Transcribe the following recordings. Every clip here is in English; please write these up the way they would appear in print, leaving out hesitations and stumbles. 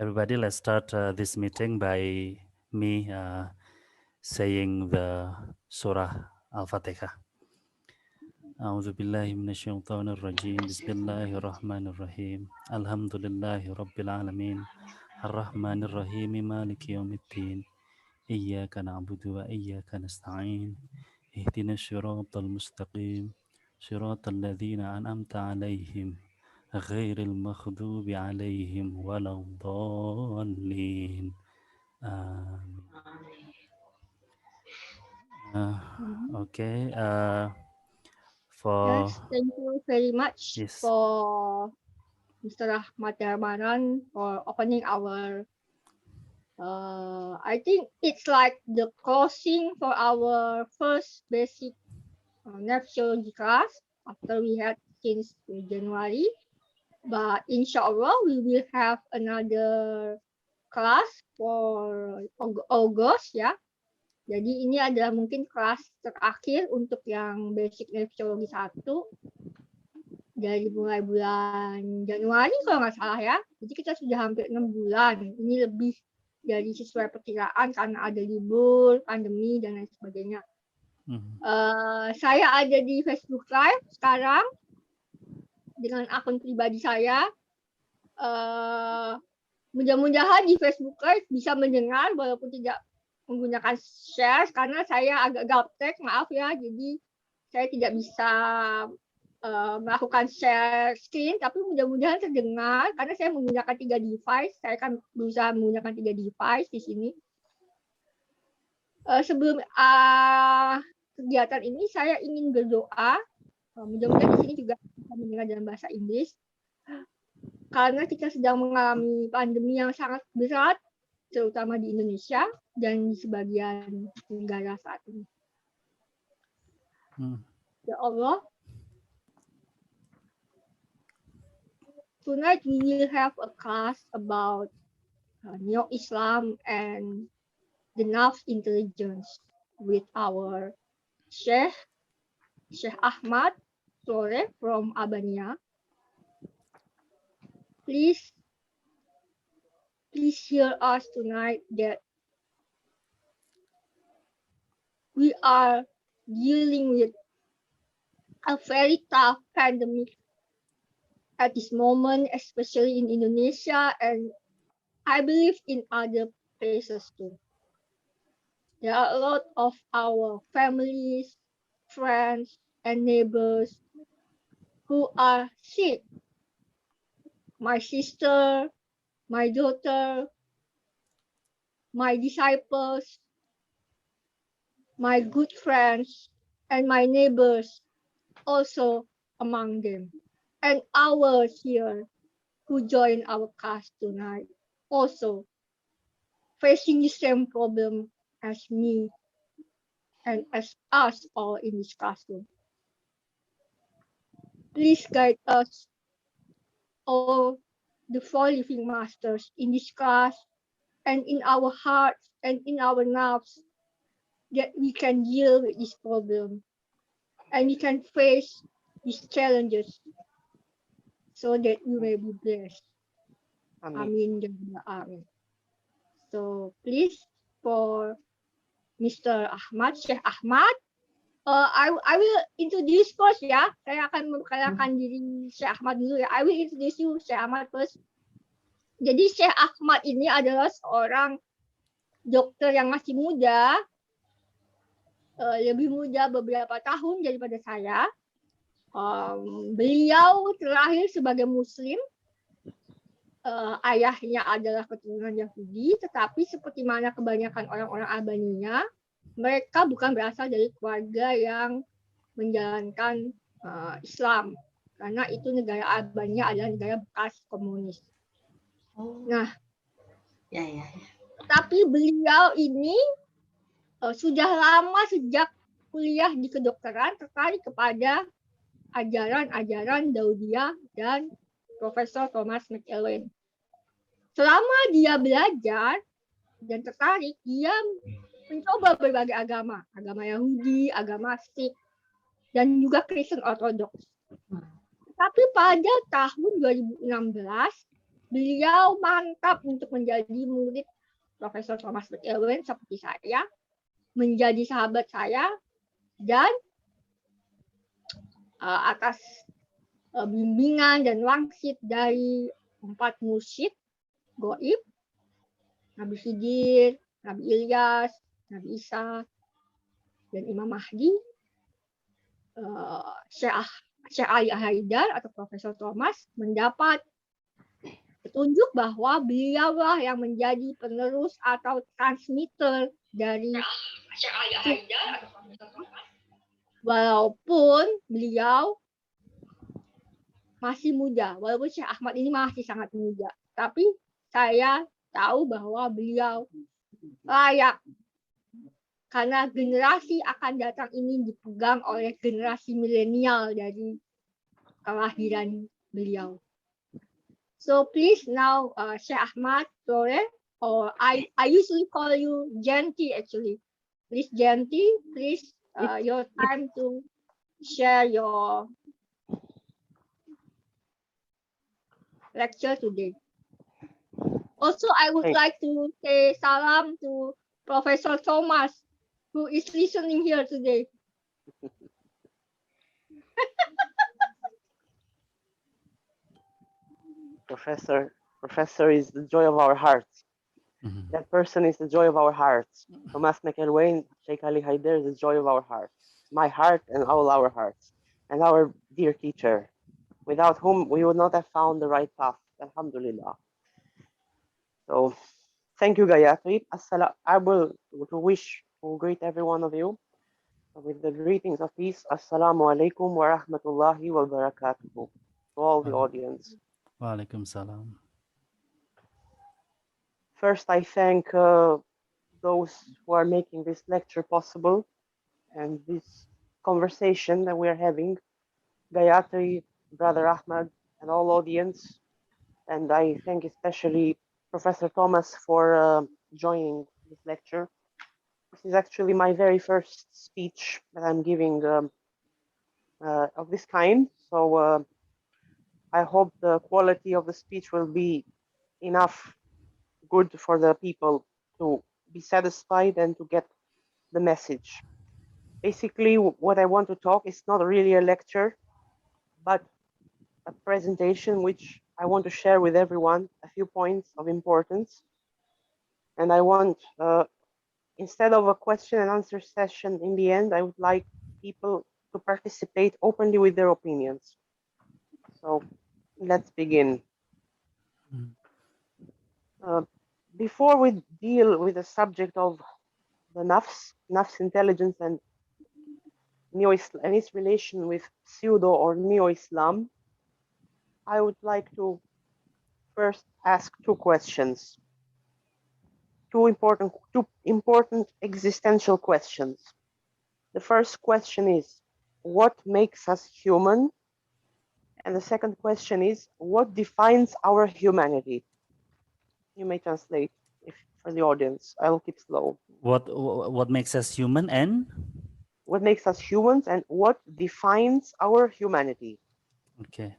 Everybody, let's start this meeting by me saying the Surah Al-Fatihah. أعوذ بالله من الشيطان الرجيم بسم الله الرحمن الرحيم الحمد لله رب العالمين الرحمن الرحيم مالك يوم الدين إياك نعبد وإياك نستعين اهدنا الصراط المستقيم صراط الذين أنعمت عليهم غير المغضوب عليهم ولا الضالين آمين. Okay. For Yes, thank you very much yes. for Mr. Ahmad Darmanan for opening our. I think it's like the closing for our first basic nephrology class after we had since January. But inshallah, we will have another class for August ya. Jadi ini adalah mungkin kelas terakhir untuk yang basic nephrology 1 dari mulai bulan Januari kalau nggak salah ya. Jadi kita sudah hampir 6 bulan. Ini lebih dari sesuai perkiraan karena ada libur, pandemi dan lain sebagainya. Saya ada di Facebook Live sekarang dengan akun pribadi saya. Mudah-mudahan di Facebook Live bisa mendengar walaupun tidak menggunakan share karena saya agak gaptek, maaf ya. Jadi saya tidak bisa melakukan share screen, tapi mudah-mudahan terdengar karena saya menggunakan 3 device. Saya akan berusaha menggunakan 3 device di sini. Sebelum kegiatan ini saya ingin berdoa. Mudah-mudahan di sini juga bisa mendengar dalam bahasa Inggris. Karena kita sedang mengalami pandemi yang sangat berat, terutama di Indonesia dan di sebagian negara saat ini. Ya Allah, tonight we will have a class about Neo-Islam and the nafs intelligence with our Syekh Achmad from Albania. Please hear us tonight that we are dealing with a very tough pandemic at this moment, especially in Indonesia, and I believe in other places too. There are a lot of our families, friends, and neighbors who are sick. My sister, my daughter, my disciples, my good friends, and my neighbors also among them. And ours here who join our class tonight also facing the same problem as me and as us all in this classroom. Please guide us, all the 4 living masters in this class and in our hearts and in our nerves, that we can deal with this problem and we can face these challenges so that we may be blessed. Amin. Amin. So please, for Mr. Ahmad, Syekh Achmad, I will introduce first ya. Saya akan memperkenalkan diri Syekh Achmad dulu ya. I will introduce you, Syekh Achmad first. Jadi Syekh Achmad ini adalah seorang dokter yang masih muda, lebih muda beberapa tahun daripada saya. Beliau terlahir sebagai Muslim. Ayahnya adalah keturunan Yahudi, tetapi seperti mana kebanyakan orang-orang Albania, mereka bukan berasal dari keluarga yang menjalankan Islam, karena itu negara Albania adalah negara bekas komunis. Nah, tapi beliau ini sudah lama sejak kuliah di kedokteran tertarik kepada ajaran-ajaran Daudiyah dan Profesor Thomas McEwen. Selama dia belajar dan tertarik, dia mencoba berbagai agama Yahudi, agama Sikh, dan juga Kristen Ortodoks. Tapi pada tahun 2016, beliau mantap untuk menjadi murid Profesor Thomas Erwin seperti saya, menjadi sahabat saya, dan atas bimbingan dan wangsit dari 4 mursyid goib, Nabi Khidir, Nabi Ilyas, Nabi Isa, dan Imam Mahdi, Syekh Ali Haidar atau Profesor Thomas mendapat petunjuk bahwa beliaulah yang menjadi penerus atau transmitter dari Syekh Ali Haidar atau Profesor Thomas. Walaupun beliau masih muda, walaupun Syekh Achmad ini masih sangat muda, tapi saya tahu bahwa beliau layak karena generasi akan datang ini dipegang oleh generasi milenial dari kelahiran beliau. So please now, Syekh Achmad Tore, or I usually call you Janti actually. Please Janti, please your time to share your lecture today. Also, I would like to say salam to Professor Thomas, who is listening here today. Professor is the joy of our hearts. Mhm. That person is the joy of our hearts. Thomas McElwain, Sheikh Ali Haider is the joy of our hearts. My heart and all our hearts. And our dear teacher, without whom we would not have found the right path. Alhamdulillah. So, thank you, Gayatri. I will to greet every one of you with the greetings of peace. Assalamu alaikum wa rahmatullahi wa barakatuhu. To all the audience. Waalaikumsalam. First, I thank those who are making this lecture possible and this conversation that we are having, Gayatri, Brother Ahmad, and all audience. And I thank especially Professor Thomas for joining this lecture. This is actually my very first speech that I'm giving of this kind. So I hope the quality of the speech will be enough good for the people to be satisfied and to get the message. Basically, what I want to talk is not really a lecture, but a presentation which I want to share with everyone a few points of importance. And I want, instead of a question and answer session in the end, I would like people to participate openly with their opinions. So let's begin. Before we deal with the subject of the nafs intelligence and its relation with pseudo or neo-Islam, I would like to first ask two questions. Two important existential questions. The first question is, what makes us human? And the second question is, what defines our humanity? You may translate for the audience. I'll keep slow. What makes us human and what makes us humans and what defines our humanity? Oke.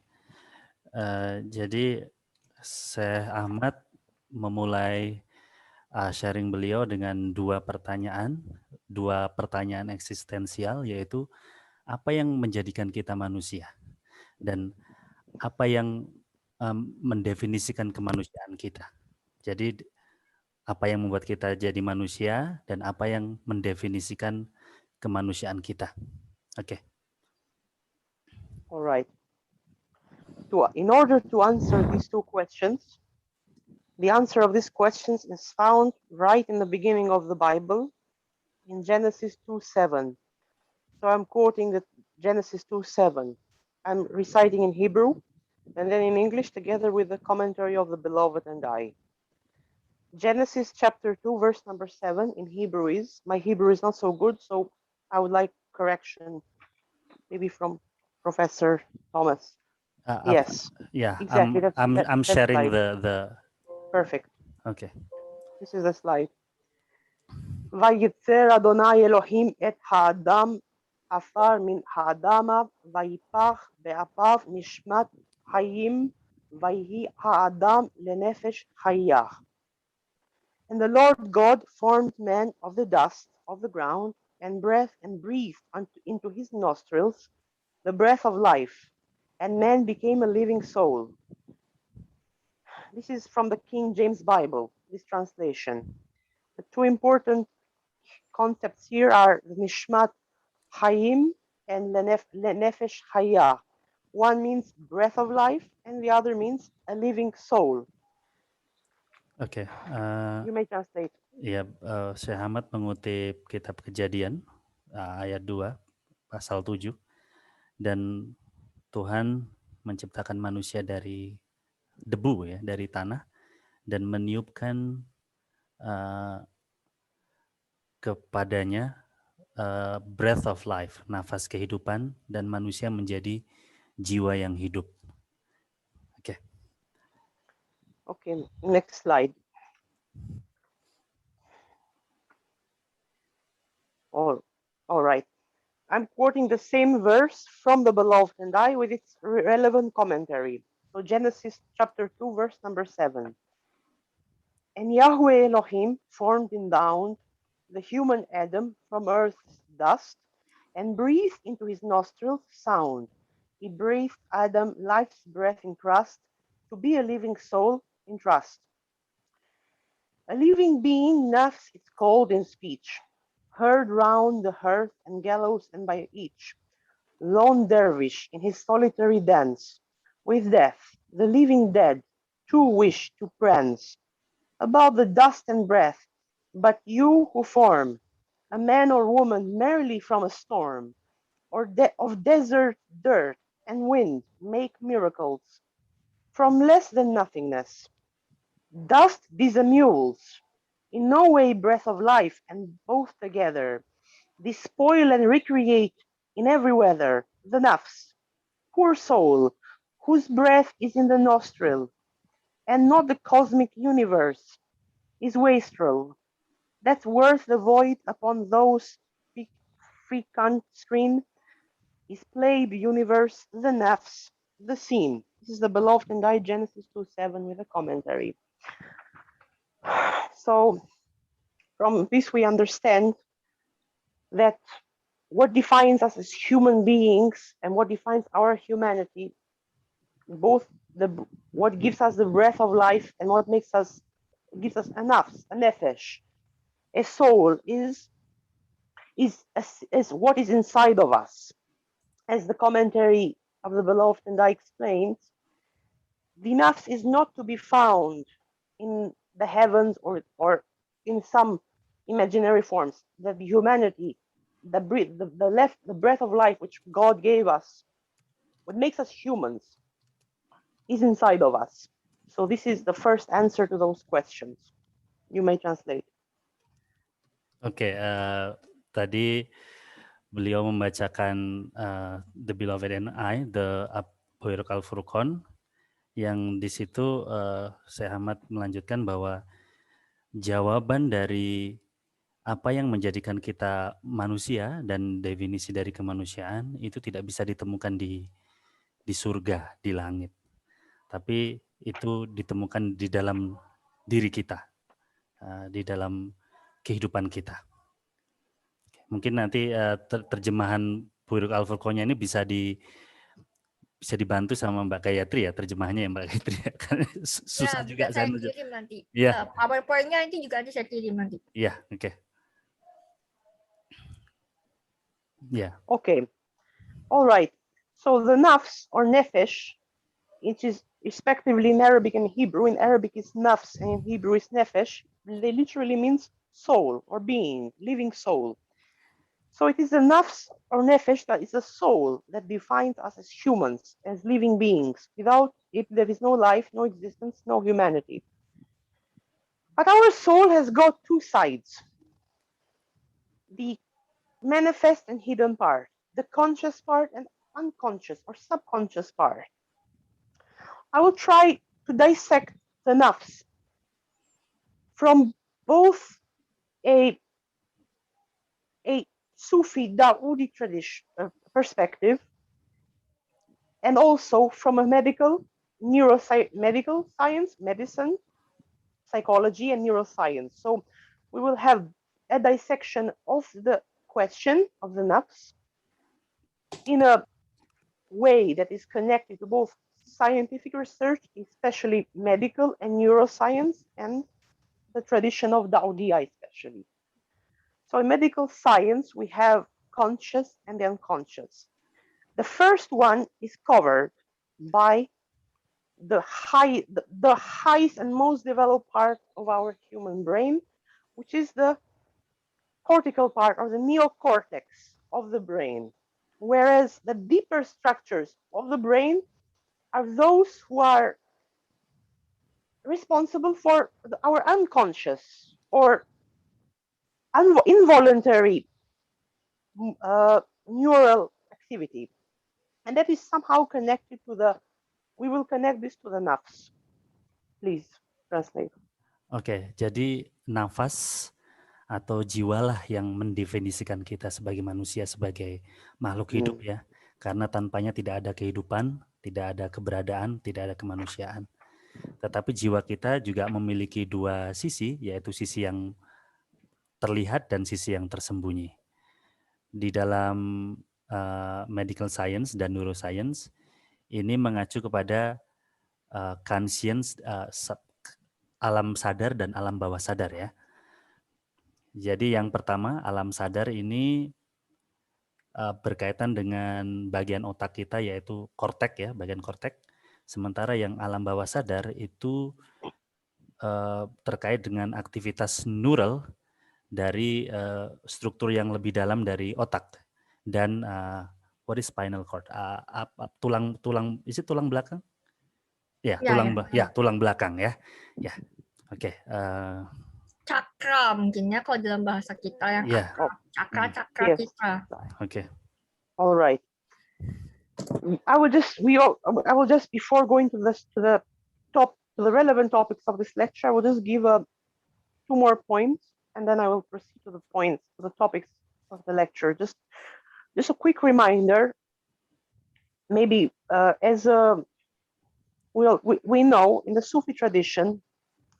Jadi Syekh Ahmad memulai sharing beliau dengan dua pertanyaan eksistensial, yaitu apa yang menjadikan kita manusia dan apa yang mendefinisikan kemanusiaan kita. Jadi apa yang membuat kita jadi manusia dan apa yang mendefinisikan kemanusiaan kita. Oke. All right. In order to answer these two questions, the answer of these questions is found right in the beginning of the Bible in Genesis 2:7. So I'm quoting the Genesis 2:7. I'm reciting in Hebrew and then in English together with the commentary of the beloved and I. Genesis chapter 2 verse number 7 in Hebrew is, my Hebrew is not so good, so I would like correction maybe from Professor Thomas. Yes. Yeah, exactly. I'm sharing slide. the Perfect. Okay. This is the slide. ויצר אדוני אלוהים את האדם עפר מן האדמה ויפח באפיו נשמת חיים Vayhi ha'adam lenefesh hayyah. And the Lord God formed man of the dust of the ground and breathed into his nostrils the breath of life, and man became a living soul. This is from the King James Bible, this translation. The two important concepts here are Nishmat Hayim and Nefesh Hayah. One means breath of life, and the other means a living soul. Oke, You may translate. ya, Syekh Ahmad mengutip kitab Kejadian ayat 2 pasal 7, dan Tuhan menciptakan manusia dari debu ya, dari tanah, dan meniupkan kepadanya breath of life, nafas kehidupan, dan manusia menjadi jiwa yang hidup. Oke. Okay, next slide. All right. I'm quoting the same verse from the Beloved and I with its relevant commentary. So Genesis chapter 2, verse number 7. And Yahweh Elohim formed and bound the human Adam from earth's dust and breathed into his nostrils sound. He breathed Adam life's breath in trust to be a living soul in trust. A living being, nafs it's called in speech, heard round the hearth and gallows and by each. Lone dervish in his solitary dance, with death, the living dead, too wish to prance about the dust and breath, but you who form a man or woman merely from a storm, or of desert dirt and wind make miracles from less than nothingness. Dust disemmules, in no way breath of life, and both together despoil and recreate in every weather the nafs, poor soul, whose breath is in the nostril, and not the cosmic universe, is wastrel, that's worth the void upon those frequent screen, is played universe, the nafs, the scene. This is the Beloved and I, Genesis 2:7 with a commentary. So from this we understand that what defines us as human beings and what defines our humanity, both what gives us the breath of life and what gives us a nafs, a nefesh, a soul, is what is inside of us. As the commentary of the Beloved and I explains, the nafs is not to be found in the heavens or in some imaginary forms. That the humanity, the breath of life which God gave us, what makes us humans, is inside of us. So this is the first answer to those questions. You may translate. Oke, tadi beliau membacakan The Beloved and I, The Buyruk Al-Furqan, yang di situ Syekh Ahmad melanjutkan bahwa jawaban dari apa yang menjadikan kita manusia dan definisi dari kemanusiaan itu tidak bisa ditemukan di surga, di langit. Tapi itu ditemukan di dalam diri kita, di dalam kehidupan kita. Mungkin nanti terjemahan Buyruk Al-Furqannya ini bisa dibantu sama Mbak Gayatri ya, terjemahannya ya Mbak Gayatri. Karena susah juga saya kirim nanti. Iya. PowerPoint-nya nanti juga saya kirim nanti. Iya, oke. Yeah. Okay. All right. So the nafs or nefesh, which is respectively in Arabic and Hebrew. In Arabic is nafs and in Hebrew is nefesh. They literally means soul or being, living soul. So it is the nafs or nefesh that is the soul that defines us as humans, as living beings. Without it, there is no life, no existence, no humanity. But our soul has got two sides. The manifest and hidden part, the conscious part and unconscious or subconscious part. I will try to dissect the nafs from both a Sufi Dawoodi tradition perspective and also from a medical medical science, medicine, psychology, and neuroscience. So we will have a dissection of the question of the nafs in a way that is connected to both scientific research, especially medical and neuroscience, and the tradition of Daudia especially. So in medical science, we have conscious and the unconscious. The first one is covered by the highest and most developed part of our human brain, which is the cortical part or the neocortex of the brain. Whereas the deeper structures of the brain are those who are responsible for our unconscious or involuntary neural activity. And that is somehow connected to we will connect this to the nafs. Please translate. Oke, jadi nafas atau jiwalah yang mendefinisikan kita sebagai manusia, sebagai makhluk hidup ya. Karena tanpanya tidak ada kehidupan, tidak ada keberadaan, tidak ada kemanusiaan. Tetapi jiwa kita juga memiliki dua sisi, yaitu sisi yang terlihat dan sisi yang tersembunyi. Di dalam medical science dan neuroscience, ini mengacu kepada conscience, alam sadar dan alam bawah sadar ya. Jadi yang pertama, alam sadar ini berkaitan dengan bagian otak kita, yaitu kortek ya, bagian kortek. Sementara yang alam bawah sadar itu terkait dengan aktivitas neural dari struktur yang lebih dalam dari otak dan what is spinal cord? Tulang isi tulang belakang? Ya, tulang belakang ya. Ya. Oke. Cakra mungkin ya kalau dalam bahasa kita yang cakra Yes. kita. Okay. All right. I will just before going to the relevant topics of this lecture, I will just give 2 more points, and then I will proceed to the topics of the lecture. Just a quick reminder. Maybe we know in the Sufi tradition,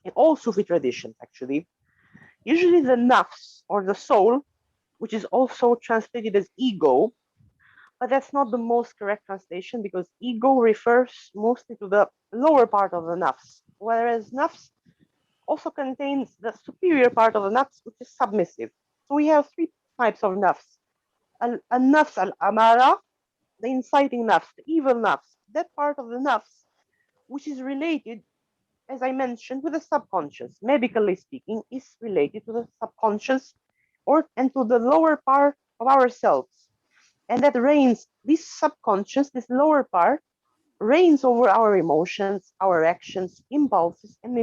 in all Sufi traditions actually, usually the nafs or the soul, which is also translated as ego, but that's not the most correct translation because ego refers mostly to the lower part of the nafs, whereas nafs also contains the superior part of the nafs, which is submissive. So we have 3 types of nafs. Al-nafs al-amara, the inciting nafs, the evil nafs, that part of the nafs, which is related, as I mentioned, with the subconscious. Medically speaking, is related to the subconscious and to the lower part of ourselves. And that reigns, this subconscious, this lower part, reigns over our emotions, our actions, impulses, and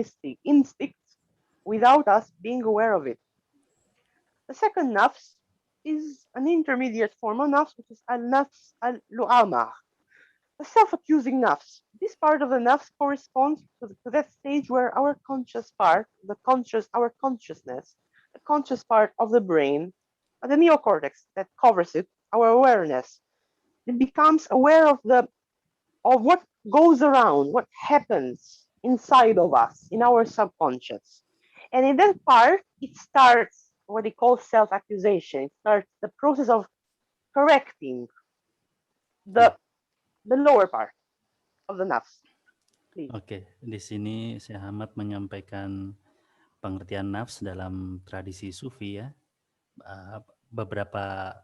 instincts without us being aware of it. The second nafs is an intermediate form of nafs, which is al-nafs al-lu'amah, the self-accusing nafs. This part of the nafs corresponds to that stage where our conscious part, our consciousness, the conscious part of the brain, the neocortex that covers it, our awareness, it becomes aware of what goes around, what happens inside of us, in our subconscious. And in that part, it starts what they call self-accusation. It starts the process of correcting the lower part of the nafs. Oke, di sini Syekh Ahmad menyampaikan pengertian nafs dalam tradisi sufi ya. Beberapa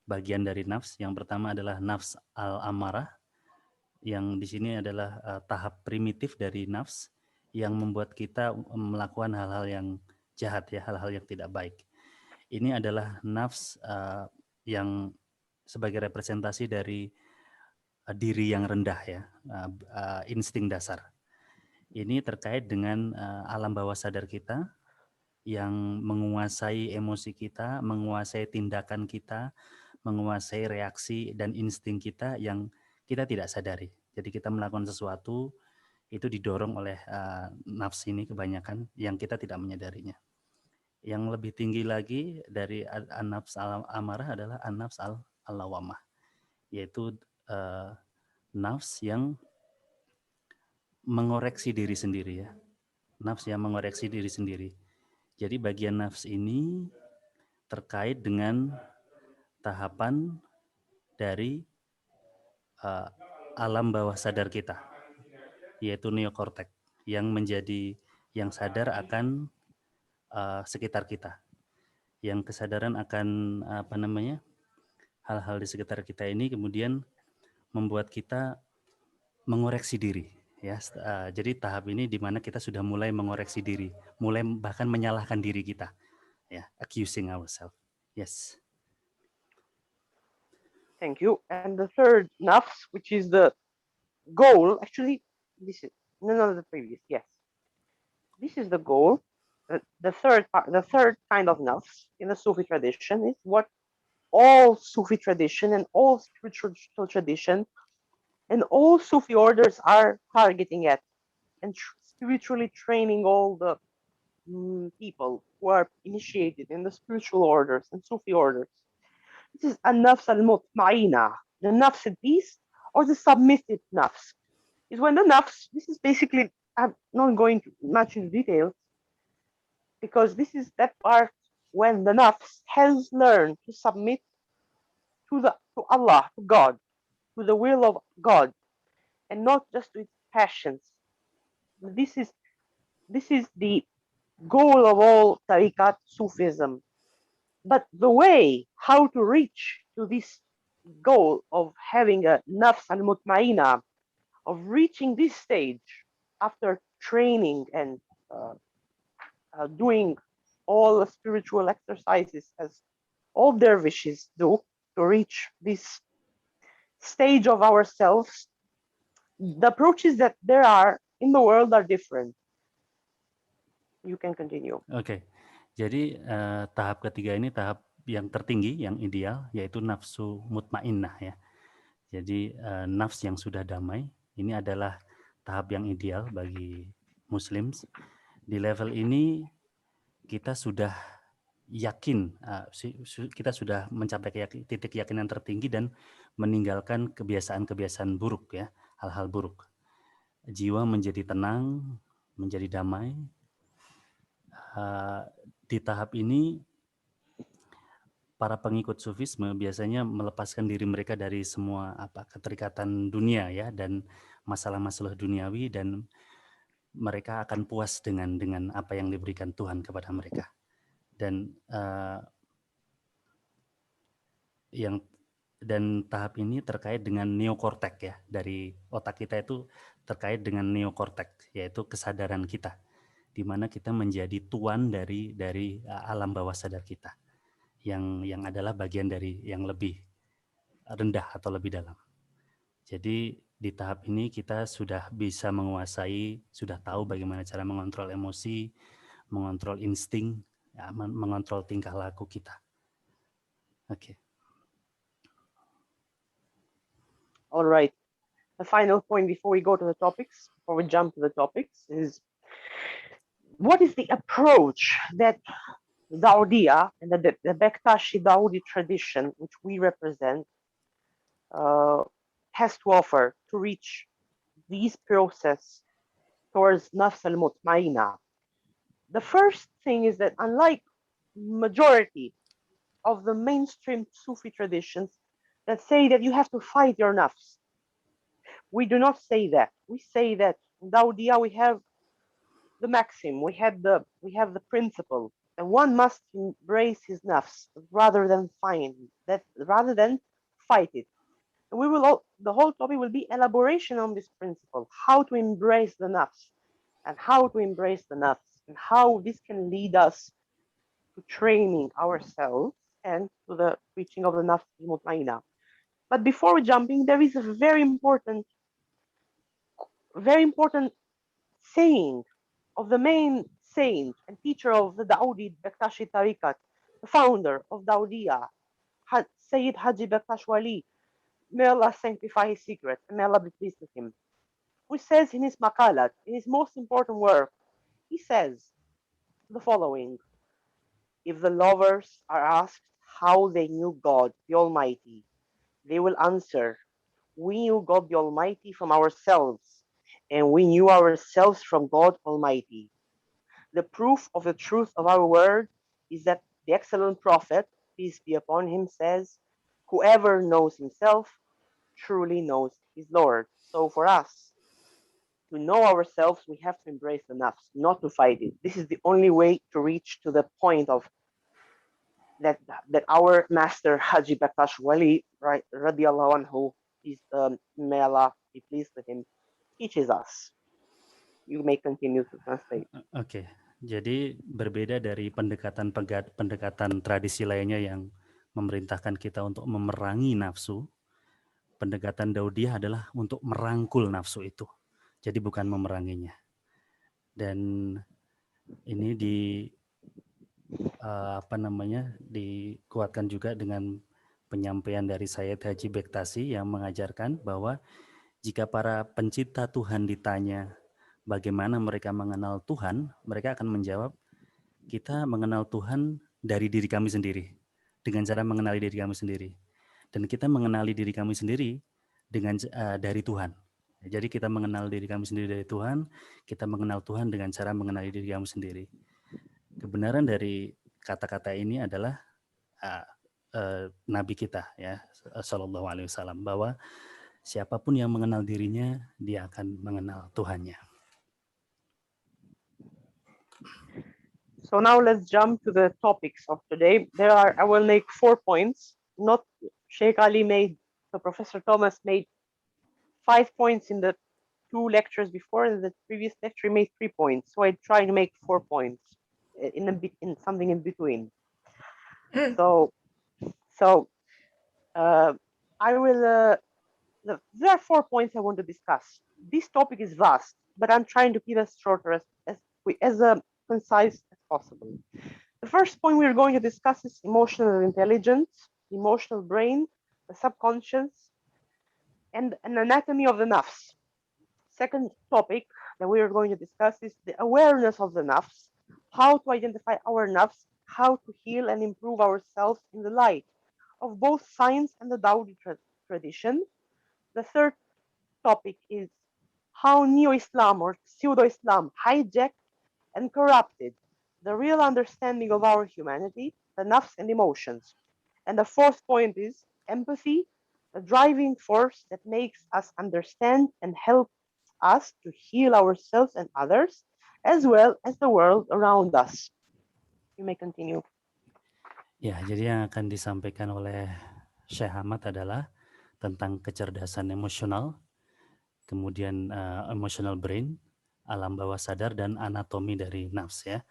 bagian dari nafs. Yang pertama adalah nafs al-amarah, yang di sini adalah tahap primitif dari nafs yang membuat kita melakukan hal-hal yang jahat ya, hal-hal yang tidak baik. Ini adalah nafs yang sebagai representasi dari diri yang rendah ya, insting dasar. Ini terkait dengan alam bawah sadar kita yang menguasai emosi kita, menguasai tindakan kita, menguasai reaksi dan insting kita yang kita tidak sadari. Jadi kita melakukan sesuatu itu didorong oleh nafs ini kebanyakan yang kita tidak menyadarinya. Yang lebih tinggi lagi dari an-nafs al-amarah adalah an-nafs al-lawamah, yaitu nafs yang mengoreksi diri sendiri ya. Nafs yang mengoreksi diri sendiri. Jadi bagian nafs ini terkait dengan tahapan dari alam bawah sadar kita, yaitu neokortek yang yang sadar akan sekitar kita, yang kesadaran akan hal-hal di sekitar kita ini kemudian membuat kita mengoreksi diri ya. Jadi tahap ini di mana kita sudah mulai mengoreksi diri, mulai bahkan menyalahkan diri kita ya, accusing ourselves. Yes. Thank you. And the third nafs, which is the goal, actually, this is none of the previous. Yes, this is the goal. The third kind of nafs in the Sufi tradition is what all Sufi tradition and all spiritual tradition and all Sufi orders are targeting at, and spiritually training all the people who are initiated in the spiritual orders and Sufi orders. This is a nafs al-mutma'ina, the nafs at peace, or the submissive nafs. Is when the nafs, this is basically, I'm not going much into details, because this is that part when the nafs has learned to submit to Allah, to God, to the will of God, and not just to its passions. This is the goal of all tariqat Sufism. But the way how to reach to this goal of having a nafs al-mutmaina, of reaching this stage after training and doing all the spiritual exercises as all dervishes do to reach this stage of ourselves, the approaches that there are in the world are different. You can continue. Oke. Jadi tahap ketiga ini tahap yang tertinggi, yang ideal, yaitu nafsu mutmainnah ya. Jadi nafs yang sudah damai, ini adalah tahap yang ideal bagi Muslims. Di level ini kita sudah yakin, kita sudah mencapai titik keyakinan tertinggi dan meninggalkan kebiasaan-kebiasaan buruk ya, hal-hal buruk. Jiwa menjadi tenang, menjadi damai. Di tahap ini para pengikut Sufisme biasanya melepaskan diri mereka dari semua keterikatan dunia ya, dan masalah-masalah duniawi, dan mereka akan puas dengan apa yang diberikan Tuhan kepada mereka. Dan tahap ini terkait dengan neokortek ya, dari otak kita itu terkait dengan neokortek, yaitu kesadaran kita, di mana kita menjadi tuan dari alam bawah sadar kita, yang adalah bagian dari yang lebih rendah atau lebih dalam. Jadi di tahap ini kita sudah bisa menguasai, sudah tahu bagaimana cara mengontrol emosi, mengontrol insting, ya, mengontrol tingkah laku kita. Oke. All right. The final point before we go to the topics, before we jump to the topics, is what is the approach that Daudiya and the Bektashi Daudi tradition, which we represent, has to offer to reach this process towards nafs al-mutmaina. The first thing is that unlike majority of the mainstream Sufi traditions that say that you have to fight your nafs, we do not say that. We say that in Daudiya we have the maxim, we have the principle, and one must embrace his nafs rather than fight it. And the whole topic will be elaboration on this principle, how to embrace the nafs, and how to embrace the nafs, and how this can lead us to training ourselves and to the reaching of the nafs mutmaina. But before we jumping, there is a very important saying of the main saint and teacher of the Dawoodi Bektashi Tariqat, the founder of Dawoodiya, Sayyid Haji Bektash Wali, may Allah sanctify his secret and may Allah be pleased with him, who says in his maqalat, in his most important work, he says the following: if the lovers are asked how they knew God the Almighty, they will answer, we knew God the Almighty from ourselves, and we knew ourselves from God Almighty. The proof of the truth of our word is that the excellent prophet, peace be upon him, says, whoever knows himself truly knows his Lord. So for us to know ourselves, we have to embrace the nafs, not to fight it. This is the only way to reach to the point of that our master Haji Baktash Wali, right, radiallahu anhu, is may Allah be pleased with him, teaches us. You may continue to translate. Oke, jadi berbeda dari pendekatan tradisi lainnya yang memerintahkan kita untuk memerangi nafsu, pendekatan Daudiyah adalah untuk merangkul nafsu itu. Jadi bukan memeranginya. Dan ini dikuatkan juga dengan penyampaian dari Syekh Haji Bektashi yang mengajarkan bahwa jika para pencipta Tuhan ditanya bagaimana mereka mengenal Tuhan, mereka akan menjawab, kita mengenal Tuhan dari diri kami sendiri, dengan cara mengenali diri kami sendiri. Dan kita mengenali diri kami sendiri dari Tuhan. Jadi kita mengenal diri kami sendiri dari Tuhan, kita mengenal Tuhan dengan cara mengenali diri kami sendiri. Kebenaran dari kata-kata ini adalah Nabi kita, ya, Sallallahu Alaihi Wasallam, bahwa siapapun yang mengenal dirinya, dia akan mengenal Tuhannya. So now let's jump to the topics of today. I will make 4 points. Not Sheikh Ali made, so Professor Thomas made 5 points in the 2 lectures before, and the previous lecture made 3 points. So I try to make 4 points in something in between. So I will. There are 4 points I want to discuss. This topic is vast, but I'm trying to keep it as shorter as concise as possible. The first point we're going to discuss is emotional intelligence, emotional brain, the subconscious, and an anatomy of the nafs. Second topic that we are going to discuss is the awareness of the nafs, how to identify our nafs, how to heal and improve ourselves in the light of both science and the Dawoodi tradition. The third topic is how Neo-Islam or Pseudo-Islam hijacked and corrupted the real understanding of our humanity, the nafs and emotions. And the fourth point is empathy, the driving force that makes us understand and help us to heal ourselves and others, as well as the world around us. You may continue. Ya, jadi yang akan disampaikan oleh Syekh Ahmad adalah tentang kecerdasan emosional, kemudian emotional brain, alam bawah sadar, dan anatomi dari nafs, ya.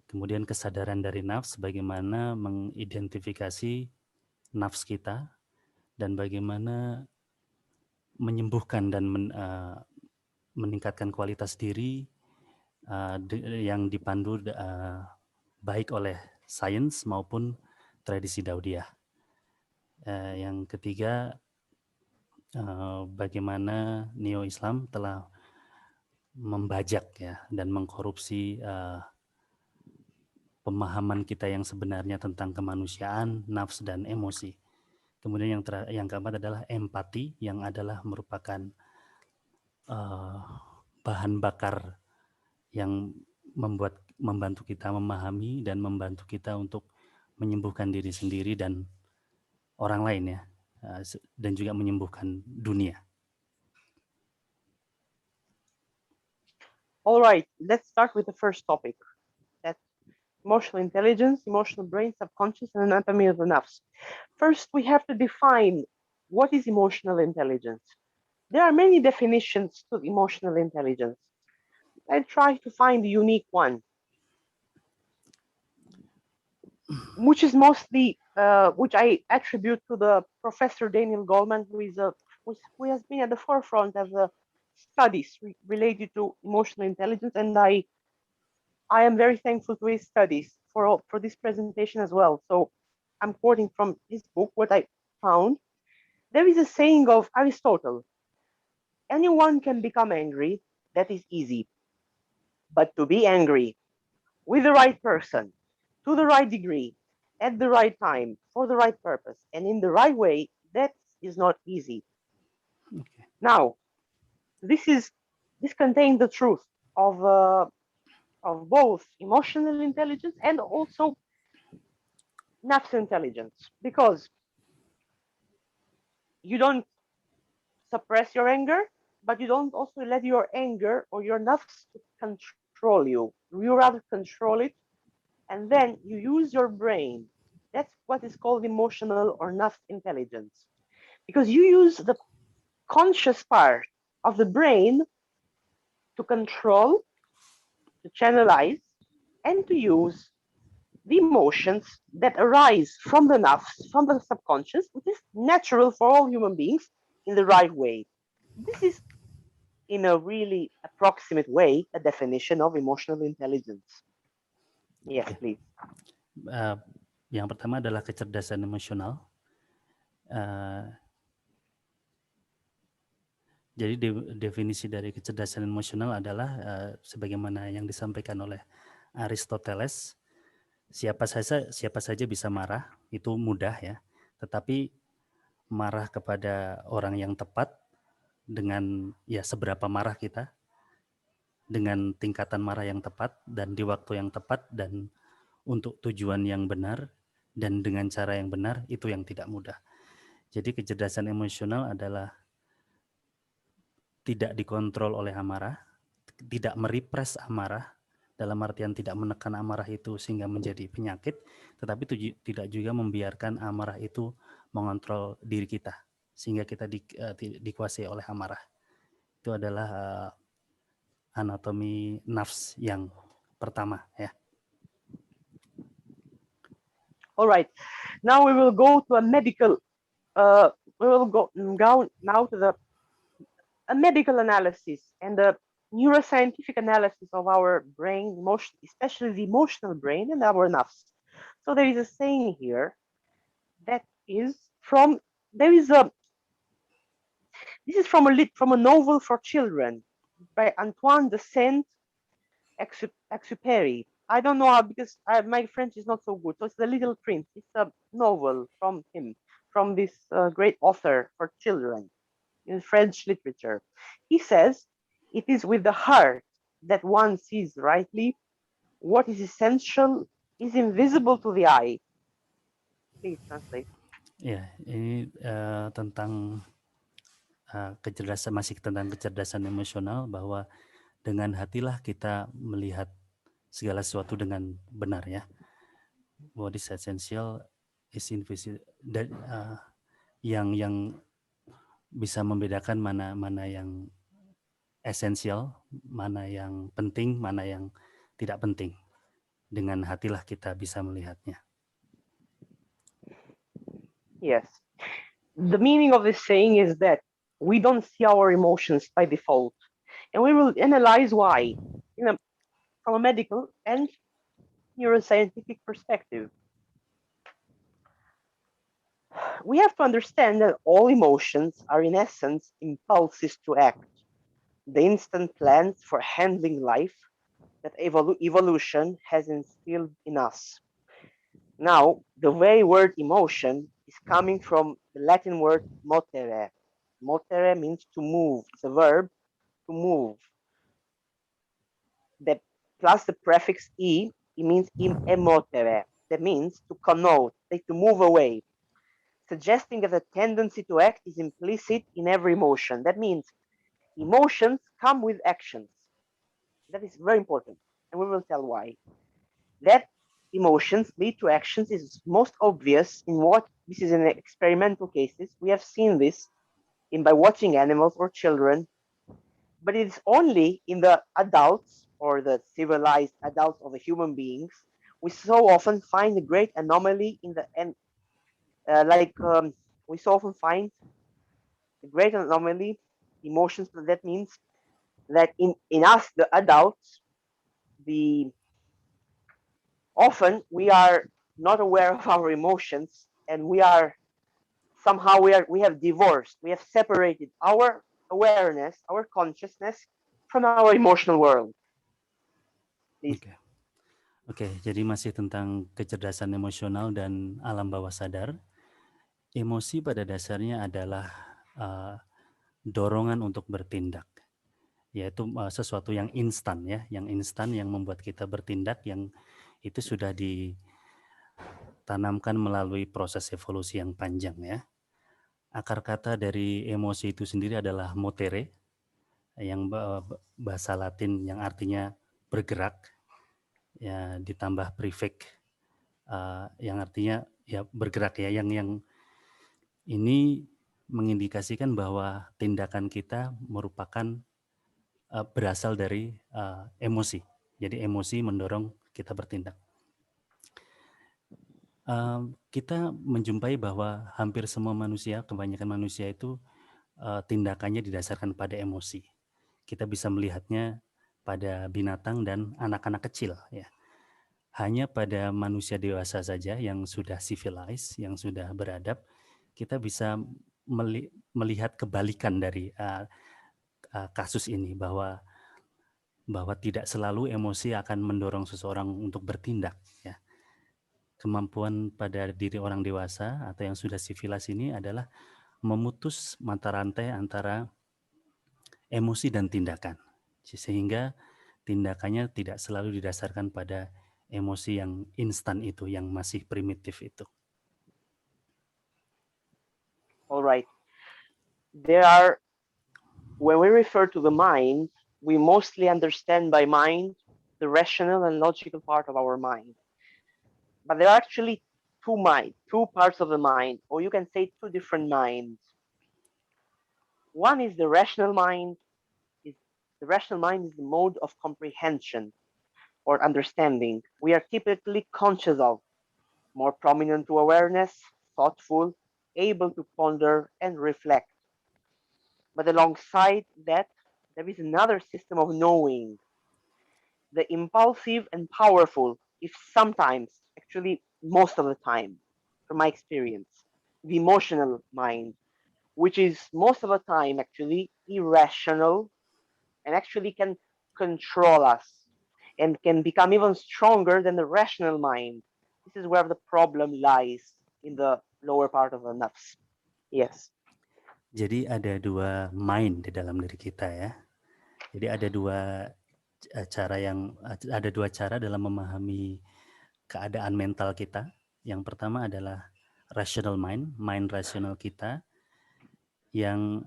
Kemudian kesadaran dari nafs, bagaimana mengidentifikasi nafs kita, dan bagaimana menyembuhkan dan meningkatkan kualitas diri yang dipandu baik oleh sains maupun tradisi Daudiyah. Yang ketiga, bagaimana Neo-Islam telah membajak, ya, dan mengkorupsi pemahaman kita yang sebenarnya tentang kemanusiaan, nafs, dan emosi. Kemudian yang keempat adalah empati, yang adalah merupakan bahan bakar yang membantu kita memahami dan membantu kita untuk menyembuhkan diri sendiri dan orang lain, ya, dan juga menyembuhkan dunia. All right, let's start with the first topic. That's emotional intelligence, emotional brain, subconscious, and anatomy of the nafs. First, we have to define what is emotional intelligence. There are many definitions to emotional intelligence. I try to find a unique one, which is mostly, which I attribute to the Professor Daniel Goleman, who has been at the forefront of the studies related to emotional intelligence, and I am very thankful to his studies for this presentation as well. So I'm quoting from his book what I found. There is a saying of Aristotle: anyone can become angry, that is easy. But to be angry with the right person, to the right degree, at the right time, for the right purpose, and in the right way, that is not easy. Okay. Now, this is this contains the truth of both emotional intelligence and also nafs intelligence, because you don't suppress your anger, but you don't also let your anger or your nafs to control you. You rather control it, and then you use your brain. That's what is called emotional or nafs intelligence, because you use the conscious part of the brain to control, to channelize, and to use the emotions that arise from the nafs, from the subconscious, which is natural for all human beings, in the right way. This is, in a really approximate way, a definition of emotional intelligence. Yes, Oke. please. Yang pertama adalah kecerdasan emosional. Jadi definisi dari kecerdasan emosional adalah sebagaimana yang disampaikan oleh Aristoteles, siapa saja bisa marah, itu mudah ya. Tetapi marah kepada orang yang tepat dengan ya seberapa marah kita, dengan tingkatan marah yang tepat dan di waktu yang tepat dan untuk tujuan yang benar dan dengan cara yang benar, itu yang tidak mudah. Jadi kecerdasan emosional adalah tidak dikontrol oleh amarah, tidak merepress amarah, dalam artian tidak menekan amarah itu sehingga menjadi penyakit, tetapi tidak juga membiarkan amarah itu mengontrol diri kita sehingga kita dikuasai oleh amarah. Itu adalah anatomi nafs yang pertama ya. All right. Now we will go to a medical. We will go now to a medical analysis and the neuroscientific analysis of our brain, emotion, especially the emotional brain and our nafs. So there is a saying here that is from this is from a novel for children by Antoine de Saint-Exupéry. I don't know how, because my French is not so good. So it's The Little Prince. It's a novel from him, from this great author for children in French literature. He says, "It is with the heart that one sees rightly. What is essential is invisible to the eye." Please translate. Ya, ini tentang masih tentang kecerdasan emosional, bahwa dengan hatilah kita melihat segala sesuatu dengan benar ya. What is essential is invisible. Yang bisa membedakan mana yang esensial, mana yang penting, mana yang tidak penting. Dengan hatilah kita bisa melihatnya. Yes. The meaning of this saying is that we don't see our emotions by default, and we will analyze why from a medical and neuroscientific perspective. We have to understand that all emotions are in essence impulses to act, the instant plans for handling life that evolution has instilled in us. Now, the very word emotion is coming from the Latin word motere. Motere means to move. It's a verb, to move. The plus the prefix e, it means emotere. That means to connote, like to move away, suggesting that the tendency to act is implicit in every emotion. That means emotions come with actions. That is very important, and we will tell why. That emotions lead to actions is most obvious in what this is in experimental cases. We have seen this by watching animals or children, but it's only in the adults or the civilized adults of the human beings we so often find a great anomaly in the we so often find a great anomaly emotions. That means that in us the adults, the often we are not aware of our emotions, and we are somehow we have divorced, we have separated our awareness, our consciousness from our emotional world. Oke, jadi masih tentang kecerdasan emosional dan alam bawah sadar. Emosi pada dasarnya adalah dorongan untuk bertindak. yaitu sesuatu yang instan ya, yang instan yang membuat kita bertindak, yang itu sudah ditanamkan melalui proses evolusi yang panjang ya. Akar kata dari emosi itu sendiri adalah motere, yang bahasa Latin yang artinya bergerak, ya ditambah prefix yang artinya ya bergerak ya, yang ini mengindikasikan bahwa tindakan kita merupakan berasal dari emosi. Jadi emosi mendorong kita bertindak. Kita menjumpai bahwa hampir semua manusia, kebanyakan manusia itu tindakannya didasarkan pada emosi. Kita bisa melihatnya pada binatang dan anak-anak kecil ya. Hanya pada manusia dewasa saja yang sudah civilized, yang sudah beradab, kita bisa melihat kebalikan dari kasus ini, bahwa tidak selalu emosi akan mendorong seseorang untuk bertindak ya. Kemampuan pada diri orang dewasa atau yang sudah civilized ini adalah memutus mata rantai antara emosi dan tindakan, sehingga tindakannya tidak selalu didasarkan pada emosi yang instan itu, yang masih primitif itu. All right. When we refer to the mind, we mostly understand by mind the rational and logical part of our mind. But there are actually two parts of the mind, or you can say two different minds. One is the rational mind. The rational mind is the mode of comprehension or understanding we are typically conscious of, more prominent to awareness, thoughtful, able to ponder and reflect. But alongside that, there is another system of knowing, the impulsive and powerful, if sometimes, actually most of the time, from my experience, the emotional mind, which is most of the time actually irrational and actually can control us and can become even stronger than the rational mind. This is where the problem lies, in the lower part of the nafs. Yes. Jadi ada dua mind di dalam diri kita ya. Jadi ada dua cara dalam memahami keadaan mental kita. Yang pertama adalah rational mind rasional kita yang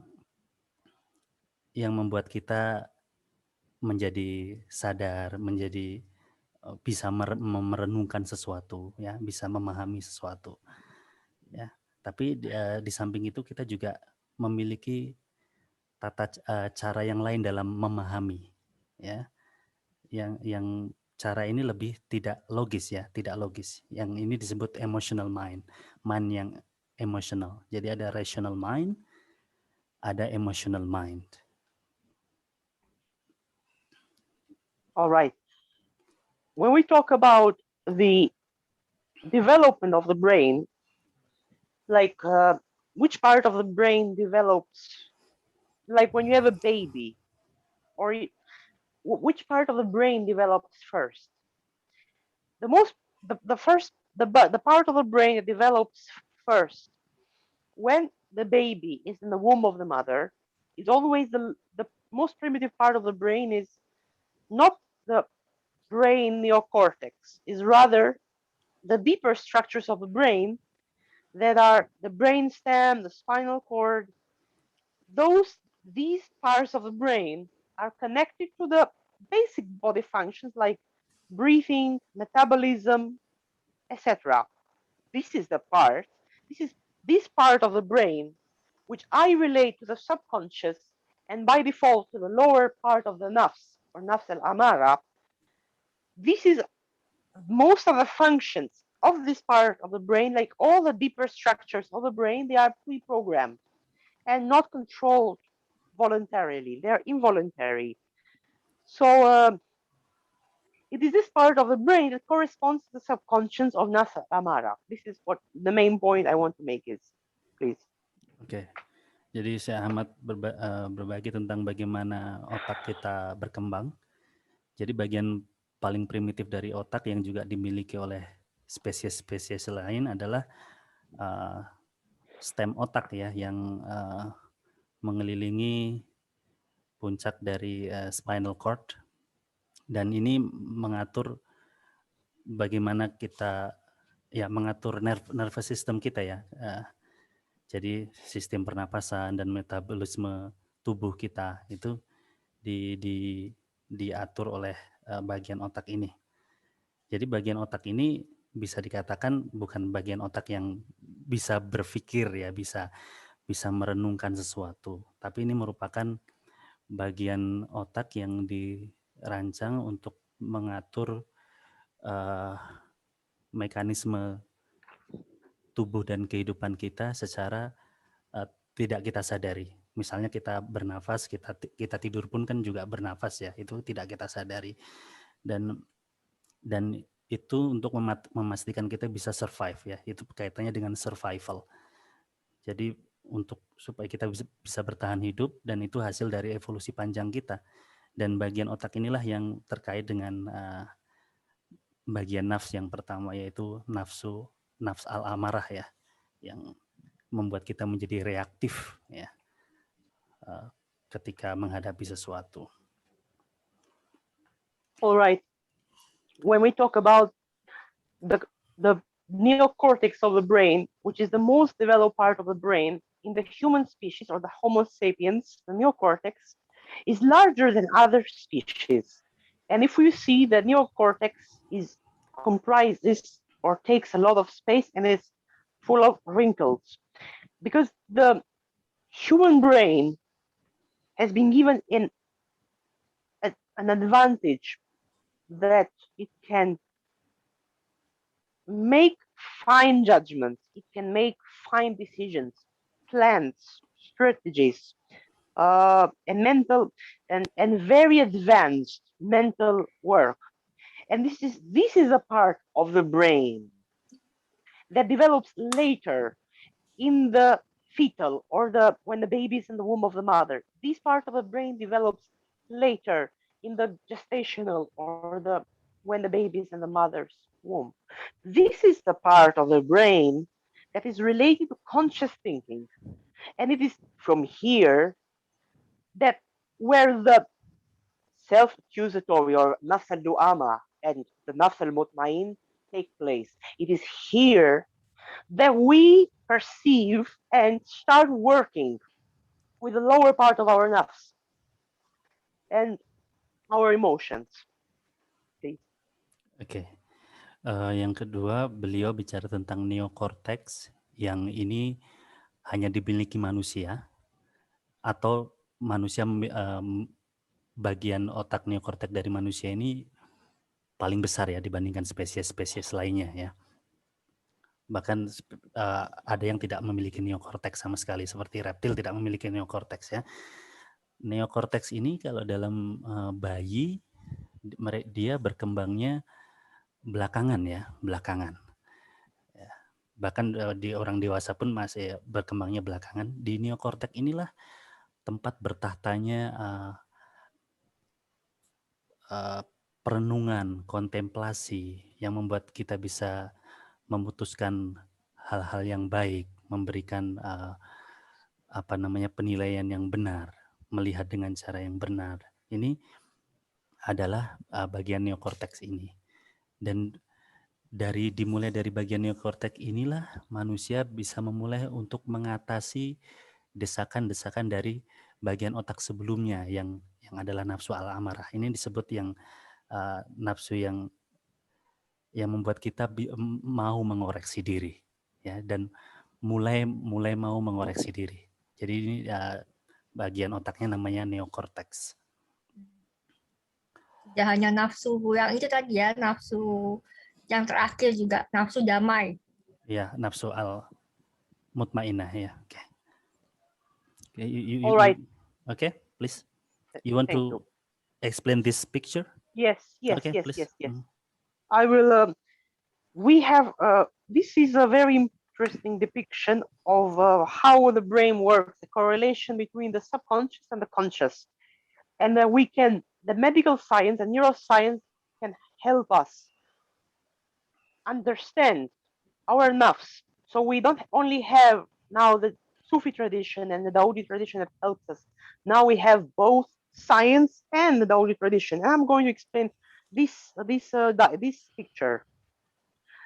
membuat kita menjadi sadar, menjadi bisa merenungkan sesuatu ya, bisa memahami sesuatu ya. Tapi di samping itu kita juga memiliki cara yang lain dalam memahami ya, yang cara ini lebih tidak logis ya, tidak logis. Yang ini disebut emotional mind yang emotional. Jadi ada rational mind, ada emotional mind. All right. When we talk about the development of the brain, like which part of the brain develops, like when you have a baby, or which part of the brain develops first? The part of the brain that develops first when the baby is in the womb of the mother is always the most primitive part of the brain, is not the brain neocortex, is rather the deeper structures of the brain that are the brainstem, the spinal cord. These parts of the brain are connected to the basic body functions like breathing, metabolism, etc. This is this part of the brain which I relate to the subconscious and by default to the lower part of the nafs or nafs al-amara. This is most of the functions of this part of the brain, like all the deeper structures of the brain, they are pre-programmed and not controlled voluntarily. They are involuntary. So it is this part of the brain that corresponds to the subconscious of nafs al-amara. This is what the main point I want to make is, please. Oke. Jadi Syekh Ahmad berbagi tentang bagaimana otak kita berkembang. Jadi bagian paling primitif dari otak yang juga dimiliki oleh spesies-spesies lain adalah stem otak ya, yang mengelilingi puncak dari spinal cord, dan ini mengatur bagaimana kita mengatur nervous system kita ya. Jadi sistem pernapasan dan metabolisme tubuh kita itu diatur oleh bagian otak ini. Jadi bagian otak ini bisa dikatakan bukan bagian otak yang bisa berpikir ya, bisa merenungkan sesuatu, tapi ini merupakan bagian otak yang dirancang untuk mengatur mekanisme tubuh dan kehidupan kita secara tidak kita sadari. Misalnya kita bernafas, kita tidur pun kan juga bernafas ya, itu tidak kita sadari. Dan itu untuk memastikan kita bisa survive ya, itu kaitannya dengan survival. Jadi supaya kita bisa bertahan hidup, dan itu hasil dari evolusi panjang kita. Dan bagian otak inilah yang terkait dengan bagian nafs yang pertama, yaitu nafs al-amarah ya, yang membuat kita menjadi reaktif ya ketika menghadapi sesuatu. All right. When we talk about the neocortex of the brain, which is the most developed part of the brain in the human species or the Homo sapiens, the neocortex is larger than other species. And if we see the neocortex comprises or takes a lot of space and is full of wrinkles, because the human brain has been given an advantage that it can make fine judgments, it can make fine decisions, plans, strategies, and mental and very advanced mental work. And this is a part of the brain that develops later in the fetal or when the baby is in the womb of the mother. This part of the brain develops later in the gestational or when the baby is in the mother's womb. This is the part of the brain that is related to conscious thinking. And it is from here that where the self-accusatory or nafs al-du'ama and the nafs al-mutmain take place. It is here that we perceive and start working with the lower part of our nafs and our emotions. Please. Oke. Yang kedua, beliau bicara tentang neokorteks yang ini hanya dimiliki manusia, atau manusia bagian otak neokorteks dari manusia ini paling besar ya dibandingkan spesies-spesies lainnya ya. Bahkan ada yang tidak memiliki neokorteks sama sekali, seperti reptil tidak memiliki neokorteks ya. Neokorteks ini kalau dalam bayi dia berkembangnya belakangan. Ya. Bahkan di orang dewasa pun masih berkembangnya belakangan. Di neokorteks inilah tempat bertahtanya perenungan, kontemplasi yang membuat kita bisa memutuskan hal-hal yang baik, memberikan penilaian yang benar, melihat dengan cara yang benar. Ini adalah bagian neokorteks ini. Dan dimulai dari bagian neokorteks inilah manusia bisa memulai untuk mengatasi desakan-desakan dari bagian otak sebelumnya yang adalah nafsu al-amarah. Ini disebut yang nafsu yang membuat kita mau mengoreksi diri ya, dan mulai mau mengoreksi diri. Jadi ini bagian otaknya namanya neokorteks. Tidak hanya nafsu yang itu tadi ya, nafsu yang terakhir juga nafsu damai. Ya, nafsu al-mutmainah ya. Oke. All right. Okay, please. You want to explain this picture? Yes. Okay, yes. I will. We have. This is a very interesting depiction of how the brain works, the correlation between the subconscious and the conscious, and that the medical science and neuroscience can help us understand our nafs. So we don't only have now the Sufi tradition and the Dawoodi tradition that helps us. Now we have both science and the Dawoodi tradition. And I'm going to explain this picture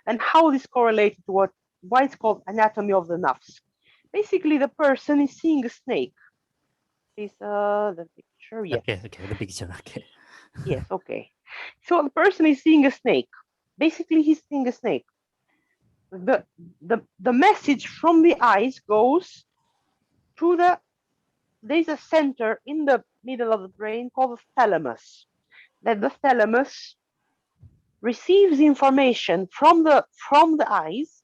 and how this correlates to why it's called anatomy of the nafs. Basically, the person is seeing a snake. Is the picture? Yes. Okay, the picture. Okay. Yes, okay. So the person is seeing a snake. Basically, he's seeing a snake. The message from the eyes goes to there's a center in the middle of the brain called the thalamus. That the thalamus receives information from the eyes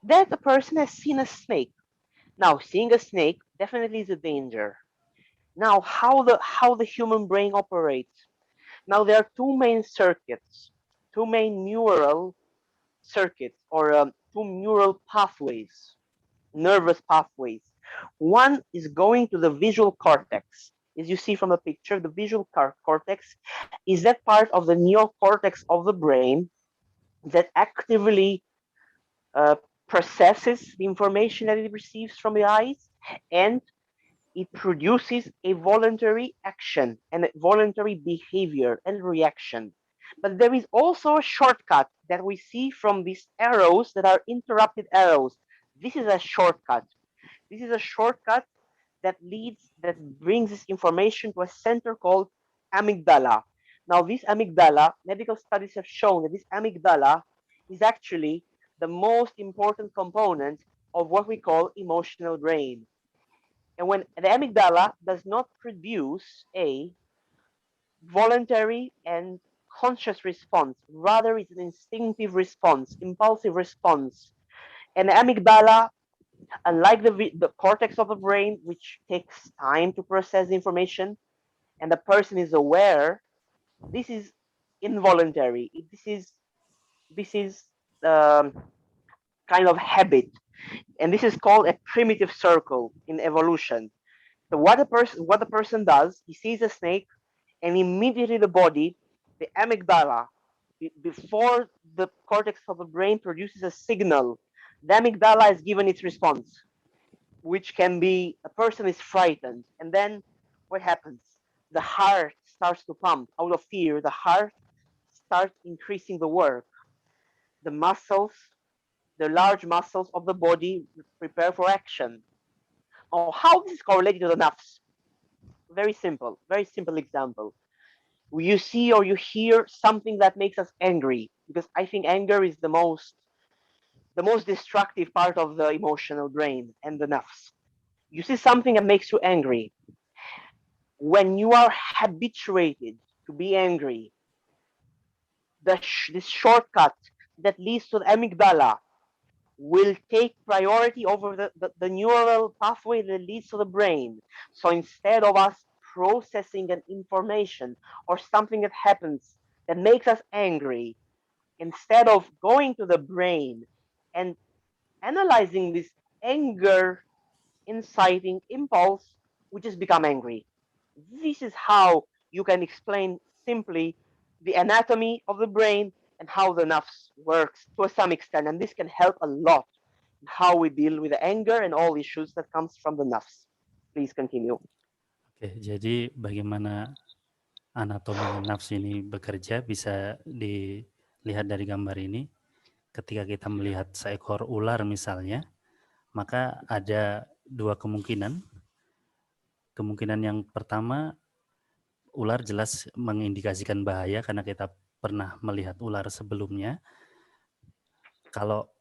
that the person has seen a snake. Now, seeing a snake definitely is a danger. Now, how the human brain operates. Now, there are two main circuits, two main neural circuits, or two neural pathways, nervous pathways. One is going to the visual cortex. As you see from the picture, the visual cortex is that part of the neocortex of the brain that actively uh, processes the information that it receives from the eyes, and it produces a voluntary action and a voluntary behavior and reaction. But there is also a shortcut that we see from these arrows that are interrupted arrows. This is a shortcut. This is a shortcut that brings this information to a center called amygdala. Now, this amygdala, medical studies have shown that this amygdala is actually the most important component of what we call emotional brain. And when the amygdala does not produce a voluntary and conscious response, rather it's an instinctive response, impulsive response. And the amygdala, unlike the cortex of the brain, which takes time to process information, and the person is aware, this is involuntary. This is kind of habit, and this is called a primitive circle in evolution. So what the person does, he sees a snake, and immediately the body, the amygdala, before the cortex of the brain produces a signal, the amygdala is given its response, which can be a person is frightened. And then what happens? The heart starts to pump out of fear. The heart starts increasing the work. The muscles, the large muscles of the body prepare for action. Oh, how this is correlated to the nafs? Very simple example. You see or you hear something that makes us angry, because I think anger is the most destructive part of the emotional brain and the nafs. You see something that makes you angry. When you are habituated to be angry, this shortcut that leads to the amygdala will take priority over the neural pathway that leads to the brain. So instead of us processing an information or something that happens that makes us angry, instead of going to the brain and analyzing this anger inciting impulse, we just become angry. This is how you can explain simply the anatomy of the brain and how the nafs works to some extent. And this can help a lot in how we deal with the anger and all issues that comes from the nafs. Please continue. Oke, jadi bagaimana anatomi nafsu ini bekerja bisa dilihat dari gambar ini. Ketika kita melihat seekor ular misalnya, maka ada dua kemungkinan. Kemungkinan yang pertama, ular jelas mengindikasikan bahaya karena kita pernah melihat ular sebelumnya. Kalau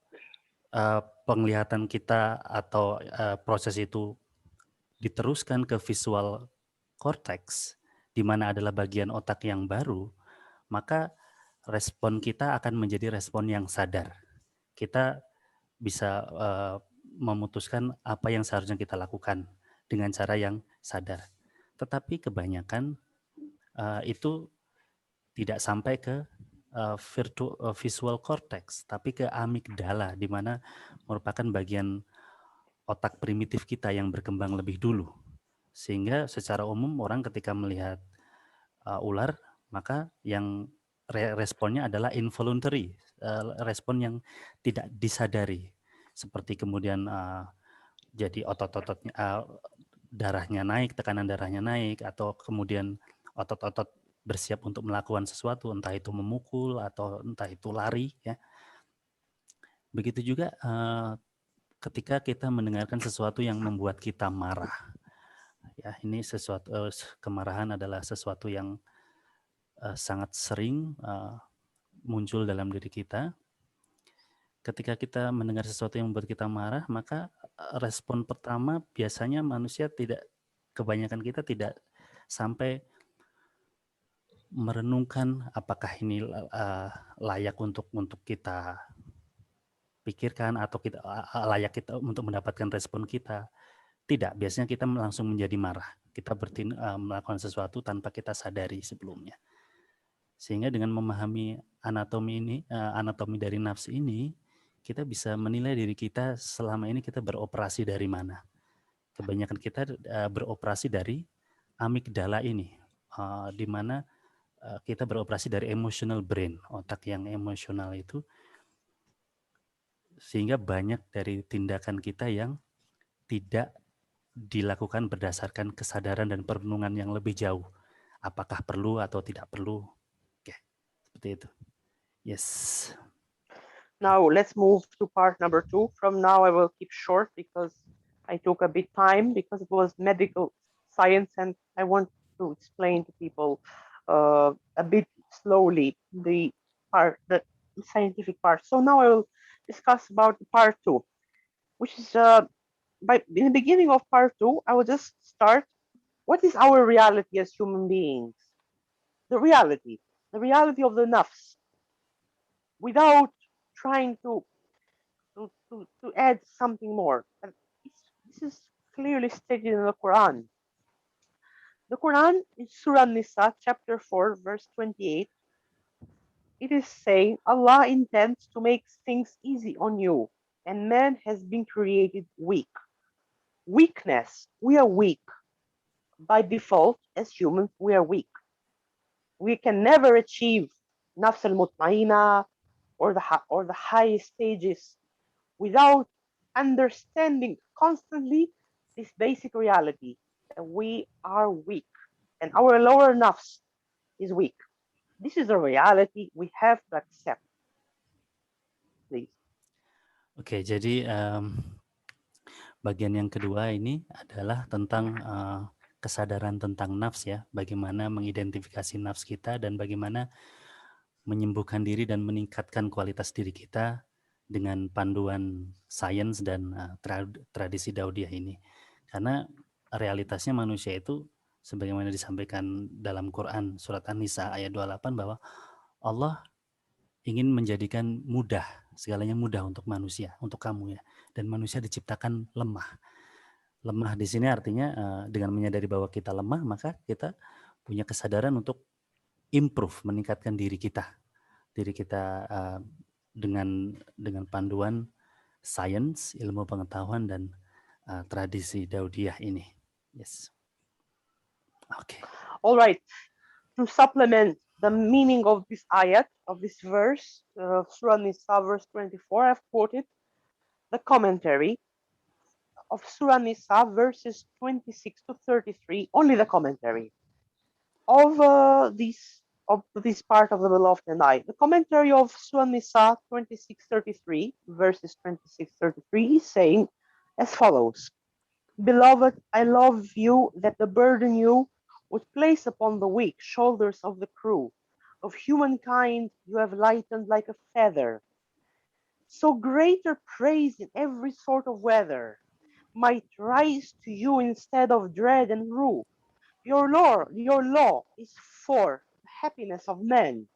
penglihatan kita atau proses itu diteruskan ke visual cortex, di mana adalah bagian otak yang baru, maka respon kita akan menjadi respon yang sadar. Kita bisa memutuskan apa yang seharusnya kita lakukan dengan cara yang sadar. Tetapi kebanyakan itu tidak sampai ke visual cortex, tapi ke amigdala, di mana merupakan bagian otak primitif kita yang berkembang lebih dulu. Sehingga secara umum orang ketika melihat ular, maka yang responnya adalah involuntary, respon yang tidak disadari, seperti kemudian jadi otot-ototnya darahnya naik, tekanan darahnya naik, atau kemudian otot-otot bersiap untuk melakukan sesuatu, entah itu memukul atau entah itu lari, ya. Begitu juga ketika kita mendengarkan sesuatu yang membuat kita marah, ya. Ini sesuatu, kemarahan adalah sesuatu yang sangat sering muncul dalam diri kita. Ketika kita mendengar sesuatu yang membuat kita marah, maka respon pertama biasanya manusia kebanyakan kita tidak sampai merenungkan apakah ini layak untuk kita pikirkan atau layak kita untuk mendapatkan respon kita. Tidak, biasanya kita langsung menjadi marah. Kita melakukan sesuatu tanpa kita sadari sebelumnya. Sehingga dengan memahami anatomi dari nafsu ini, kita bisa menilai diri kita selama ini kita beroperasi dari mana. Kebanyakan kita beroperasi dari amigdala ini, di mana kita beroperasi dari emotional brain, otak yang emosional itu, sehingga banyak dari tindakan kita yang tidak dilakukan berdasarkan kesadaran dan perenungan yang lebih jauh. Apakah perlu atau tidak perlu. Oke, seperti itu. Yes. Now let's move to part number 2. From now I will keep short because I took a bit time because it was medical science and I want to explain to people a bit slowly the scientific part. So now I will discuss about part 2, which is in the beginning of part 2, I will just start. What is our reality as human beings? The reality of the nafs, without trying to add something more. And this is clearly stated in the Quran. The Quran in Surah Nisa, chapter 4, verse 28, it is saying, Allah intends to make things easy on you, and man has been created weak. Weakness, we are weak. By default, as humans, we are weak. We can never achieve nafs al-mutmaina or the highest stages without understanding constantly this basic reality that we are weak and our lower nafs is weak. This is a reality we have to accept. Please. Oke, jadi bagian yang kedua ini adalah tentang kesadaran tentang nafs, ya. Bagaimana mengidentifikasi nafs kita dan bagaimana menyembuhkan diri dan meningkatkan kualitas diri kita dengan panduan sains dan tradisi Daudiyah ini. Karena realitasnya manusia itu sebagaimana disampaikan dalam Quran surat An-Nisa ayat 28 bahwa Allah ingin menjadikan mudah, segalanya mudah untuk manusia, untuk kamu, ya. Dan manusia diciptakan lemah. Lemah di sini artinya dengan menyadari bahwa kita lemah, maka kita punya kesadaran untuk improve, meningkatkan diri kita dengan panduan sains, ilmu pengetahuan dan tradisi Daudiyah ini. Yes. Okay. All right. To supplement the meaning of this ayat, of this verse, Surah Nisa, verse 24, I've quoted the commentary of Surah Nisa, verses 26 to 33, only the commentary of this part of the Beloved and I. The commentary of Surah Nisa 26:33, verses 26-33 is saying as follows: Beloved, I love you that the burden you would place upon the weak shoulders of the crew of humankind you have lightened like a feather. So greater praise in every sort of weather might rise to you instead of dread and rue. Your law is for the happiness of men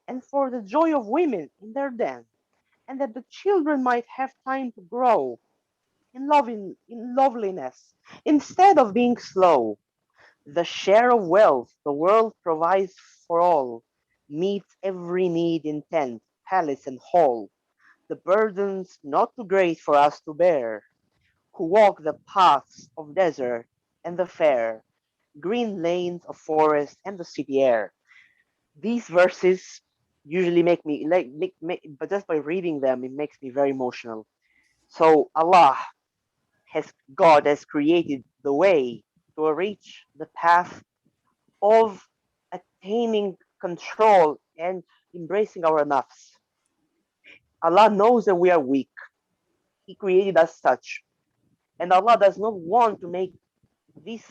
and for the joy of women in their den, and that the children might have time to grow in loveliness instead of being slow. The share of wealth the world provides for all meets every need in tent, palace, and hall. The burdens not too great for us to bear, who walk the paths of desert and the fair, green lanes of forest and the city air. These verses usually make me but just by reading them, it makes me very emotional. So Allah God has created the way to reach the path of attaining control and embracing our nafs. Allah knows that we are weak. He created us such. And Allah does not want to make this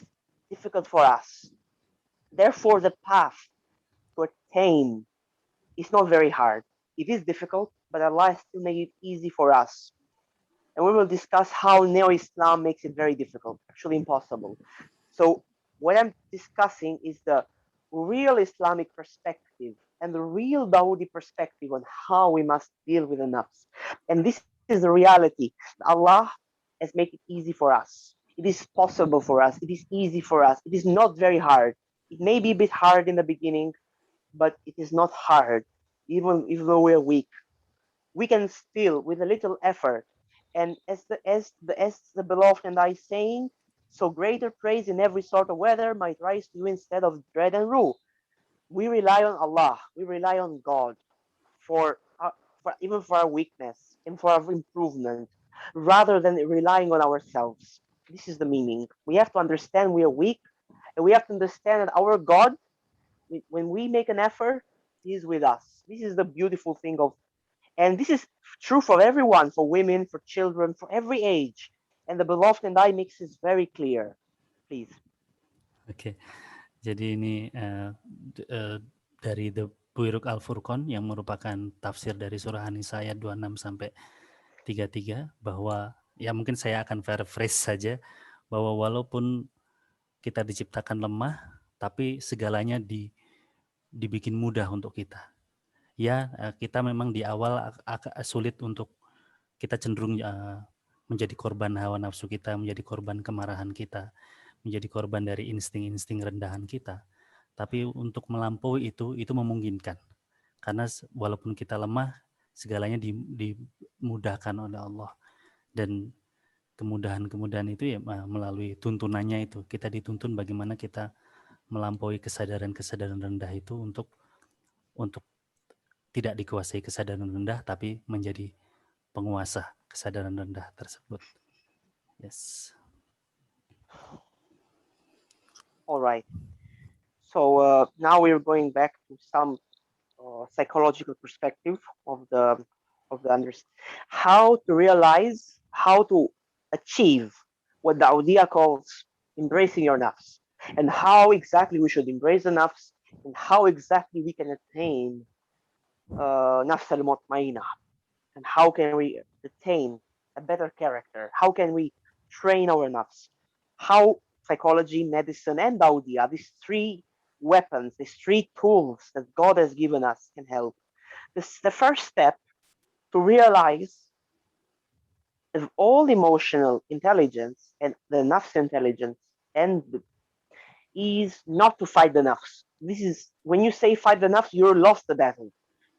difficult for us. Therefore, the path to attain is not very hard. It is difficult, but Allah still made it easy for us. And we will discuss how Neo-Islam makes it very difficult, actually impossible. So what I'm discussing is the real Islamic perspective and the real Dawoodi perspective on how we must deal with the nafs. And this is the reality. Allah has made it easy for us. It is possible for us. It is easy for us. It is not very hard. It may be a bit hard in the beginning, but it is not hard, even though we're weak. We can still, with a little effort, and as the beloved and I saying, so greater praise in every sort of weather might rise to you instead of dread and rule. We rely on Allah. We rely on God for, even for our weakness and for our improvement, rather than relying on ourselves. This is the meaning. We have to understand we are weak, and we have to understand that our God, when we make an effort, He is with us. This is the beautiful thing of, and this is true for everyone, for women, for children, for every age. And the beloved and I makes this very clear. Please. Oke, jadi ini dari The Buyruk Al-Furqan yang merupakan tafsir dari surah An-Nisa ayat 26 sampai 33, bahwa ya mungkin saya akan paraphrase saja, bahwa walaupun kita diciptakan lemah, tapi segalanya dibikin mudah untuk kita. Ya, kita memang di awal sulit untuk, kita cenderung menjadi korban hawa nafsu kita, menjadi korban kemarahan kita, menjadi korban dari insting-insting rendahan kita. Tapi untuk melampaui itu memungkinkan. Karena walaupun kita lemah, segalanya dimudahkan oleh Allah. Dan kemudahan-kemudahan itu ya melalui tuntunannya itu. Kita dituntun bagaimana kita melampaui kesadaran-kesadaran rendah itu untuk tidak dikuasai kesadaran rendah, tapi menjadi penguasa kesadaran rendah tersebut. Yes. All right. So now we're going back to some psychological perspective of the how to realize, how to achieve what the Audia calls embracing your nafs, and how exactly we should embrace the nafs, and how exactly we can attain nafs al-mutmainah, and how can we attain a better character, how can we train our nafs, how psychology, medicine, and Audia, these three weapons, these three tools that God has given us, can help. The first step to realize of all emotional intelligence and the nafs intelligence and is not to fight the nafs. This is when you say fight the nafs, you lost the battle.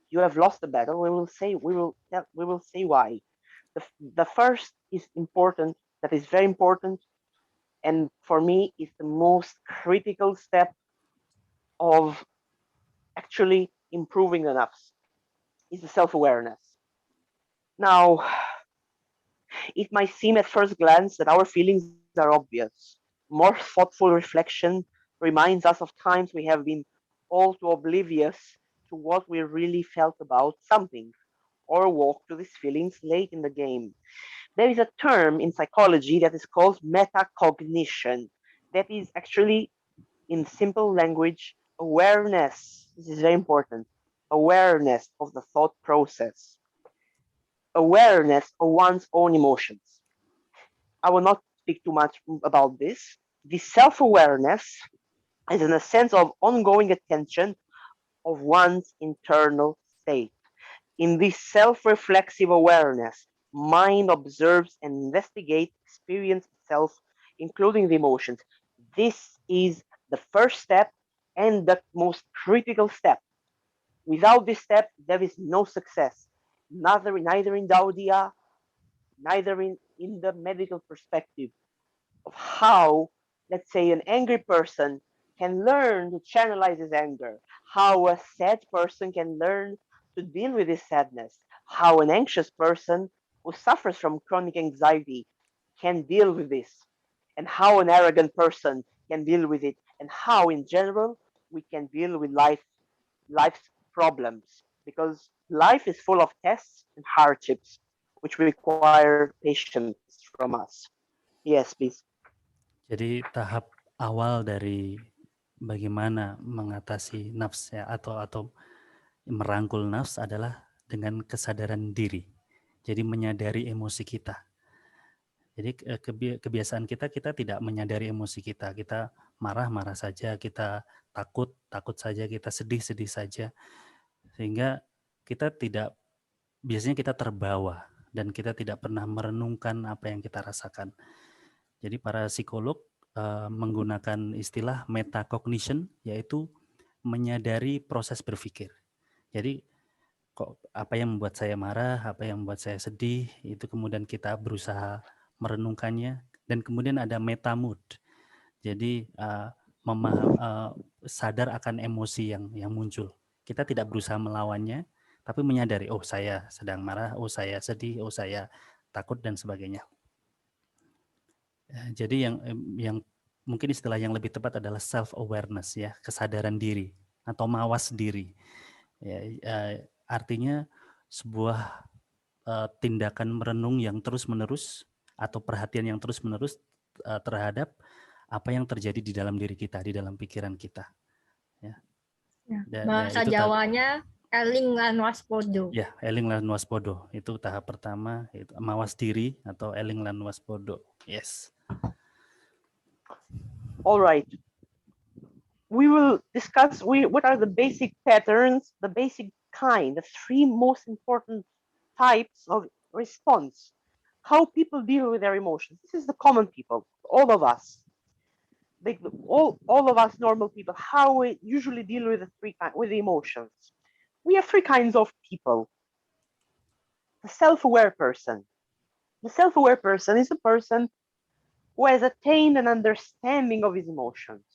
You have lost the battle. We will say why. The first is important. That is very important, and for me is the most critical step of actually improving the nafs. Is the self-awareness. Now, it might seem at first glance that our feelings are obvious. More thoughtful reflection reminds us of times we have been all too oblivious to what we really felt about something, or walked to these feelings late in the game. There is a term in psychology that is called metacognition. That is actually, in simple language, awareness. This is very important. Awareness of the thought process, awareness of one's own emotions. I will not speak too much about this. The self-awareness is in a sense of ongoing attention of one's internal state. In this self-reflexive awareness, mind observes and investigates experience itself, including the emotions. This is the first step and the most critical step. Without this step, there is no success, neither in Daudia, neither in the medical perspective of how, let's say, an angry person can learn to channelize his anger, how a sad person can learn to deal with his sadness, how an anxious person who suffers from chronic anxiety can deal with this, and how an arrogant person can deal with it, and how in general we can deal with life's problems, because life is full of tests and hardships which require patience from us. Yes, please. Jadi tahap awal dari bagaimana mengatasi nafs ya, atau merangkul nafs adalah dengan kesadaran diri. Jadi menyadari emosi kita. Jadi kebiasaan kita tidak menyadari emosi kita. Kita marah saja, kita takut saja, kita sedih saja. Sehingga kita biasanya kita terbawa dan kita tidak pernah merenungkan apa yang kita rasakan. Jadi para psikolog menggunakan istilah metacognition, yaitu menyadari proses berpikir. Jadi kok apa yang membuat saya marah, apa yang membuat saya sedih, itu kemudian kita berusaha merenungkannya, dan kemudian ada meta mood. Jadi sadar akan emosi yang muncul. Kita tidak berusaha melawannya, tapi menyadari, oh saya sedang marah, oh saya sedih, oh saya takut, dan sebagainya. Jadi yang mungkin istilah yang lebih tepat adalah self awareness ya, kesadaran diri atau mawas diri. Ya, artinya sebuah tindakan merenung yang terus-menerus atau perhatian yang terus-menerus terhadap apa yang terjadi di dalam diri kita, di dalam pikiran kita. Ya. Bahasa Jawanya eling lan waspodo. Ya, eling lan waspodo itu tahap pertama, itu mawas diri atau eling lan waspodo. Yes. All right. We will discuss what are the basic patterns, the basic kind, the three most important types of response, how people deal with their emotions. This is the common people, all of us. All of us normal people, how we usually deal with the emotions. We have three kinds of people. The self-aware person. The self-aware person is a person who has attained an understanding of his emotions.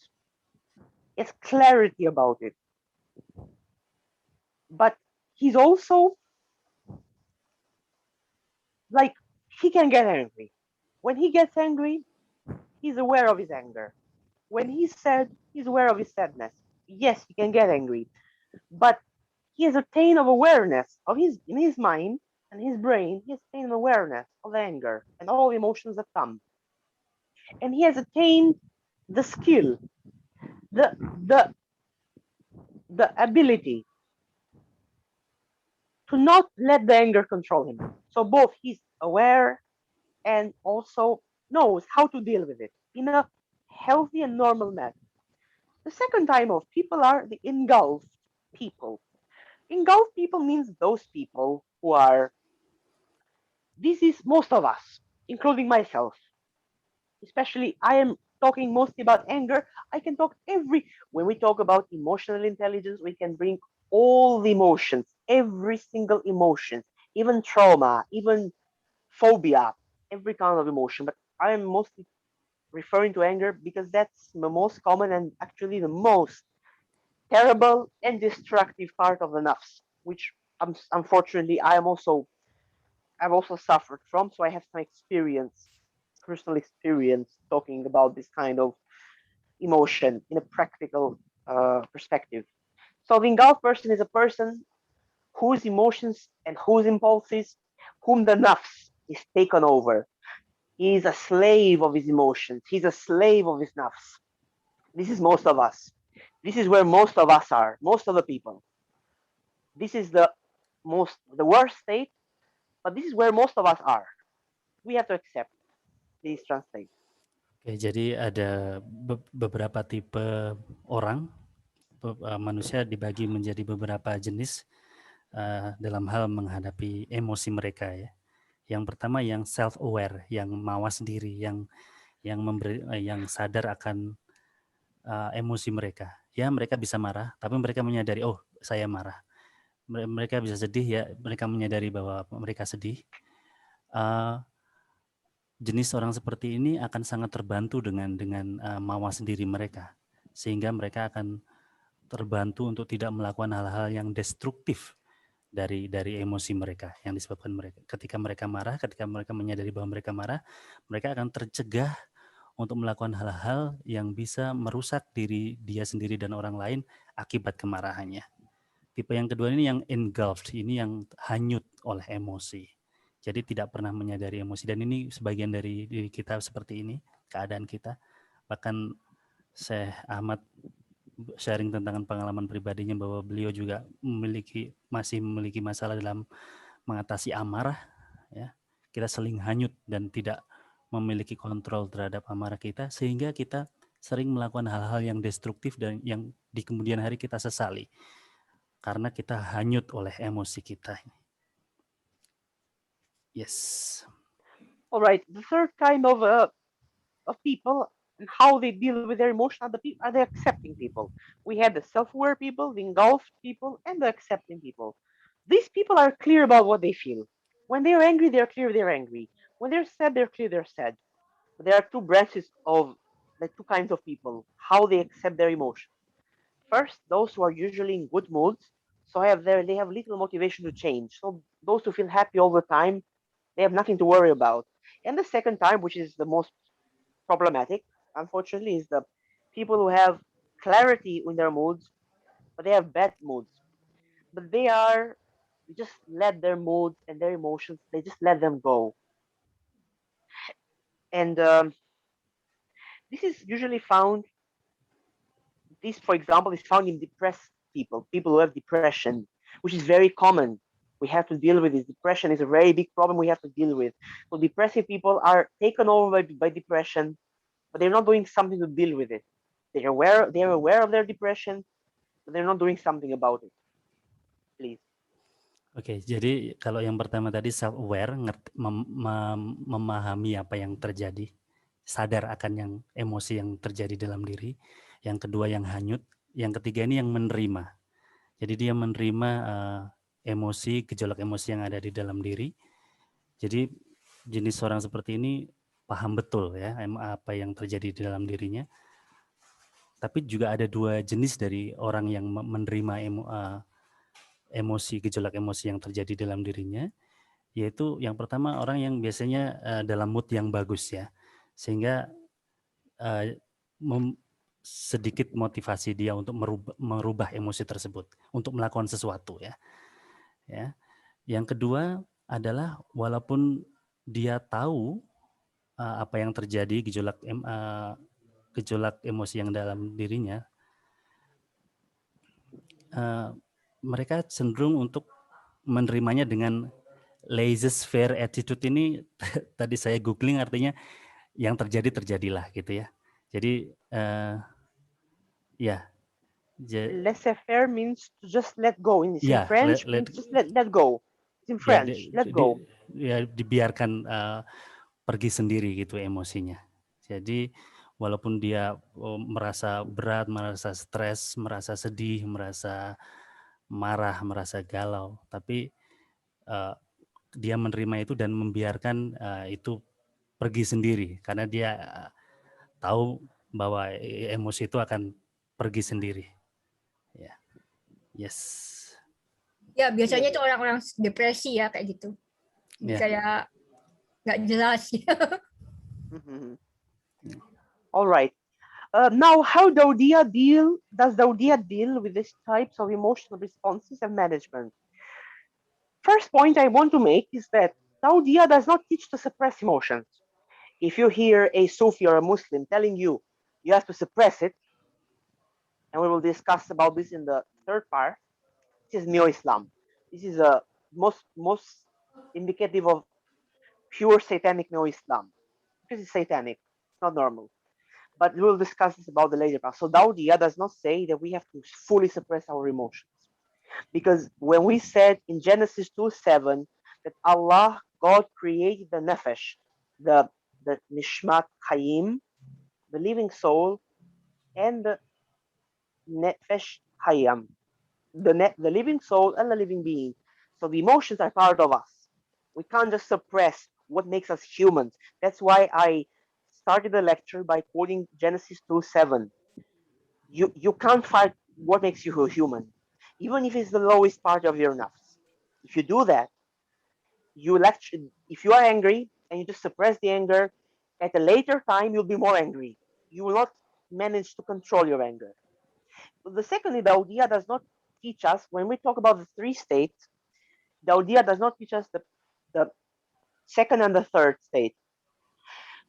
He has clarity about it. But he's also like, he can get angry. When he gets angry, he's aware of his anger. When he's sad, he's aware of his sadness. Yes, he can get angry, but he has attained of awareness of in his mind and his brain. He has attained awareness of anger and all the emotions that come, and he has attained the skill, the ability to not let the anger control him. So both he's aware and also knows how to deal with it in a healthy and normal manner. The second type of people are the engulfed people. Engulfed people means those people who are, this is most of us, including myself. Especially, I am talking mostly about anger. I can talk when we talk about emotional intelligence, we can bring all the emotions, every single emotion, even trauma, even phobia, every kind of emotion. But I am mostly referring to anger because that's the most common and actually the most terrible and destructive part of the nafs, which unfortunately I've also suffered from. So I have some personal experience talking about this kind of emotion in a practical perspective. So the engulfed person is a person whose emotions and whose impulses, whom the nafs is taken over. He is a slave of his emotions. He's a slave of his nafs. This is most of us. This is where most of us are, most of the people. This is the worst state, but this is where most of us are. We have to accept. Please translate. Oke, jadi ada beberapa tipe orang, manusia dibagi menjadi beberapa jenis dalam hal menghadapi emosi mereka ya. Yang pertama yang self aware, yang mawas diri, yang sadar akan emosi mereka. Ya, mereka bisa marah, tapi mereka menyadari, oh, saya marah. Mereka bisa sedih ya, mereka menyadari bahwa mereka sedih. Jenis orang seperti ini akan sangat terbantu dengan mawas diri mereka, sehingga mereka akan terbantu untuk tidak melakukan hal-hal yang destruktif dari emosi mereka yang disebabkan mereka. Ketika mereka marah, ketika mereka menyadari bahwa mereka marah, mereka akan tercegah untuk melakukan hal-hal yang bisa merusak diri dia sendiri dan orang lain akibat kemarahannya. Tipe yang kedua ini yang engulfed, ini yang hanyut oleh emosi. Jadi tidak pernah menyadari emosi, dan ini sebagian dari diri kita seperti ini, keadaan kita. Bahkan Syekh Ahmad sharing tentang pengalaman pribadinya bahwa beliau juga masih memiliki masalah dalam mengatasi amarah, ya. Kita seling hanyut dan tidak memiliki kontrol terhadap amarah kita, sehingga kita sering melakukan hal-hal yang destruktif dan yang di kemudian hari kita sesali karena kita hanyut oleh emosi kita. Yes. All right. The third kind of people and how they deal with their emotion are the accepting people. We have the self-aware people, the engulfed people, and the accepting people. These people are clear about what they feel. When they're angry, they're clear they're angry. When they're sad, they're clear they're sad. But there are two branches of the two kinds of people, how they accept their emotions. First, those who are usually in good moods, so they have little motivation to change. So those who feel happy all the time, they have nothing to worry about. And the second type, which is the most problematic, unfortunately, is the people who have clarity in their moods, but they have bad moods. But they just let their moods and their emotions, they just let them go. And this is usually found, this, for example, is found in depressed people, people who have depression, which is very common. We have to deal with this. Depression is a very big problem we have to deal with. So depressive people are taken over by depression, but they're not doing something to deal with it. They're aware of their depression, but they're not doing something about it. Please. Oke, jadi kalau yang pertama tadi self-aware, memahami apa yang terjadi, sadar akan yang emosi yang terjadi dalam diri. Yang kedua yang hanyut, yang ketiga ini yang menerima. Jadi dia menerima emosi, gejolak emosi yang ada di dalam diri. Jadi jenis orang seperti ini paham betul ya apa yang terjadi di dalam dirinya. Tapi juga ada dua jenis dari orang yang menerima emosi, gejolak emosi yang terjadi dalam dirinya, yaitu yang pertama orang yang biasanya dalam mood yang bagus ya, sehingga sedikit motivasi dia untuk merubah emosi tersebut, untuk melakukan sesuatu ya. Yang kedua adalah walaupun dia tahu apa yang terjadi, gejolak emosi yang dalam dirinya, mereka cenderung untuk menerimanya dengan laissez-faire attitude. Ini tadi saya googling, artinya yang terjadi terjadilah gitu ya. Jadi ya. Laissez-faire means to just let go. In French means just let go. It's in French, let go. Ya, dibiarkan pergi sendiri gitu emosinya. Jadi walaupun dia merasa berat, merasa stres, merasa sedih, merasa marah, merasa galau, tapi dia menerima itu dan membiarkan itu pergi sendiri karena dia tahu bahwa emosi itu akan pergi sendiri. Ya, yes. Ya biasanya itu orang-orang depresi ya kayak gitu. Kayak nggak jelas. All right. Now, how does Daudia deal with these types of emotional responses and management? First point I want to make is that Daudia does not teach to suppress emotions. If you hear a Sufi or a Muslim telling you you have to suppress it, and we will discuss about this in the third part, this is Neo-Islam. This is a most indicative of pure satanic Neo-Islam. Because it's satanic, it's not normal. But we'll discuss this about the later part. So Daudia does not say that we have to fully suppress our emotions. Because when we said in Genesis 2:7 that Allah, God created the nefesh, the nishmat hayim, the living soul, and the nefesh hayam, the living soul and the living being. So the emotions are part of us. We can't just suppress what makes us humans. That's why I started the lecture by quoting Genesis 2:7. You can't fight what makes you a human, even if it's the lowest part of your nafs. If you do that, if you are angry and you just suppress the anger, at a later time you'll be more angry. You will not manage to control your anger. But the secondly, the Audia does not teach us, when we talk about the three states, the Audia does not teach us the second and the third state.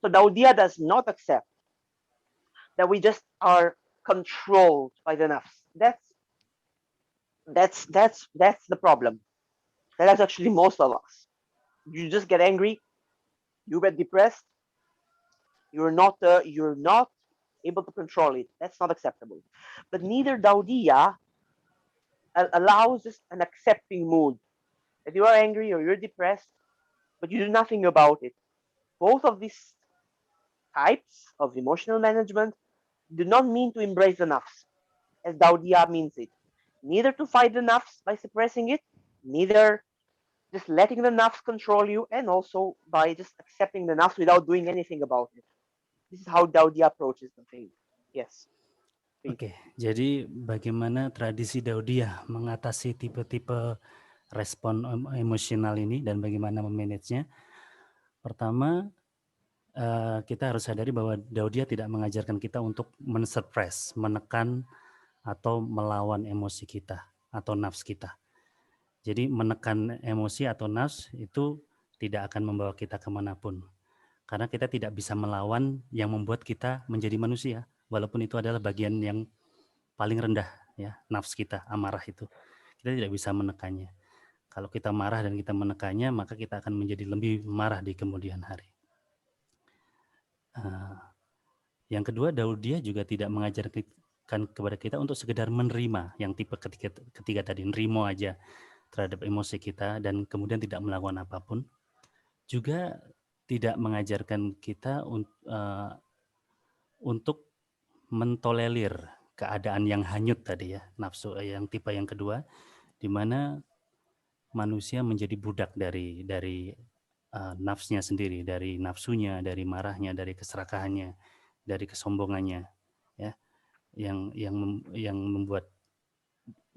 So the Audia does not accept that we just are controlled by the nafs. That's the problem. That's actually most of us. You just get angry, you get depressed, you're not able to control it. That's not acceptable. But neither Daudiya allows us an accepting mood. If you are angry or you're depressed, but you do nothing about it. Both of these types of emotional management do not mean to embrace the nafs, as Daudiya means it. Neither to fight the nafs by suppressing it, neither just letting the nafs control you, and also by just accepting the nafs without doing anything about it. This is how Daudiya approaches the thing. Yes. Oke, jadi bagaimana tradisi Daudiyah mengatasi tipe-tipe respon emosional ini dan bagaimana memanagenya? Pertama, kita harus sadari bahwa Daudiyah tidak mengajarkan kita untuk men-suppress, menekan atau melawan emosi kita atau nafs kita. Jadi menekan emosi atau nafs itu tidak akan membawa kita kemanapun. Karena kita tidak bisa melawan yang membuat kita menjadi manusia, walaupun itu adalah bagian yang paling rendah, ya, nafs kita, amarah itu. Kita tidak bisa menekannya. Kalau kita marah dan kita menekannya, maka kita akan menjadi lebih marah di kemudian hari. Yang kedua, Daudiyah juga tidak mengajarkan kepada kita untuk sekedar menerima, yang tipe ketiga tadi, nerimo aja terhadap emosi kita dan kemudian tidak melakukan apapun. Juga tidak mengajarkan kita untuk mentolerir keadaan yang hanyut tadi, ya, nafsu yang tipe yang kedua, di mana manusia menjadi budak dari nafsnya sendiri, dari nafsunya, dari marahnya, dari keserakahannya, dari kesombongannya, ya, yang membuat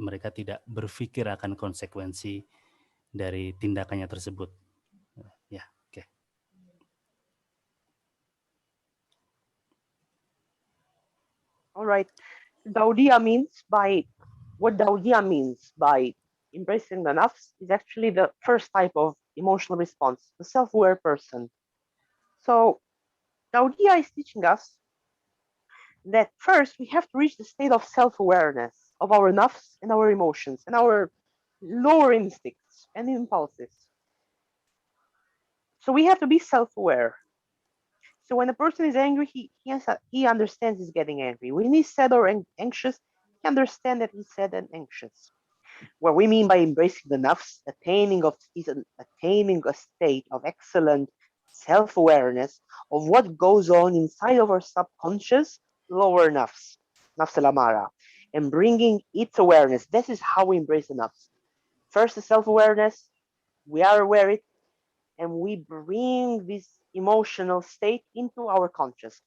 mereka tidak berpikir akan konsekuensi dari tindakannya tersebut. Ya, oke. All right. Daudiya means what Daudiya means by embracing the nafs is actually the first type of emotional response, the self-aware person. So Daudiya is teaching us that first we have to reach the state of self-awareness of our nafs and our emotions and our lower instincts and impulses. So we have to be self-aware. So when a person is angry, he understands he's getting angry. When he's sad or anxious, he understands that he's sad and anxious. What we mean by embracing the nafs, attaining a state of excellent self-awareness of what goes on inside of our subconscious lower nafs al-amara, and bringing its awareness. This is how we embrace the nafs. First, the self-awareness. We are aware it, and we bring this emotional state into our conscious.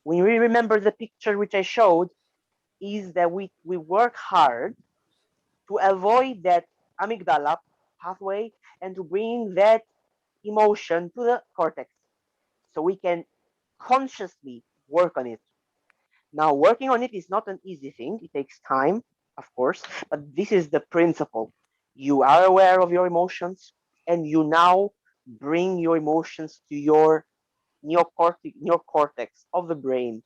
When we remember the picture which I showed, is that we work hard to avoid that amygdala pathway and to bring that emotion to the cortex so we can consciously work on it. Now, working on it is not an easy thing. It takes time, of course, but this is the principle. You are aware of your emotions, and you now bring your emotions to your neocortex of the brain,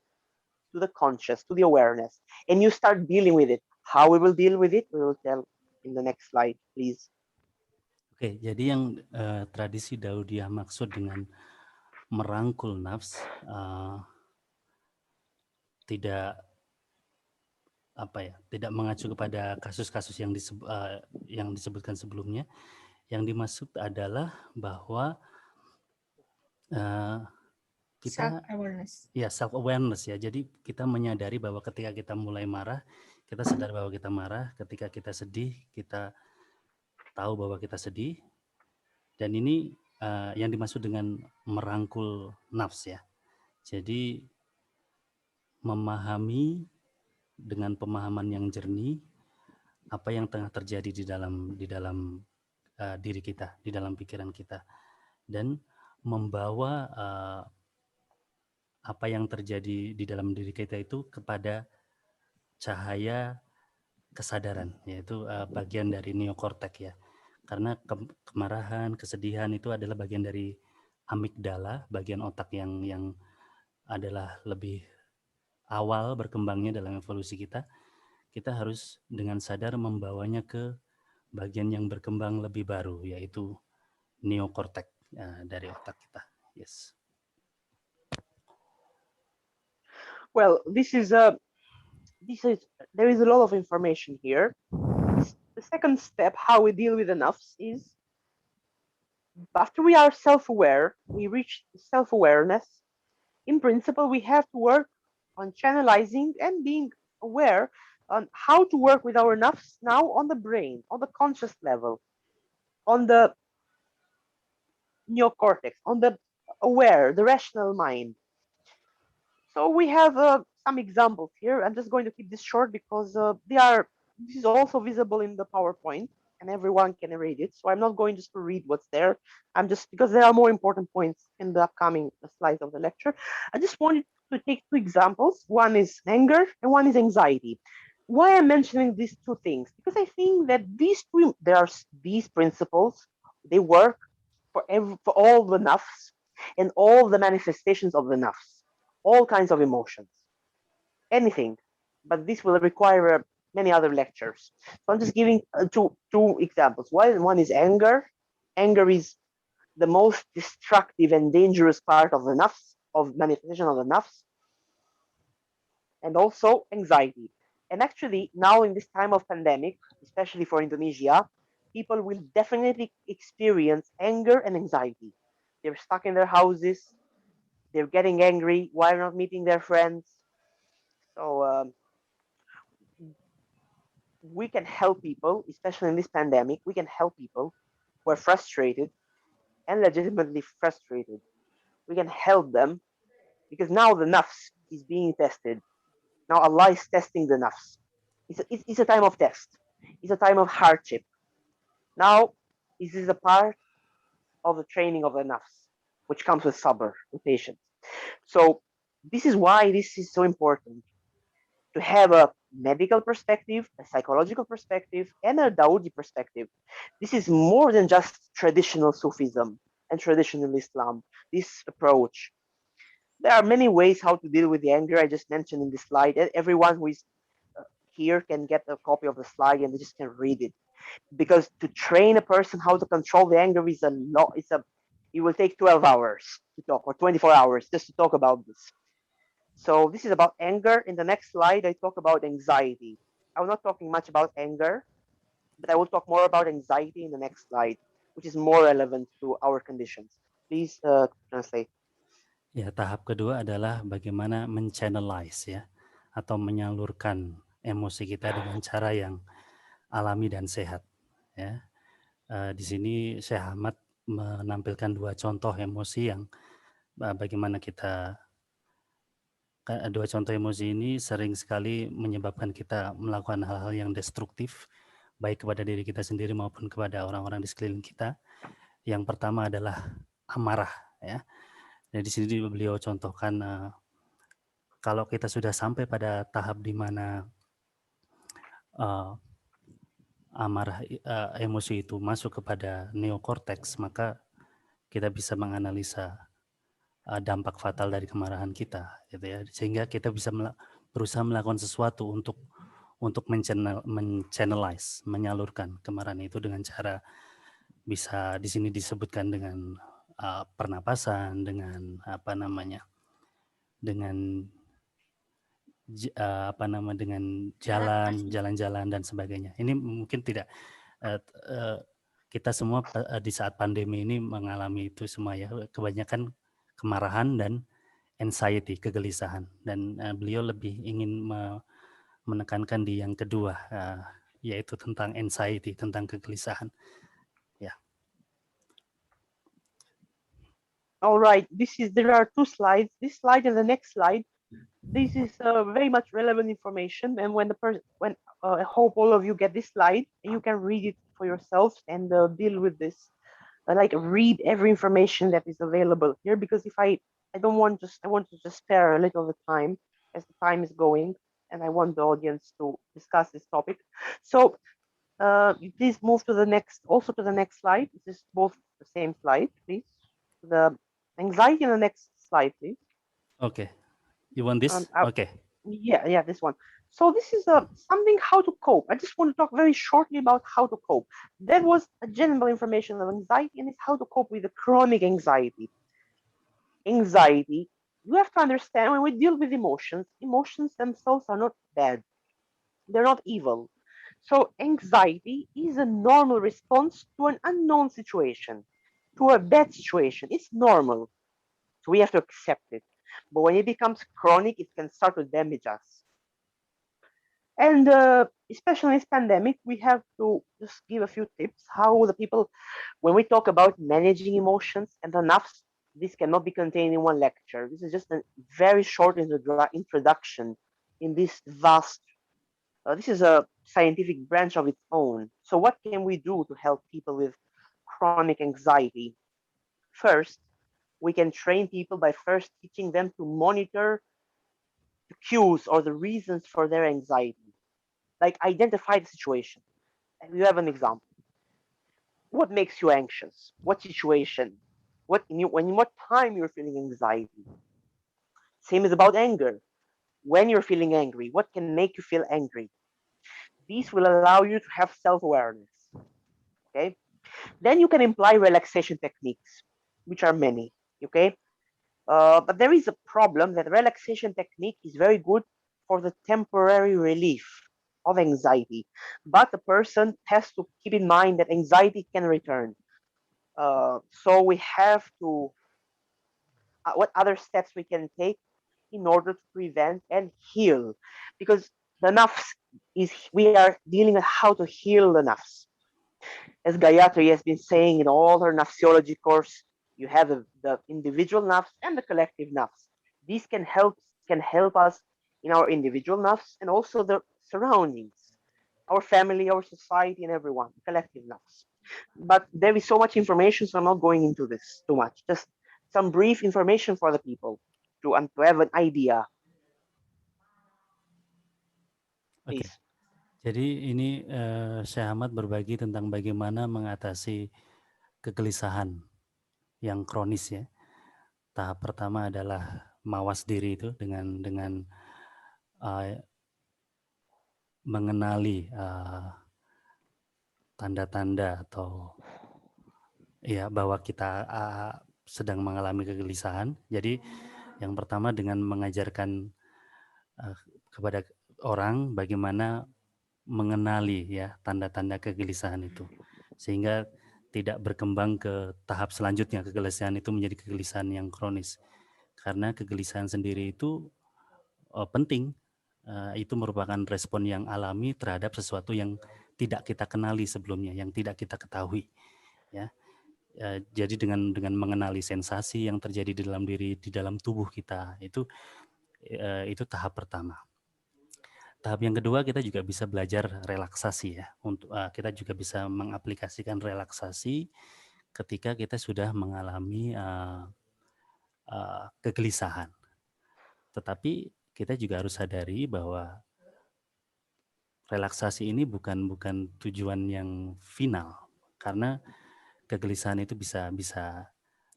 to the conscious, to the awareness, and you start dealing with it. How we will deal with it, we will tell in the next slide, please. Oke, jadi yang tradisi Daudiyah maksud dengan merangkul nafs tidak tidak mengacu kepada kasus-kasus yang disebutkan sebelumnya. Yang dimaksud adalah bahwa kita self awareness ya. Jadi kita menyadari bahwa ketika kita mulai marah, kita sadar bahwa kita marah. Ketika kita sedih, kita tahu bahwa kita sedih. Dan ini yang dimaksud dengan merangkul nafs ya. Jadi memahami dengan pemahaman yang jernih apa yang tengah terjadi di dalam diri kita, di dalam pikiran kita, dan membawa apa yang terjadi di dalam diri kita itu kepada cahaya kesadaran, yaitu bagian dari neokortek ya. Karena kemarahan, kesedihan itu adalah bagian dari amigdala, bagian otak yang adalah lebih awal berkembangnya dalam evolusi kita. Kita harus dengan sadar membawanya ke bagian yang berkembang lebih baru, yaitu neokortek dari otak kita. Yes. Well, there is a lot of information here. The second step, how we deal with the nafs, is after we are self-aware, we reach self-awareness. In principle, we have to work on channelizing and being aware on how to work with our nafs now on the brain, on the conscious level, on the neocortex, on the aware, the rational mind. So we have some examples here. I'm just going to keep this short because this is also visible in the PowerPoint and everyone can read it. So I'm not going just to read what's there. I'm just, because there are more important points in the upcoming slides of the lecture. I just wanted to take two examples. One is anger and one is anxiety. Why I'm mentioning these two things? Because I think that these principles, they work for all the nafs and all the manifestations of the nafs, all kinds of emotions, anything. But this will require many other lectures. So I'm just giving two examples. One is anger. Anger is the most destructive and dangerous part of the nafs, of manifestation of the nafs, and also anxiety. And actually, now in this time of pandemic, especially for Indonesia, people will definitely experience anger and anxiety. They're stuck in their houses. They're getting angry. Why not meeting their friends? So we can help people, especially in this pandemic. We can help people who are frustrated and legitimately frustrated. We can help them because now the nafs is being tested. Now Allah is testing the nafs. It's a time of test. It's a time of hardship. Now, this is a part of the training of the nafs, which comes with sabr, with patience. So this is why this is so important, to have a medical perspective, a psychological perspective, and a Dawoodi perspective. This is more than just traditional Sufism and traditional Islam, this approach. There are many ways how to deal with the anger I just mentioned in this slide. Everyone who is here can get a copy of the slide and they just can read it. Because to train a person how to control the anger is a lot. It will take 12 hours to talk, or 24 hours just to talk about this. So this is about anger. In the next slide, I talk about anxiety. I'm not talking much about anger, but I will talk more about anxiety in the next slide, which is more relevant to our conditions. Please translate. Ya, tahap kedua adalah bagaimana men-channelize ya, atau menyalurkan emosi kita dengan cara yang alami dan sehat ya. Di sini Syekh Ahmad menampilkan dua contoh emosi yang bagaimana dua contoh emosi ini sering sekali menyebabkan kita melakukan hal-hal yang destruktif, baik kepada diri kita sendiri maupun kepada orang-orang di sekeliling kita. Yang pertama adalah amarah ya. Dan di sini beliau contohkan kalau kita sudah sampai pada tahap di mana amarah emosi itu masuk kepada neokorteks, maka kita bisa menganalisa dampak fatal dari kemarahan kita, gitu ya. Sehingga kita bisa berusaha melakukan sesuatu untuk men-channelize, menyalurkan kemarahan itu dengan cara bisa di sini disebutkan dengan pernapasan, dengan dengan dengan jalan-jalan dan sebagainya. Ini mungkin tidak kita semua di saat pandemi ini mengalami itu semua ya, kebanyakan kemarahan dan anxiety, kegelisahan. Dan beliau lebih ingin menekankan di yang kedua, yaitu tentang anxiety, tentang kegelisahan. Ya. All right, there are two slides. This slide and the next slide This is very much relevant information, and I hope all of you get this slide and you can read it for yourselves and deal with this. Like read every information that is available here, because if I don't want I want to just spare a little of the time as the time is going, and I want the audience to discuss this topic. So please move to the next, also to the next slide. This is both the same slide, please. The anxiety in the next slide, please. Okay. You want this? Okay. Yeah, this one. So this is something how to cope. I just want to talk very shortly about how to cope. That was a general information of anxiety, and it's how to cope with the chronic anxiety. Anxiety, you have to understand when we deal with emotions, emotions themselves are not bad. They're not evil. So anxiety is a normal response to an unknown situation, to a bad situation. It's normal. So we have to accept it. But when it becomes chronic, it can start to damage us. And especially in this pandemic, we have to just give a few tips how the people, when we talk about managing emotions and the nafs, this cannot be contained in one lecture. This is just a very short introduction in this vast, this is a scientific branch of its own. So what can we do to help people with chronic anxiety? First, we can train people by first teaching them to monitor the cues or the reasons for their anxiety. Like identify the situation. You have an example. What makes you anxious? What situation? What time you're feeling anxiety? Same is about anger. When you're feeling angry, what can make you feel angry? These will allow you to have self-awareness. Okay. Then you can apply relaxation techniques, which are many. Okay. But there is a problem that relaxation technique is very good for the temporary relief of anxiety. But the person has to keep in mind that anxiety can return. So we have to, what other steps we can take in order to prevent and heal? Because the nafs is, we are dealing with how to heal the nafs. As Gayatri has been saying in all her nafsiology course, you have the individual nafs and the collective nafs. These can help us in our individual nafs and also the surroundings, our family, our society, and everyone, collective nafs. But there is so much information, so I'm not going into this too much. Just some brief information for the people to have an idea. Oke. Please. Jadi ini Syekh Ahmad berbagi tentang bagaimana mengatasi kegelisahan yang kronis ya. Tahap pertama adalah mawas diri itu dengan mengenali tanda-tanda atau ya bahwa kita sedang mengalami kegelisahan. Jadi yang pertama dengan mengajarkan kepada orang bagaimana mengenali ya tanda-tanda kegelisahan itu, sehingga tidak berkembang ke tahap selanjutnya. Kegelisahan itu menjadi kegelisahan yang kronis, karena kegelisahan sendiri itu penting. Itu merupakan respon yang alami terhadap sesuatu yang tidak kita kenali sebelumnya, yang tidak kita ketahui ya. Jadi dengan mengenali sensasi yang terjadi di dalam diri, di dalam tubuh kita, itu tahap pertama. Tahap yang kedua, kita juga bisa belajar relaksasi ya. Untuk kita juga bisa mengaplikasikan relaksasi ketika kita sudah mengalami kegelisahan. Tetapi kita juga harus sadari bahwa relaksasi ini bukan tujuan yang final, karena kegelisahan itu bisa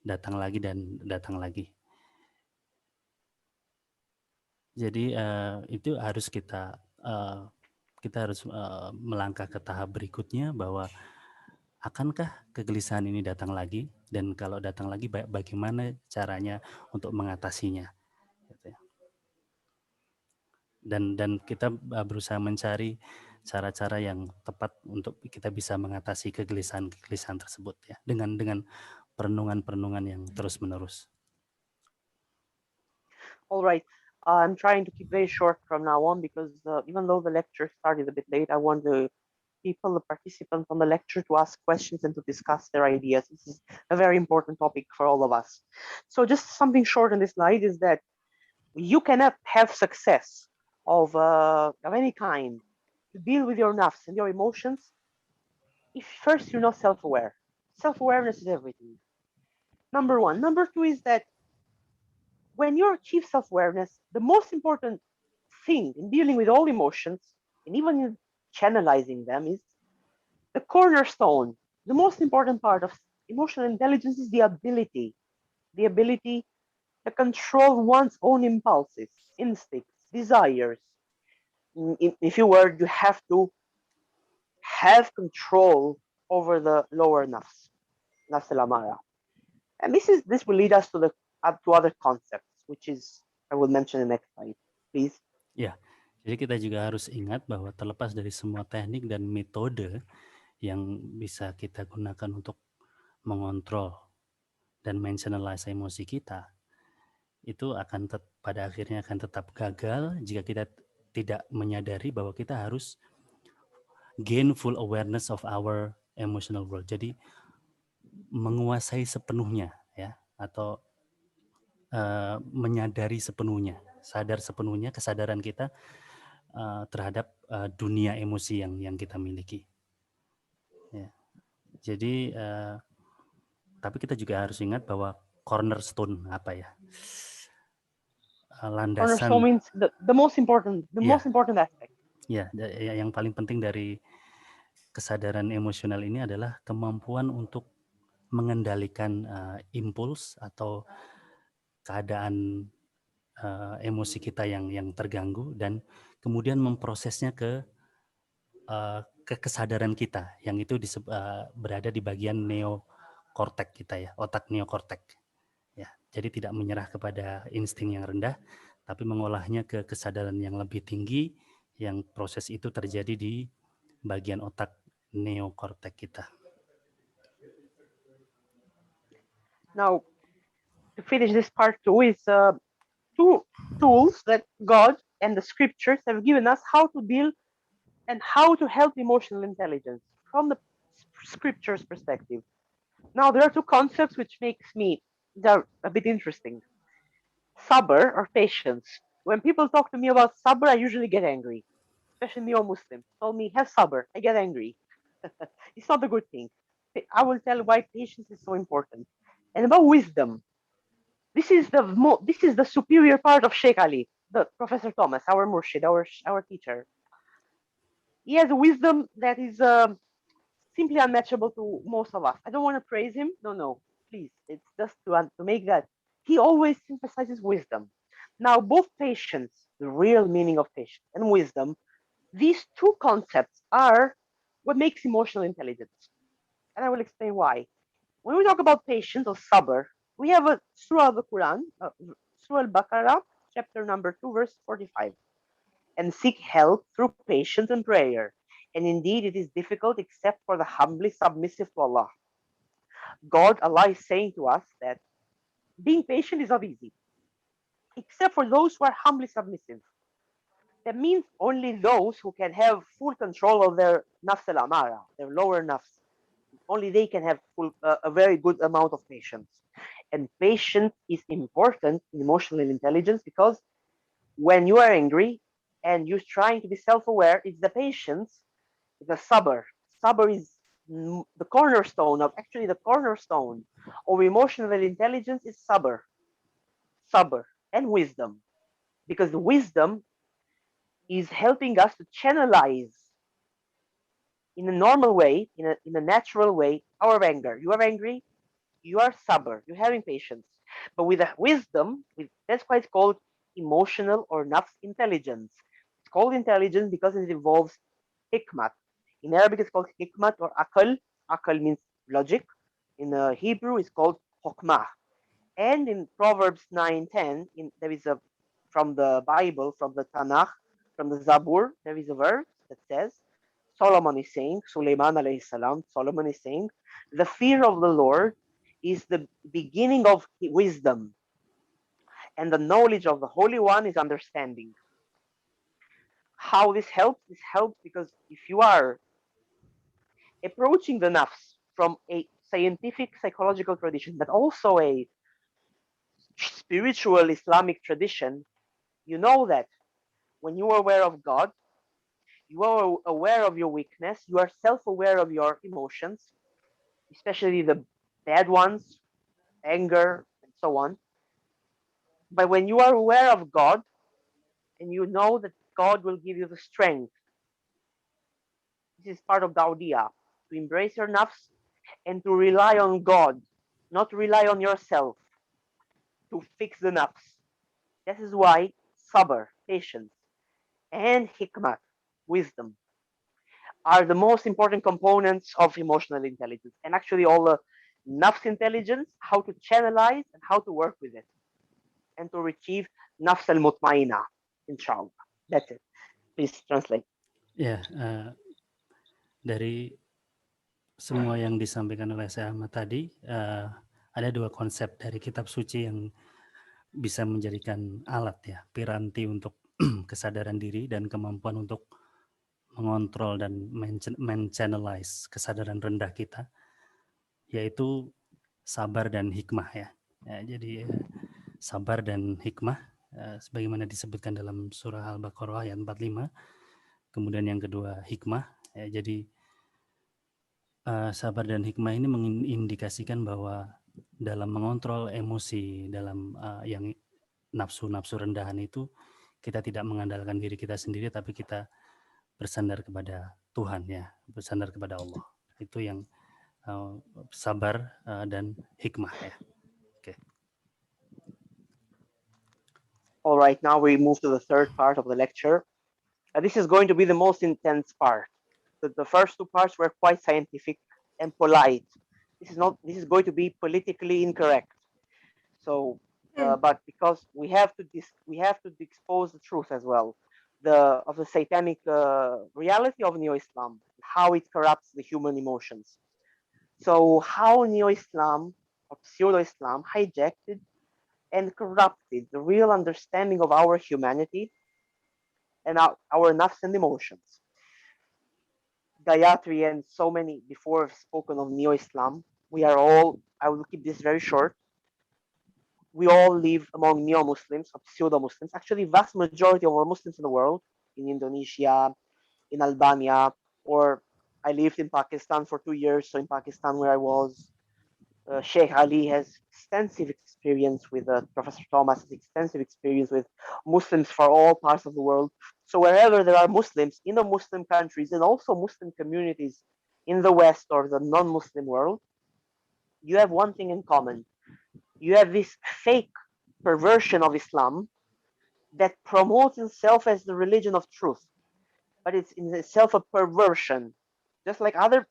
datang lagi dan datang lagi. Jadi itu harus kita harus melangkah ke tahap berikutnya, bahwa akankah kegelisahan ini datang lagi, dan kalau datang lagi bagaimana caranya untuk mengatasinya, gitu ya. Dan kita berusaha mencari cara-cara yang tepat untuk kita bisa mengatasi kegelisahan tersebut ya, dengan perenungan yang terus-menerus. All right. I'm trying to keep very short from now on, because even though the lecture started a bit late, I want the people, the participants on the lecture, to ask questions and to discuss their ideas. This is a very important topic for all of us. So just something short on this slide is that You cannot have success of any kind to deal with your nafs and your emotions if first you're not self-aware. Self-awareness is everything. Number one. Number two is that when you achieve self-awareness, the most important thing in dealing with all emotions and even in channelizing them is the cornerstone. The most important part of emotional intelligence is the ability to control one's own impulses, instincts, desires. If you were, you have to have control over the lower nafs al-amara. And this will lead us to the to other concepts, which is I will mention in the next slide, please. Ya, jadi kita juga harus ingat bahwa terlepas dari semua teknik dan metode yang bisa kita gunakan untuk mengontrol dan menchannelize emosi kita, itu akan pada akhirnya akan tetap gagal jika kita tidak menyadari bahwa kita harus gain full awareness of our emotional world. Jadi menguasai sepenuhnya ya, atau menyadari sepenuhnya, sadar sepenuhnya kesadaran kita terhadap dunia emosi yang kita miliki. Ya. Jadi tapi kita juga harus ingat bahwa cornerstone apa ya, landasan. Cornerstone means the most important aspect. Ya, yang paling penting dari kesadaran emosional ini adalah kemampuan untuk mengendalikan impuls atau keadaan emosi kita yang terganggu dan kemudian memprosesnya ke kesadaran kita yang itu berada di bagian neokortek kita ya, otak neokortek. Ya, jadi tidak menyerah kepada insting yang rendah, tapi mengolahnya ke kesadaran yang lebih tinggi, yang proses itu terjadi di bagian otak neokortek kita. Now, to finish this part two is two tools that God and the scriptures have given us how to deal and how to help emotional intelligence from the scriptures perspective. Now, there are two concepts which makes me they're a bit interesting. Sabr or patience. When people talk to me about sabr, I usually get angry, especially neo-Muslims. Told me, have sabr, I get angry. It's not a good thing. I will tell why patience is so important. And about wisdom. This is the superior part of Sheikh Ali, the Professor Thomas, our murshid, our teacher. He has a wisdom that is simply unmatchable to most of us. I don't want to praise him. No, please. It's just to make that. He always emphasizes wisdom. Now, both patience, the real meaning of patience, and wisdom, these two concepts are what makes emotional intelligence. And I will explain why. When we talk about patience or sabr, we have a surah of the Quran, Surah Al-Baqarah, chapter number 2, verse 45. And seek help through patience and prayer. And indeed, it is difficult except for the humbly submissive to Allah. Allah is saying to us that being patient is not easy, except for those who are humbly submissive. That means only those who can have full control of their nafs al-amara, their lower nafs. Only they can have a very good amount of patience. And patience is important in emotional intelligence because when you are angry and you're trying to be self-aware, it's the patience, the sabr. Sabr is the cornerstone of emotional intelligence is sabr and wisdom, because the wisdom is helping us to channelize in a normal way, in a natural way, our anger. You are angry, you are sabr, you're having patience. But with wisdom, that's why it's called emotional or nafs intelligence. It's called intelligence because it involves hikmat. In Arabic, it's called hikmat or akal. Akal means logic. In Hebrew, it's called hokmah. And in Proverbs 9:10, there is from the Bible, from the Tanakh, from the Zabur, there is a verse that says, Solomon is saying, Sulaiman alayhi salam, Solomon is saying, the fear of the Lord is the beginning of wisdom, and the knowledge of the Holy One is understanding. How this helps? This helps because if you are approaching the nafs from a scientific psychological tradition, but also a spiritual Islamic tradition, You know that when you are aware of God, you are aware of your weakness, you are self-aware of your emotions, especially the bad ones, anger, and so on. But when you are aware of God and you know that God will give you the strength, this is part of Daudia, to embrace your nafs and to rely on God, not rely on yourself to fix the nafs. This is why sabr, patience, and hikmah, wisdom, are the most important components of emotional intelligence. And actually, all the nafs intelligence, how to channelize and how to work with it, and to achieve nafs al mutmaina, inshallah. That's it. Please translate. Ya, dari semua yang disampaikan oleh Syekh Ahmad tadi, ada dua konsep dari kitab suci yang bisa menjadikan alat ya, piranti untuk kesadaran diri dan kemampuan untuk mengontrol dan men-channelize kesadaran rendah kita, yaitu sabar dan hikmah ya. Jadi sabar dan hikmah sebagaimana disebutkan dalam surah Al-Baqarah ayat 45. Kemudian yang kedua hikmah ya, jadi sabar dan hikmah ini mengindikasikan bahwa dalam mengontrol emosi, dalam yang nafsu-nafsu rendahan itu, kita tidak mengandalkan diri kita sendiri, tapi kita bersandar kepada Tuhan ya, bersandar kepada Allah. Itu yang sabar dan hikmah ya. Oke. All right, now we move to the third part of the lecture. This is going to be the most intense part. The first two parts were quite scientific and polite. This is going to be politically incorrect. So, but because we have to expose the truth as well, of the satanic reality of Neo-Islam, how it corrupts the human emotions. So, how Neo-Islam or pseudo-Islam hijacked and corrupted the real understanding of our humanity and our nafs and emotions. Gayatri and so many before have spoken of Neo-Islam. We are all, I will keep this very short. We all live among neo-Muslims or pseudo-Muslims. Actually, vast majority of our Muslims in the world, in Indonesia, in Albania, or I lived in Pakistan for 2 years. So in Pakistan, where I was, Sheikh Ali has extensive experience with Professor Thomas has extensive experience with Muslims for all parts of the world. So wherever there are Muslims in the Muslim countries and also Muslim communities in the West or the non-Muslim world, you have one thing in common. You have this fake perversion of Islam that promotes itself as the religion of truth, but it's in itself a perversion, just like other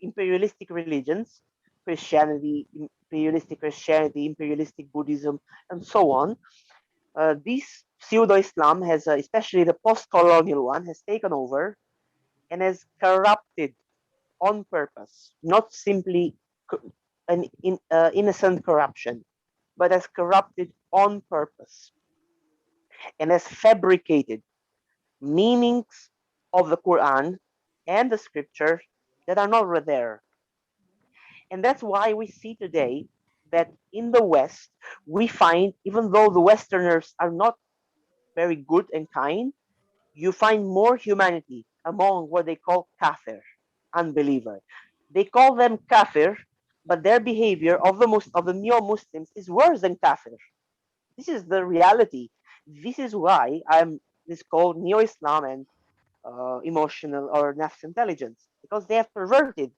imperialistic religions, imperialistic Christianity, imperialistic Buddhism, and so on. This pseudo-Islam has, especially the post-colonial one, has taken over and has corrupted on purpose, not simply an innocent corruption, but has corrupted on purpose and has fabricated meanings of the Quran and the scriptures that are not there. And that's why we see today that in the West, we find, even though the Westerners are not very good and kind, you find more humanity among what they call kafir, unbeliever. They call them kafir, but their behavior of the neo-Muslims is worse than kafir. This is the reality. This is why this called neo-Islam and emotional or nafs intelligence, because they have perverted.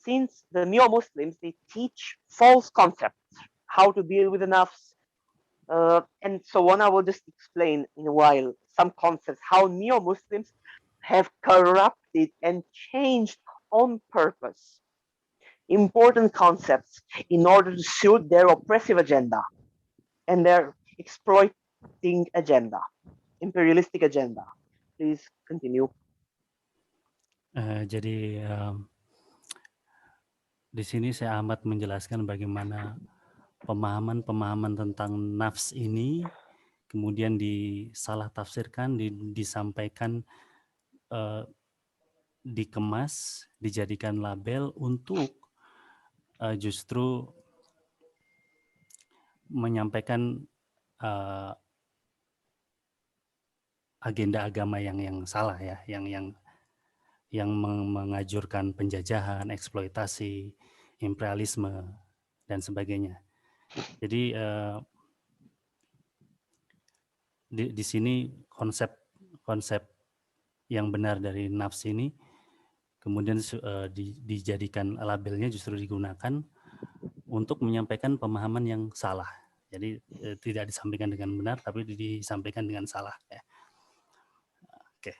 Since the neo-Muslims, they teach false concepts, how to deal with the nafs, and so on. I will just explain in a while some concepts, how neo-Muslims have corrupted and changed on purpose important concepts in order to suit their oppressive agenda and their exploiting agenda, imperialistic agenda. Please continue. Jadi di sini saya amat menjelaskan bagaimana pemahaman-pemahaman tentang nafs ini kemudian disalah tafsirkan, disampaikan, dikemas, dijadikan label untuk justru menyampaikan agenda agama yang salah ya, yang mengajurkan penjajahan, eksploitasi, imperialisme dan sebagainya. Jadi di sini konsep yang benar dari nafs ini kemudian dijadikan labelnya justru digunakan untuk menyampaikan pemahaman yang salah. Jadi tidak disampaikan dengan benar, tapi disampaikan dengan salah. Ya. Oke.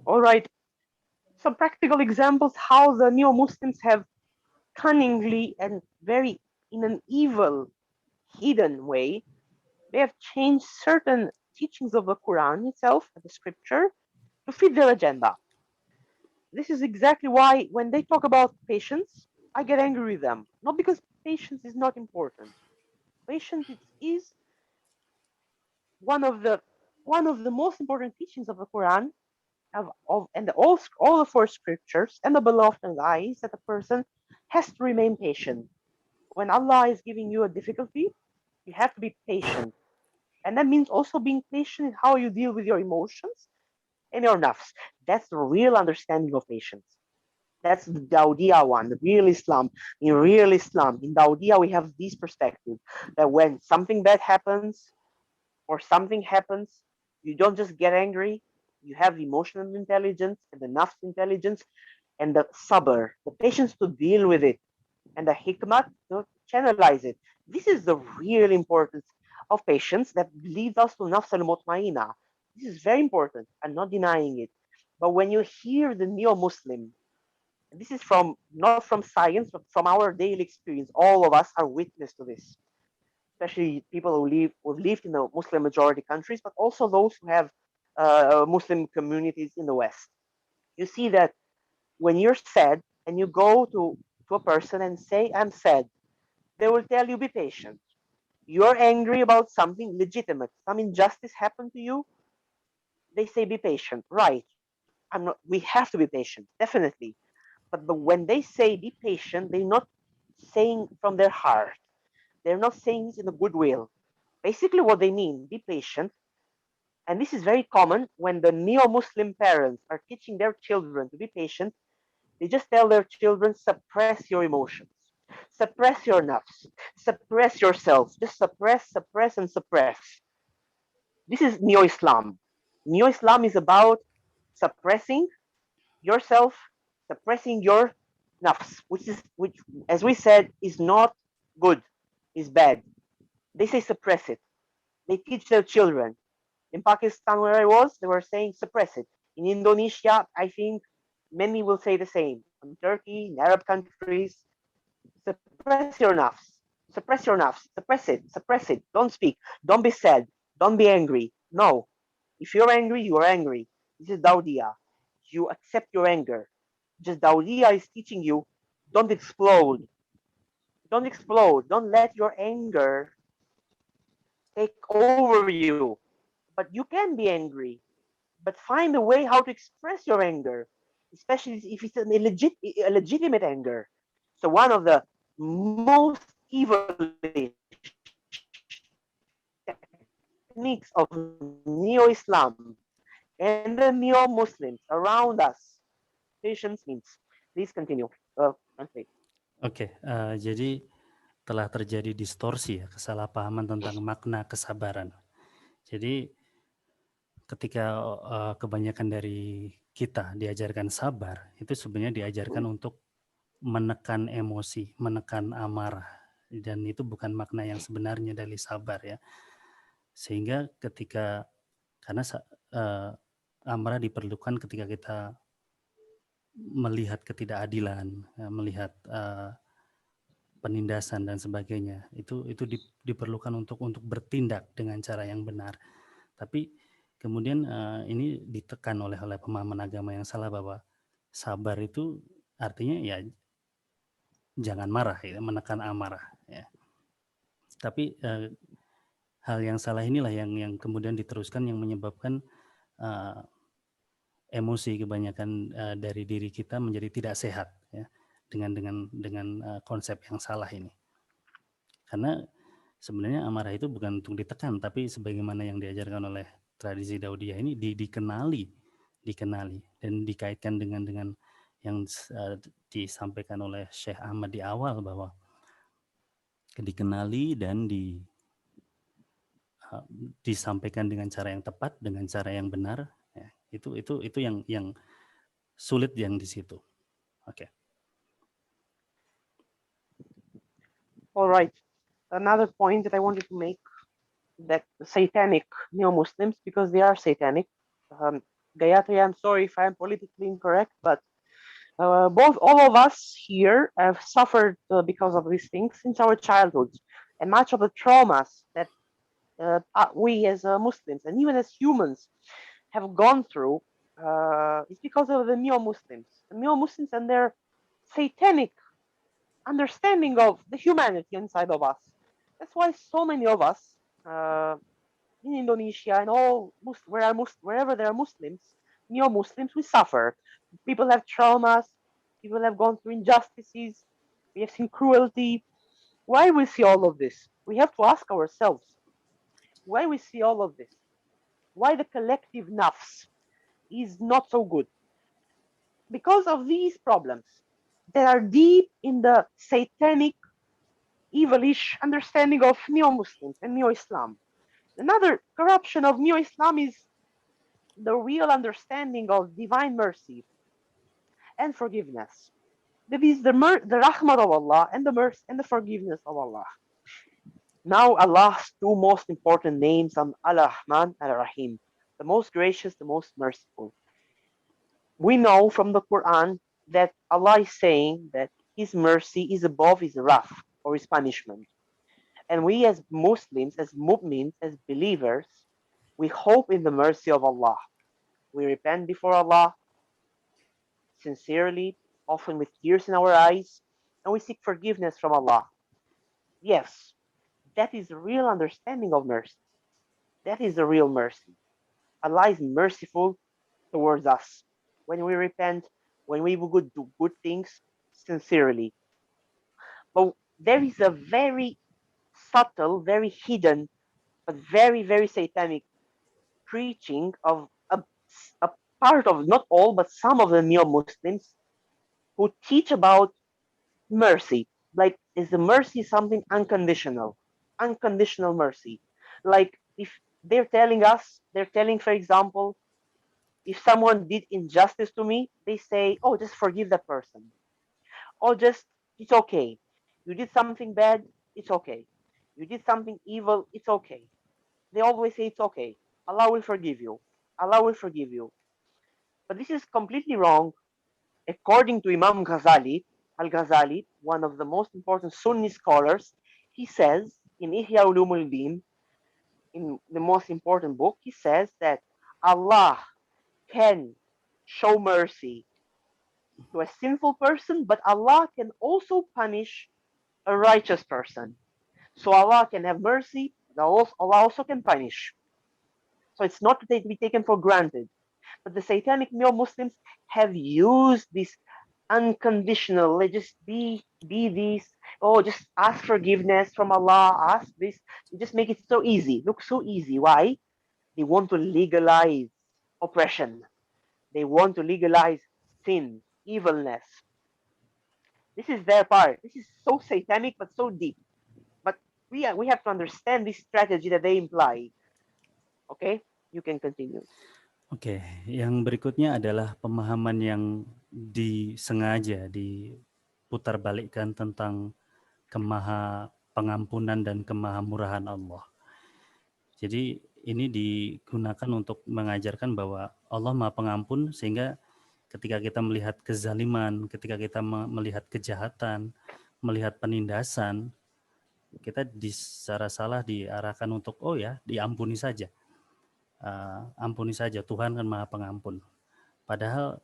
All right. Some practical examples how the neo-Muslims have cunningly and very in an evil, hidden way, they have changed certain teachings of the Quran itself, the scripture, to fit their agenda. This is exactly why when they talk about patience, I get angry with them. Not because patience is not important. Patience is one of the most important teachings of the Quran and all the four scriptures and the beloved and the eyes that a person has to remain patient. When Allah is giving you a difficulty, you have to be patient. And that means also being patient in how you deal with your emotions and your nafs. That's the real understanding of patience. That's the Dawdiya one, the real Islam. In real Islam, in Dawdiya, we have this perspective that when something bad happens or something happens, you don't just get angry. You have emotional intelligence and the nafs intelligence and the sabr, the patience to deal with it, and the hikmah to channelize it. This is the real importance of patience that leads us to nafs al-mutmainah. This is very important. I'm not denying it. But when you hear the neo-Muslim, this is from not from science, but from our daily experience, all of us are witness to this, especially people who've lived in the Muslim majority countries, but also those who have Muslim communities in the West. You see that when you're sad and you go to a person and say, I'm sad, they will tell you, be patient. You're angry about something legitimate, some injustice happened to you. They say, be patient. Right. I'm not, we have to be patient, definitely. But when they say be patient, they're not saying from their heart. They're not saying this in a goodwill. Basically, what they mean, be patient. And this is very common when the neo-Muslim parents are teaching their children to be patient. They just tell their children, suppress your emotions, suppress your nafs, suppress yourself, just suppress, suppress, and suppress. This is Neo-Islam. Neo-Islam is about suppressing yourself, suppressing your nafs, which, as we said, is not good, is bad. They say suppress it. They teach their children. In Pakistan, where I was, they were saying suppress it. In Indonesia, I think many will say the same. In Turkey, in Arab countries, suppress your nafs. Suppress your nafs. Suppress it. Suppress it. Don't speak. Don't be sad. Don't be angry. No. If you're angry, you are angry. This is Daudia. You accept your anger. Just Daudia is teaching you, don't explode. Don't explode. Don't let your anger take over you. But you can be angry. But find a way how to express your anger, especially if it's a legitimate anger. So one of the most evilish techniques of Neo-Islam and the Neo-Muslims around us, patience means. Please continue. Translate. Oke, jadi telah terjadi distorsi ya, kesalahpahaman tentang makna kesabaran. Jadi ketika kebanyakan dari kita diajarkan sabar, itu sebenarnya diajarkan untuk menekan emosi, menekan amarah, dan itu bukan makna yang sebenarnya dari sabar ya. Sehingga ketika karena amarah diperlukan ketika kita melihat ketidakadilan, melihat penindasan dan sebagainya, itu diperlukan untuk bertindak dengan cara yang benar. Tapi kemudian ini ditekan oleh pemahaman agama yang salah bahwa sabar itu artinya ya jangan marah, ya, menekan amarah. Ya. Tapi hal yang salah inilah yang kemudian diteruskan yang menyebabkan emosi kebanyakan dari diri kita menjadi tidak sehat ya dengan konsep yang salah ini. Karena sebenarnya amarah itu bukan untuk ditekan, tapi sebagaimana yang diajarkan oleh tradisi Daudiyah ini dikenali dan dikaitkan dengan yang disampaikan oleh Syekh Ahmad di awal, bahwa dikenali dan disampaikan dengan cara yang tepat, dengan cara yang benar, ya, itu yang sulit yang di situ. Oke. All right. Another point that I wanted to make, that satanic neo-Muslims, because they are satanic. Gayatri, I'm sorry if I'm politically incorrect, but all of us here have suffered because of these things since our childhood, and much of the traumas that we as Muslims and even as humans have gone through is because of the neo-Muslims. The neo-Muslims and their satanic understanding of the humanity inside of us. That's why so many of us in Indonesia and wherever there are Muslims, neo-Muslims, we suffer. People have traumas. People have gone through injustices. We have seen cruelty. Why we see all of this? We have to ask ourselves why we see all of this. Why the collective nafs is not so good? Because of these problems that are deep in the satanic, evilish understanding of neo-Muslims and neo-Islam. Another corruption of neo-Islam is the real understanding of divine mercy and forgiveness. That is the rahmah of Allah and the mercy and the forgiveness of Allah. Now Allah's two most important names are Al-Rahman and Al-Rahim, the most gracious, the most merciful. We know from the Quran that Allah is saying that His mercy is above His wrath or His punishment. And we as Muslims, as mu'mins, as believers, we hope in the mercy of Allah. We repent before Allah sincerely, often with tears in our eyes, and we seek forgiveness from Allah. Yes, that is the real understanding of mercy. That is the real mercy. Allah is merciful towards us when we repent, when we do good things sincerely. But there is a very subtle, very hidden, but very, very satanic preaching of a part of, not all, but some of the neo-Muslims who teach about mercy. Like, is the mercy something unconditional? Unconditional mercy. Like, if they're telling, for example, if someone did injustice to me, they say, oh, just forgive that person. Or just, it's okay. You did something bad, it's okay. You did something evil, it's okay. They always say it's okay. Allah will forgive you. Allah will forgive you. But this is completely wrong. According to Imam Ghazali, Al-Ghazali, one of the most important Sunni scholars, he says in Ihya Ulumul Din, in the most important book, he says that Allah can show mercy to a sinful person, but Allah can also punish a righteous person. So Allah can have mercy, but Allah also can punish. So it's not to be taken for granted. But the satanic neo-Muslims have used this unconditional, like just be this, oh, just ask forgiveness from Allah, ask this. You just make it so easy, look so easy. Why? They want to legalize oppression. They want to legalize sin, evilness. This is their part. This is so satanic but so deep. But we have to understand this strategy that they imply. Okay, you can continue. Oke, yang berikutnya adalah pemahaman yang disengaja diputarbalikkan tentang kemaha pengampunan dan kemahamurahan Allah. Jadi ini digunakan untuk mengajarkan bahwa Allah Maha Pengampun, sehingga ketika kita melihat kezaliman, ketika kita melihat kejahatan, melihat penindasan, kita secara salah diarahkan untuk, oh ya, diampuni saja. Ampuni saja, Tuhan kan Maha Pengampun. Padahal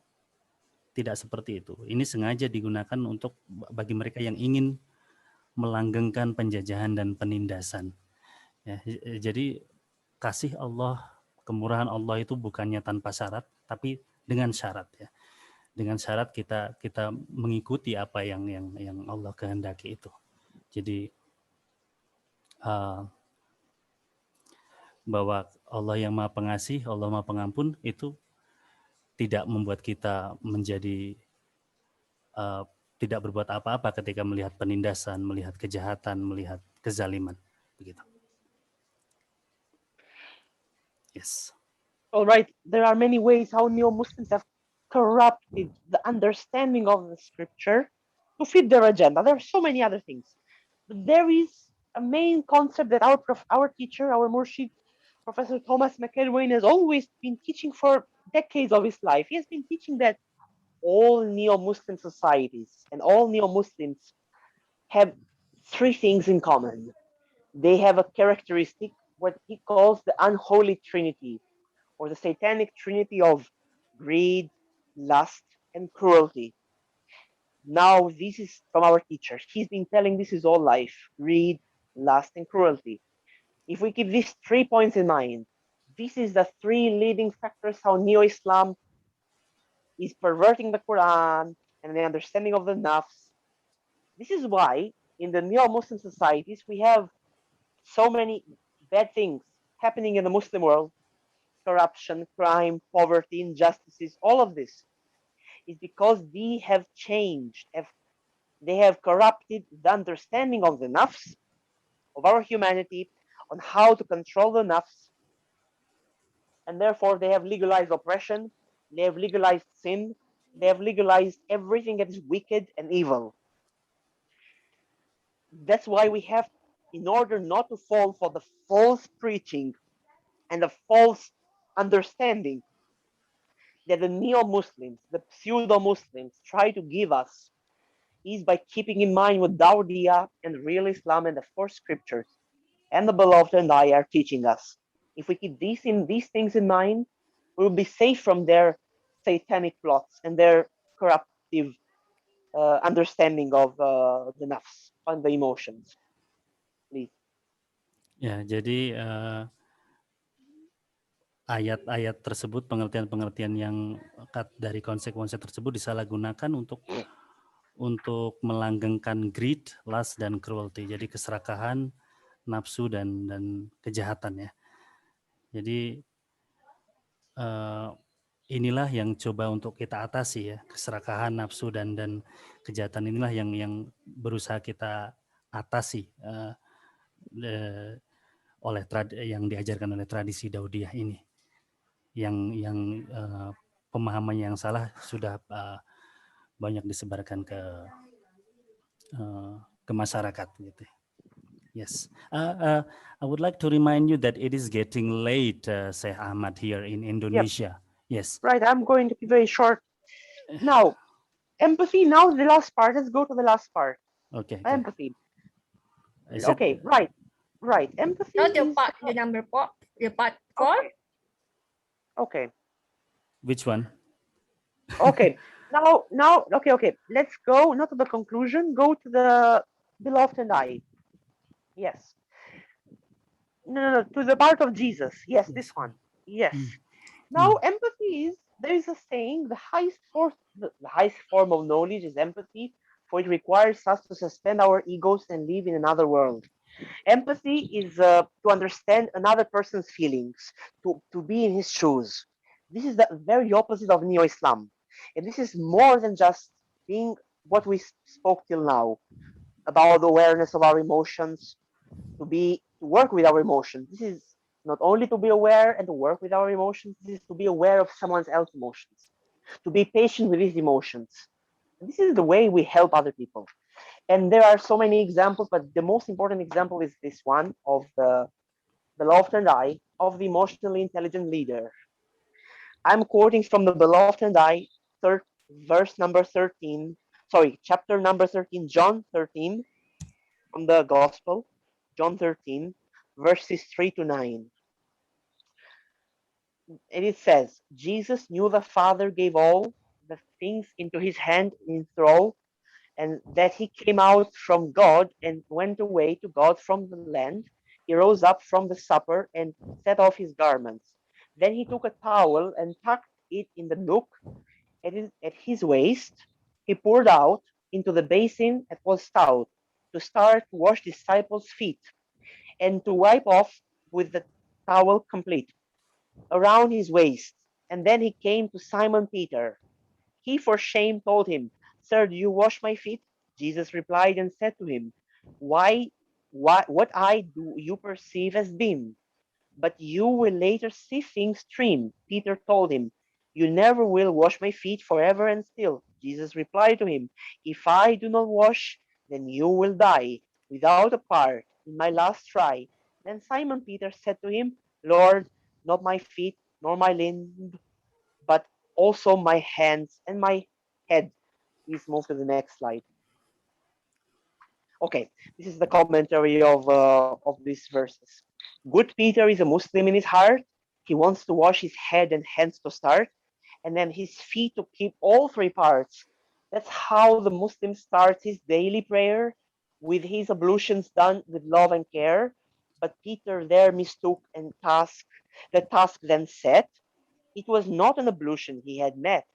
tidak seperti itu. Ini sengaja digunakan untuk bagi mereka yang ingin melanggengkan penjajahan dan penindasan. Ya, jadi kasih Allah, kemurahan Allah itu bukannya tanpa syarat, tapi dengan syarat, ya. Dengan syarat kita mengikuti apa yang Allah kehendaki itu. Jadi uh, bahwa Allah yang Maha Pengasih, Allah Maha Pengampun itu tidak membuat kita menjadi uh, tidak berbuat apa-apa ketika melihat penindasan, melihat kejahatan, melihat kezaliman, begitu. Yes. All right, there are many ways how neo-Muslims have corrupted the understanding of the scripture to fit their agenda. There are so many other things. But there is a main concept that our teacher, our Murshid, Professor Thomas McElwain, has always been teaching for decades of his life. He has been teaching that all neo-Muslim societies and all neo-Muslims have three things in common. They have a characteristic, what he calls the unholy trinity, or the satanic trinity of greed, lust, and cruelty. Now, this is from our teacher. He's been telling this is all life: greed, lust, and cruelty. If we keep these 3 points in mind, this is the three leading factors how Neo-Islam is perverting the Quran and the understanding of the nafs. This is why in the neo-Muslim societies we have so many bad things happening in the Muslim world: corruption, crime, poverty, injustices. All of this is because they have changed, they have corrupted the understanding of the nafs, of our humanity, on how to control the nafs, and therefore they have legalized oppression, they have legalized sin, they have legalized everything that is wicked and evil. That's why we have, in order not to fall for the false preaching and the false understanding that the neo-Muslims, the pseudo-Muslims try to give us, is by keeping in mind what Dawdiya and real Islam and the four scriptures and the beloved and I are teaching us. If we keep these things in mind, we will be safe from their satanic plots and their corruptive understanding of the nafs and the emotions. Please. Ya, jadi ayat-ayat tersebut, pengertian-pengertian yang dari konsep-konsep tersebut disalahgunakan untuk melanggengkan greed, lust, dan cruelty. Jadi keserakahan, nafsu, dan kejahatan ya. Jadi inilah yang coba untuk kita atasi ya, keserakahan, nafsu, dan kejahatan inilah yang berusaha kita atasi oleh yang diajarkan oleh tradisi Daudiyah ini, yang pemahaman yang salah sudah banyak disebarkan ke masyarakat gitu. Yes, I would like to remind you that it is getting late, Syekh Ahmad, here in Indonesia. Yep. Yes. Right, I'm going to be very short. Now, empathy, now the last part. Let's go to the last part. Okay. Empathy. Okay, right. Empathy Not the part, the number 4, the part 4. Okay. Which one? Okay. Now, okay. Let's go not to the conclusion, go to the beloved and I. Yes. No, to the part of Jesus. Yes, this one. Yes. Now, empathy is, there is a saying, the highest form of knowledge is empathy, for it requires us to suspend our egos and live in another world. Empathy is to understand another person's feelings, to be in his shoes. This is the very opposite of Neo-Islam. And this is more than just being what we spoke till now about the awareness of our emotions, to work with our emotions. This is not only to be aware and to work with our emotions, this is to be aware of someone else's emotions, to be patient with his emotions. This is the way we help other people. And there are so many examples, but the most important example is this one of the beloved and I, of the emotionally intelligent leader. I'm quoting from the beloved and I, chapter number 13, John 13, from the Gospel, John 13, verses 3 to 9. And it says, Jesus knew the Father gave all the things into his hand in thrall, and that he came out from God and went away to God from the land. He rose up from the supper and set off his garments. Then he took a towel and tucked it in the nook at his waist. He poured out into the basin that was stout to start to wash disciples' feet and to wipe off with the towel complete around his waist. And then he came to Simon Peter. He for shame told him, Sir, do you wash my feet? Jesus replied and said to him, what I do you perceive as dim, but you will later see things trim. Peter told him, You never will wash my feet forever and still. Jesus replied to him, If I do not wash, then you will die without a part in my last try. Then Simon Peter said to him, Lord, not my feet nor my limb, but also my hands and my head. Please move to the next slide. Okay, this is the commentary of these verses. Good Peter is a Muslim in his heart. He wants to wash his head and hands to start, and then his feet to keep all three parts. That's how the Muslim starts his daily prayer, with his ablutions done with love and care. But Peter there mistook and the task then set. It was not an ablution he had met,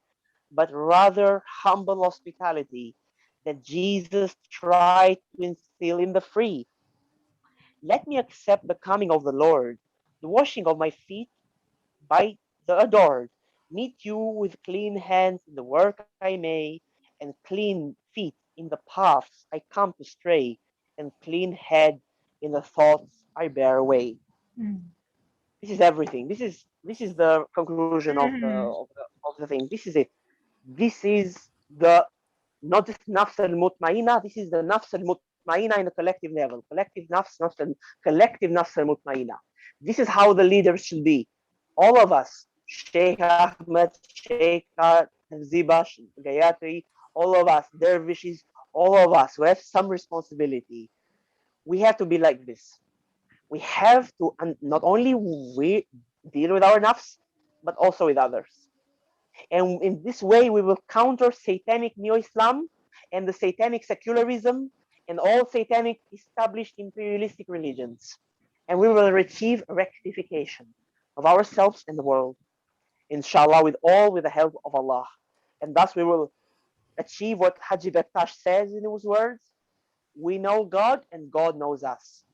but rather humble hospitality that Jesus tried to instill in the free. Let me accept the coming of the Lord, the washing of my feet by the adored. Meet you with clean hands in the work I may, and clean feet in the paths I come to stray, and clean head in the thoughts I bear away. This is everything. This is the conclusion of the thing. This is it. This is the not just nafs al-mutmaina, this is the nafs al-mutmaina in a collective level. Collective nafs al-mutmaina. This is how the leaders should be. All of us, Sheikh Ahmed, Sheikh Ziba, Gayatri, all of us, dervishes, all of us who have some responsibility. We have to be like this. We have to not only we deal with our nafs, but also with others. And in this way, we will counter satanic neo-Islam and the satanic secularism and all satanic established imperialistic religions. And we will achieve rectification of ourselves and the world, inshallah, with the help of Allah. And thus we will achieve what Haji Bektash says in his words, we know God and God knows us.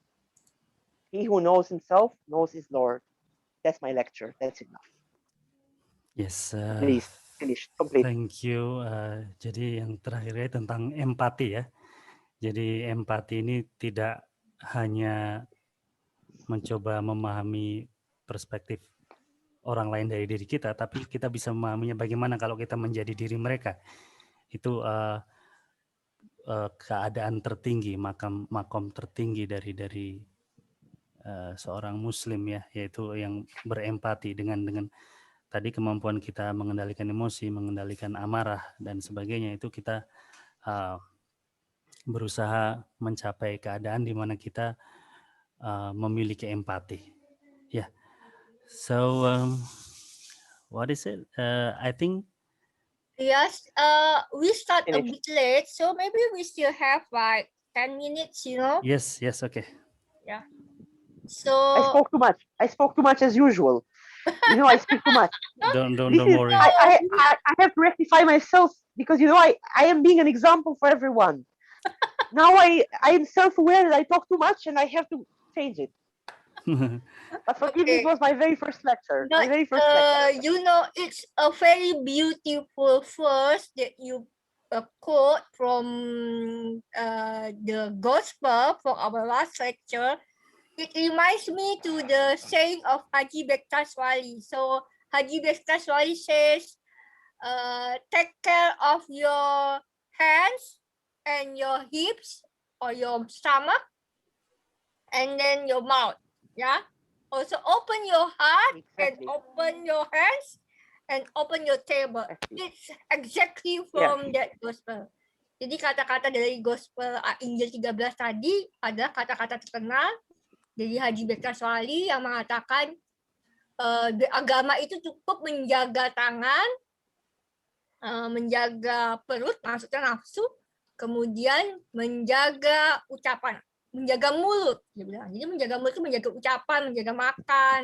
He who knows himself knows his Lord. That's my lecture. That's enough. Yes, Please, finish, complete. thank you. Jadi yang terakhirnya tentang empati ya. Jadi empati ini tidak hanya mencoba memahami perspektif orang lain dari diri kita, tapi kita bisa memahaminya bagaimana kalau kita menjadi diri mereka. Itu keadaan tertinggi, makom tertinggi dari seorang Muslim ya, yaitu yang berempati dengan tadi kemampuan kita mengendalikan emosi, mengendalikan amarah dan sebagainya, itu kita berusaha mencapai keadaan di mana kita memiliki empati. Yeah. So what is it? I think Yes, we start a Finish. bit late, so maybe we still have like 10 minutes, you know? yes, okay. Yeah. So I spoke too much as usual. You know, I speak too much. Don't This is worry. I have to rectify myself because you know I am being an example for everyone. Now I am self-aware that I talk too much and I have to change it. But forgive me, it was my very first lecture. But, My very first lecture. you know, it's a very beautiful verse that you quote from the gospel for our last lecture. It reminds me to the saying of Haji Bektash Wali. So Haji Bektash Wali says, take care of your hands and your hips or your stomach and then your mouth. Yeah. Also open your heart and open your hands and open your table. It's exactly from that gospel. Jadi kata-kata dari gospel Injil 13 tadi adalah kata-kata terkenal dari Haji Bektash Wali yang mengatakan agama itu cukup menjaga tangan, menjaga perut, maksudnya nafsu, kemudian menjaga ucapan, menjaga mulut. Dia bilang. Jadi menjaga mulut itu menjaga ucapan, menjaga makan,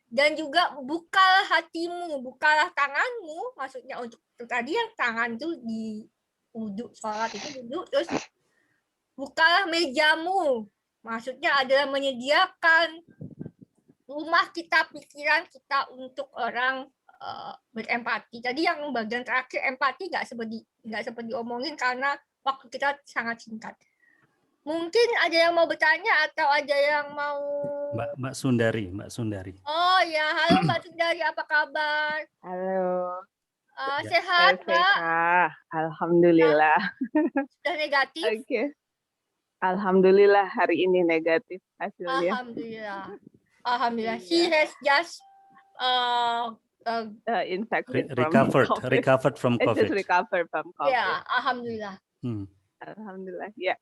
dan juga bukalah hatimu, bukalah tanganmu, maksudnya untuk tadi yang tangan itu di wudhu, sholat itu wudhu, terus bukalah mejamu. Maksudnya adalah menyediakan rumah kita, pikiran kita untuk orang berempati. Tadi yang bagian terakhir empati nggak seperti omongin karena waktu kita sangat singkat. Mungkin ada yang mau bertanya atau ada yang mau... Mbak Sundari. Oh ya, halo Mbak Sundari, apa kabar? Halo. Sehat, Mbak? Alhamdulillah. Sudah negatif? Oke. Alhamdulillah hari ini negatif hasilnya. Alhamdulillah. She has just infected recovered from COVID. Just recovered from COVID. Yeah, alhamdulillah. Alhamdulillah. Yeah.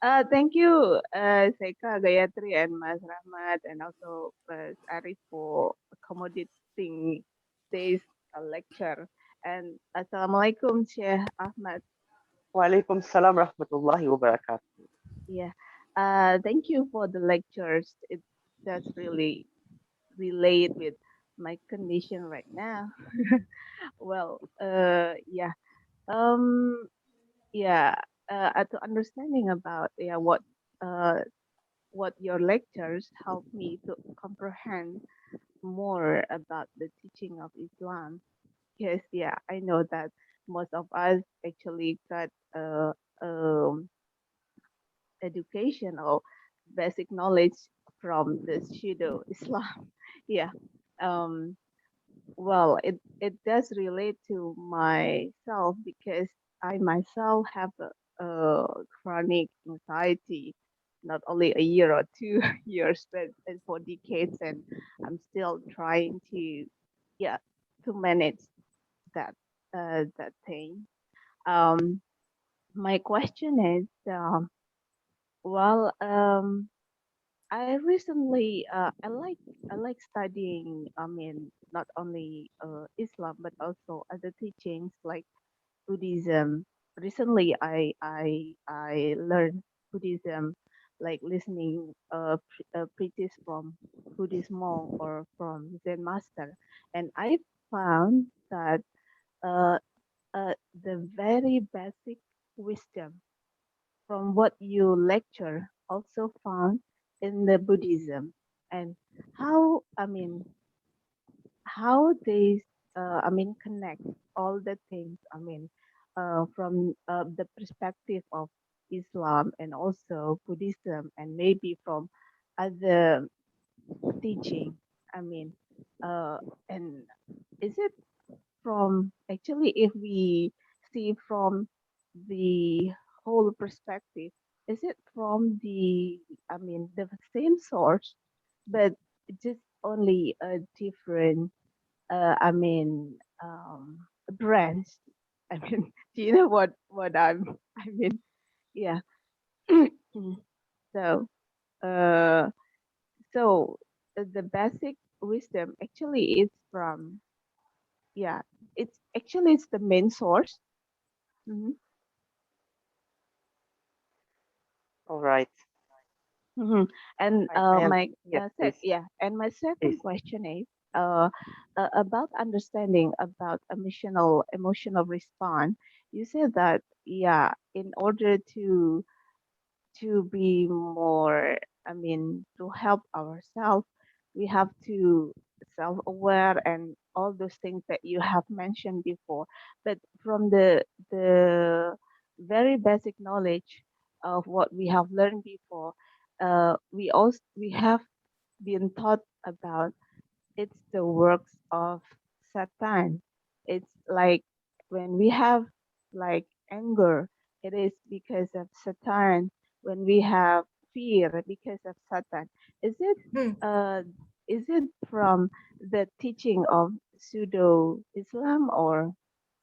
Thank you, Seika, Gayatri, and Mas Rahmat, and also Mas Arif for accommodating this lecture. And Assalamualaikum, Syekh Achmad. Waalaikumsalam rahmatullahi wabarakatuh. Yeah. Thank you for the lectures. It does really relate with my condition right now. Well, yeah. To understanding about what your lectures help me to comprehend more about the teaching of Islam. Yes, yeah, I know that most of us actually got education or basic knowledge from the pseudo Islam. Yeah. Well, it does relate to myself because I myself have a chronic anxiety, not only a year or 2 years, but for decades, and I'm still trying to manage that thing. My question is, I recently I like studying. I mean, not only Islam but also other teachings like Buddhism. Recently, I learned Buddhism, like listening preachers from Buddhist monk or from Zen master, and I found that the very basic wisdom from what you lecture also found in the Buddhism, and how they connect all the things from the perspective of Islam and also Buddhism and maybe from other teaching. And is it from actually if we see from the whole perspective, is it from the same source, but just only a different branch? Do you know what yeah. So the basic wisdom actually is from it's the main source. All right. And my second Please. question is about understanding about emotional response. You said that in order to be more, to help ourselves, we have to self-aware and all those things that you have mentioned before. But from the very basic knowledge of what we have learned before, we have been taught about it's the works of Satan. It's like when we have like anger, it is because of Satan. When we have fear, because of Satan. Is it from the teaching of pseudo Islam, or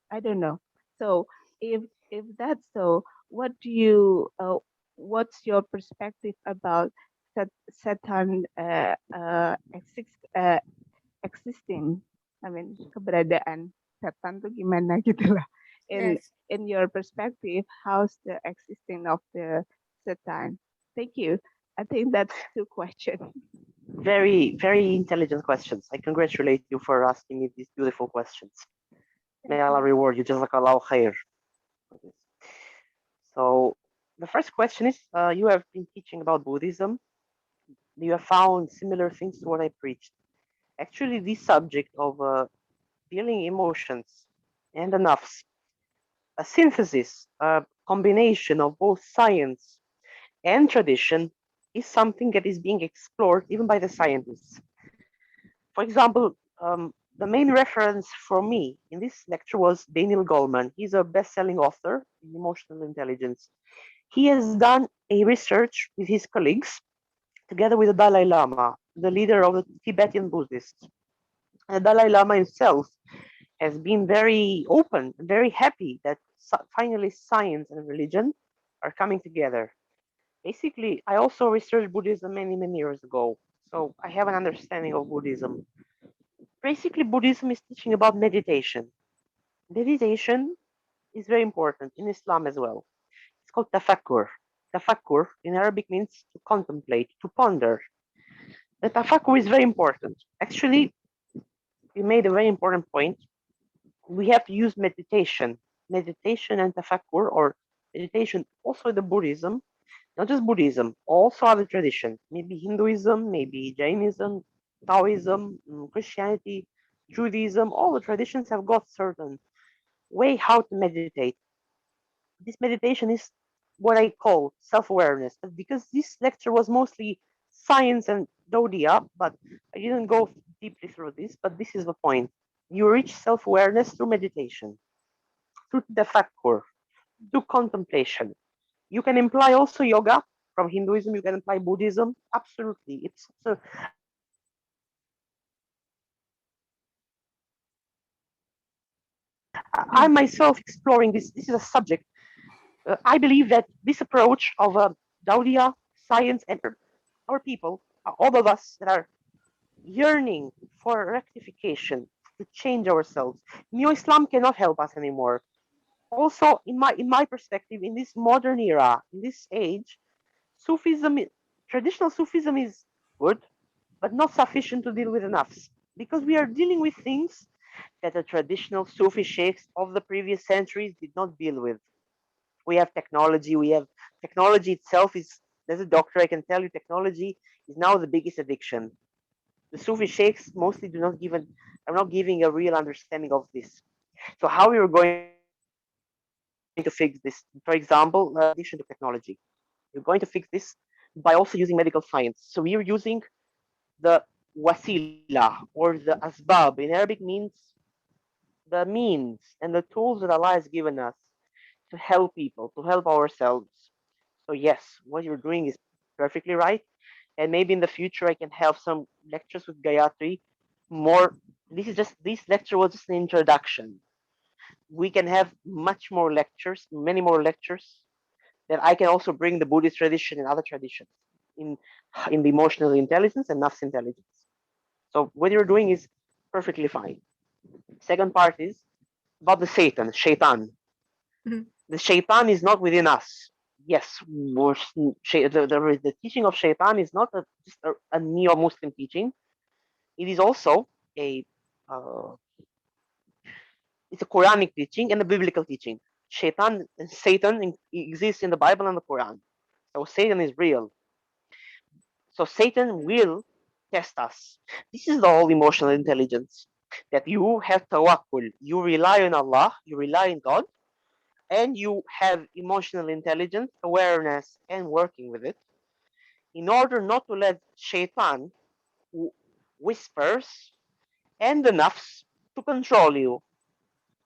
I don't know? So if that's so, what do you what's your perspective about Satan existing? Keberadaan setan tuh gimana gitu lah. In your perspective, how's the existing of the Satan? Thank you. I think that's 2 questions. Very, very intelligent questions. I congratulate you for asking me these beautiful questions. May Allah reward you. Jazakallahu khair. So the first question is, you have been teaching about Buddhism. You have found similar things to what I preached. Actually, this subject of feeling emotions and the nafs, a synthesis, a combination of both science and tradition, is something that is being explored even by the scientists. For example, the main reference for me in this lecture was Daniel Goleman. He's a best-selling author in emotional intelligence. He has done a research with his colleagues together with the Dalai Lama, the leader of the Tibetan Buddhists. And the Dalai Lama himself has been very open and very happy that finally science and religion are coming together. Basically, I also researched Buddhism many, many years ago. So I have an understanding of Buddhism. Basically, Buddhism is teaching about meditation. Meditation is very important in Islam as well. It's called tafakkur. Tafakkur in Arabic means to contemplate, to ponder. The tafakkur is very important. Actually, you made a very important point. We have to use meditation. Meditation and tafakkur, or meditation also the Buddhism, not just Buddhism, also other traditions, maybe Hinduism, maybe Jainism, Taoism, Christianity, Judaism, all the traditions have got certain way how to meditate. This meditation is what I call self-awareness, because this lecture was mostly science and Daudia, but I didn't go deeply through this, but this is the point. You reach self-awareness through meditation, through the tafakkur, through contemplation. You can imply also yoga from Hinduism, you can imply Buddhism. Absolutely. It's so I myself exploring this. This is a subject. I believe that this approach of Daudia, science, and our people, all of us that are yearning for rectification, to change ourselves. New Islam cannot help us anymore. Also, in my perspective, in this modern era, in this age, Sufism, traditional Sufism is good, but not sufficient to deal with enough, because we are dealing with things that the traditional Sufi sheikhs of the previous centuries did not deal with. We have technology. We have technology itself is. As a doctor, I can tell you, technology is now the biggest addiction. The Sufi sheikhs mostly do not give are not giving a real understanding of this. So how we are going to fix this? For example, addiction to technology. We're going to fix this by also using medical science. So we are using the wasila, or the asbab. In Arabic means the means and the tools that Allah has given us to help people, to help ourselves. So yes, what you're doing is perfectly right. And maybe in the future I can have some lectures with Gayatri. More. This lecture was just an introduction. We can have much more lectures, many more lectures. That I can also bring the Buddhist tradition and other traditions in in the emotional intelligence and nafs intelligence. So what you're doing is perfectly fine. Second part is about the Satan, shaitan. Mhm. The shaitan is not within us. Yes, the teaching of shaitan is not just a neo-Muslim teaching. It is also a uh, it's a Quranic teaching and a biblical teaching. Shaitan and Satan exists in the Bible and the Quran. So Satan is real. So Satan will test us. This is the whole emotional intelligence, that you have tawakkul. You rely on Allah, you rely on God, and you have emotional intelligence, awareness, and working with it in order not to let shaitan whispers and the nafs to control you.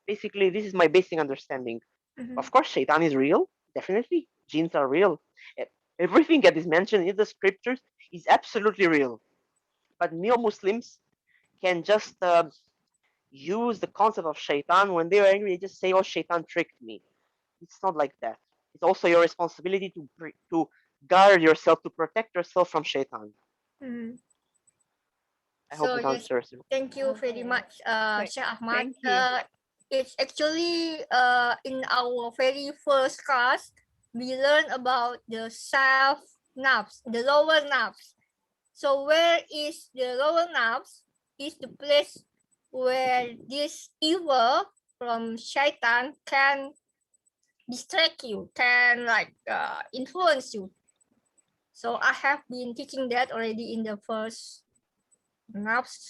Basically, this is my basic understanding. Mhm. Of course, shaitan is real, definitely. Jinns are real. E- Everything that is mentioned in the scriptures is absolutely real. But neo Muslims can just use the concept of shaitan when they are angry. They just say, "Oh, shaitan tricked me." It's not like that. It's also your responsibility to guard yourself, to protect yourself from shaitan. Mhm. I hope So this yes, answers you. thank you very Okay. much, Th- Syekh Ahmad. Thank you. It's actually in our very first class we learned about the self nerves, the lower nerves. So where is the lower nerves? Is the place where this evil from shaitan can distract you, can like influence you. So I have been teaching that already in the first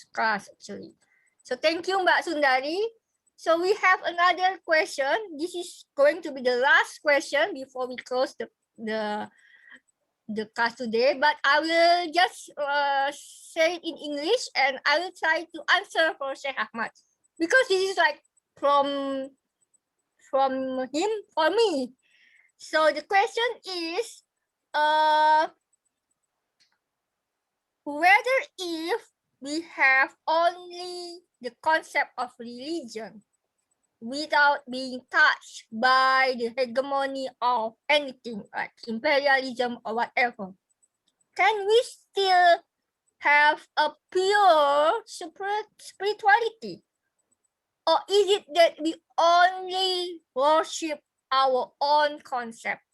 class actually. So thank you, Mbak Sundari. So we have another question. This is going to be the last question before we close the class today. But I will just say it in English and I will try to answer for Syekh Achmad because this is like from him for me. So the question is, whether if we have only the concept of religion without being touched by the hegemony of anything like imperialism or whatever, can we still have a pure spirituality? Or is it that we only worship our own concept?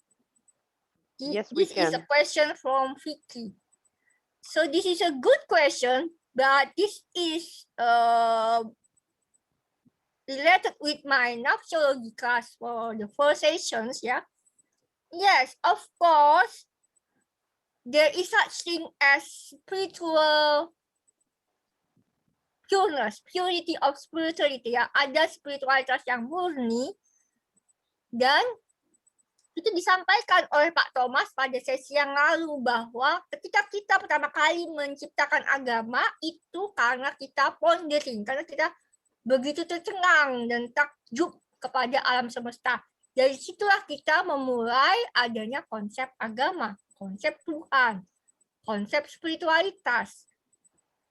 Yes, we This is a can. question from Vicky. So this is a good question, but this is related with my nuptiology class for the first sessions, yeah. Yes, of course, there is such thing as spiritual pureness, purity of spirituality, ya. Ada spiritualitas yang murni, dan itu disampaikan oleh Pak Thomas pada sesi yang lalu bahwa ketika kita pertama kali menciptakan agama itu karena kita pondering, karena kita begitu tercengang dan takjub kepada alam semesta. Dari situlah kita memulai adanya konsep agama, konsep Tuhan, konsep spiritualitas.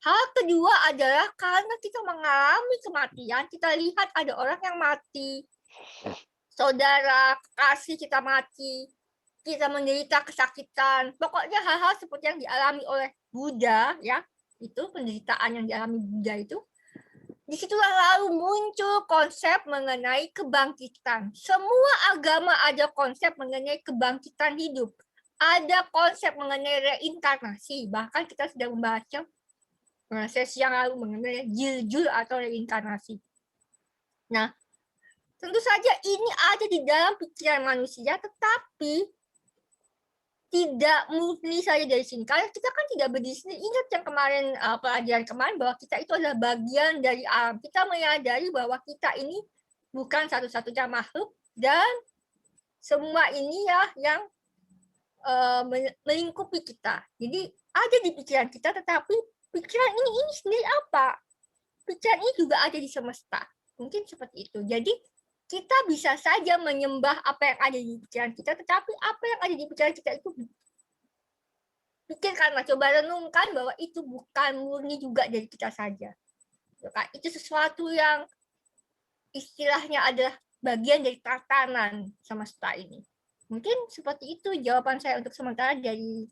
Hal kedua adalah karena kita mengalami kematian, kita lihat ada orang yang mati, saudara, kekasih kita mati, kita menderita kesakitan. Pokoknya hal-hal seperti yang dialami oleh Buddha, ya, itu penderitaan yang dialami Buddha itu. Disitulah lalu muncul konsep mengenai kebangkitan. Semua agama ada konsep mengenai kebangkitan hidup. Ada konsep mengenai reinkarnasi. Bahkan kita sudah membaca sesi yang lalu mengenai jiljul atau reinkarnasi. Nah, tentu saja ini ada di dalam pikiran manusia, tetapi tidak murni saja dari sini. Karena kita kan tidak berdiri sendiri. Ingat yang kemarin, pelajaran kemarin, bahwa kita itu adalah bagian dari alam. Kita menyadari bahwa kita ini bukan satu-satunya makhluk, dan semua ini ya yang melingkupi kita. Jadi ada di pikiran kita, tetapi pikiran ini sendiri apa? Pikiran ini juga ada di semesta. Mungkin seperti itu. Jadi kita bisa saja menyembah apa yang ada di pikiran kita, tetapi apa yang ada di pikiran kita itu pikirkanlah, coba renungkan bahwa itu bukan murni juga dari kita saja. Itu sesuatu yang istilahnya adalah bagian dari tatanan semesta ini. Mungkin seperti itu jawaban saya untuk sementara dari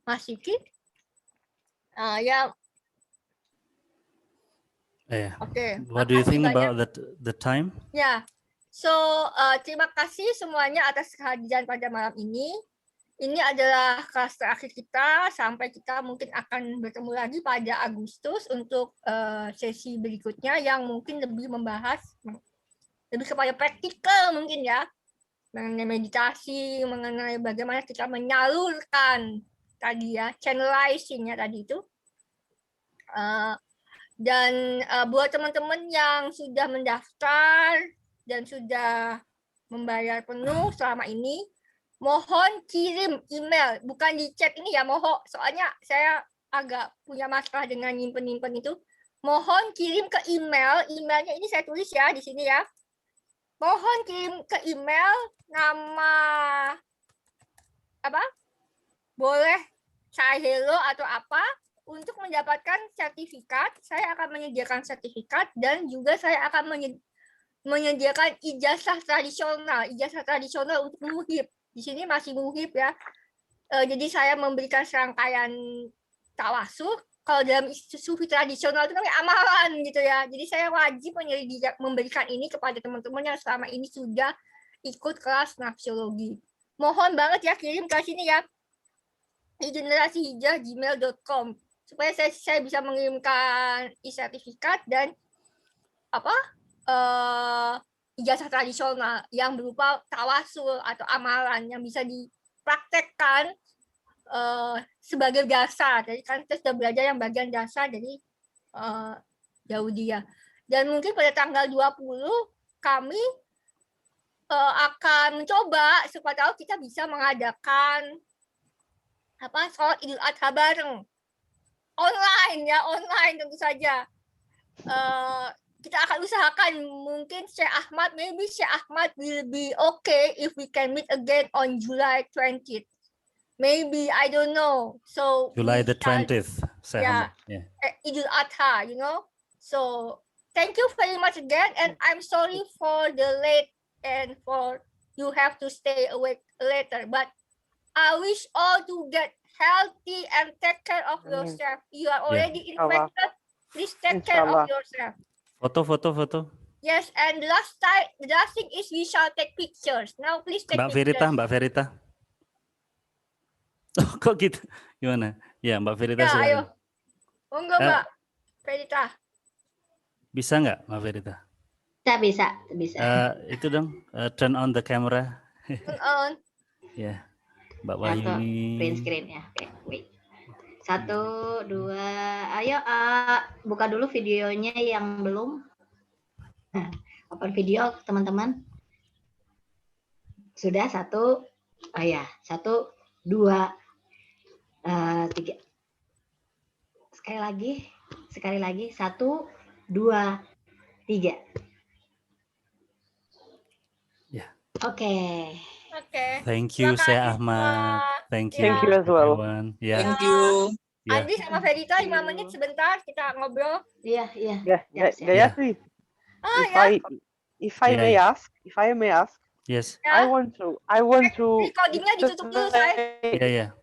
Mas Siki. Okay. What do you think about the time? Ya. So, terima kasih semuanya atas kehadiran pada malam ini. Ini adalah kelas terakhir kita, sampai kita mungkin akan bertemu lagi pada Agustus untuk sesi berikutnya yang mungkin lebih membahas, lebih kepada praktikal mungkin ya, mengenai meditasi, mengenai bagaimana kita menyalurkan tadi ya, channelizing-nya tadi itu. Dan buat teman-teman yang sudah mendaftar dan sudah membayar penuh selama ini, mohon kirim email, bukan di chat ini ya, mohon. Soalnya saya agak punya masalah dengan nyimpen itu. Mohon kirim ke email, emailnya ini saya tulis ya di sini ya. Mohon kirim ke email nama apa? Boleh saya hello atau apa, untuk mendapatkan sertifikat. Saya akan menyediakan sertifikat dan juga saya akan menyediakan ijazah tradisional untuk muhib. Di sini masih muhib ya. Jadi saya memberikan serangkaian tawassul. Kalau dalam sufi tradisional itu namanya amalan gitu ya. Jadi saya wajib memberikan ini kepada teman-teman yang selama ini sudah ikut kelas nafsiologi. Mohon banget ya kirim ke sini ya, di generasihijrah@gmail.com, supaya saya bisa mengirimkan sertifikat dan ijazah tradisional yang berupa tawasul atau amalan yang bisa dipraktekkan sebagai dasar. Jadi kan kita sudah belajar yang bagian dasar, jadi Yahudiya. Dan mungkin pada tanggal 20 kami akan mencoba siapa tahu kita bisa mengadakan sholat Idul Adha bareng. Online tentu saja. Kita akan usahakan, mungkin Syekh Achmad will be okay if we can meet again on July 20th. Maybe, I don't know. So July the 20th. Yeah. Idul Adha, So thank you very much again, and I'm sorry for the late and for you have to stay awake later. But I wish all to get healthy and take care of yourself. You are already infected. Please take care of yourself. Foto. Yes, and the last thing is we shall take pictures. Now please take pictures. Mbak Verita. Oh, kok gitu? Gimana? Ya, Mbak Verita Ya, silakan. ayo. Enggak, Mbak Verita. Bisa nggak, Mbak Verita? Bisa. Itu dong, turn on the camera. Turn on. Ya, Mbak Wahyuni. Print screen ya. Oke, wait. 1, 2, ayo buka dulu videonya yang belum. Nah, open video teman-teman. Sudah 1, 1, 2, 3. Sekali lagi 1, 2, 3. Ya. Oke. Thank you, Syekh Achmad. Thank you as well. everyone. Ya. Thank you. Andi sama Verita 5 menit sebentar kita ngobrol. Iya. Gayatri. If I may ask. Yes. I want to. Recordingnya ditutup dulu, saya. Iya.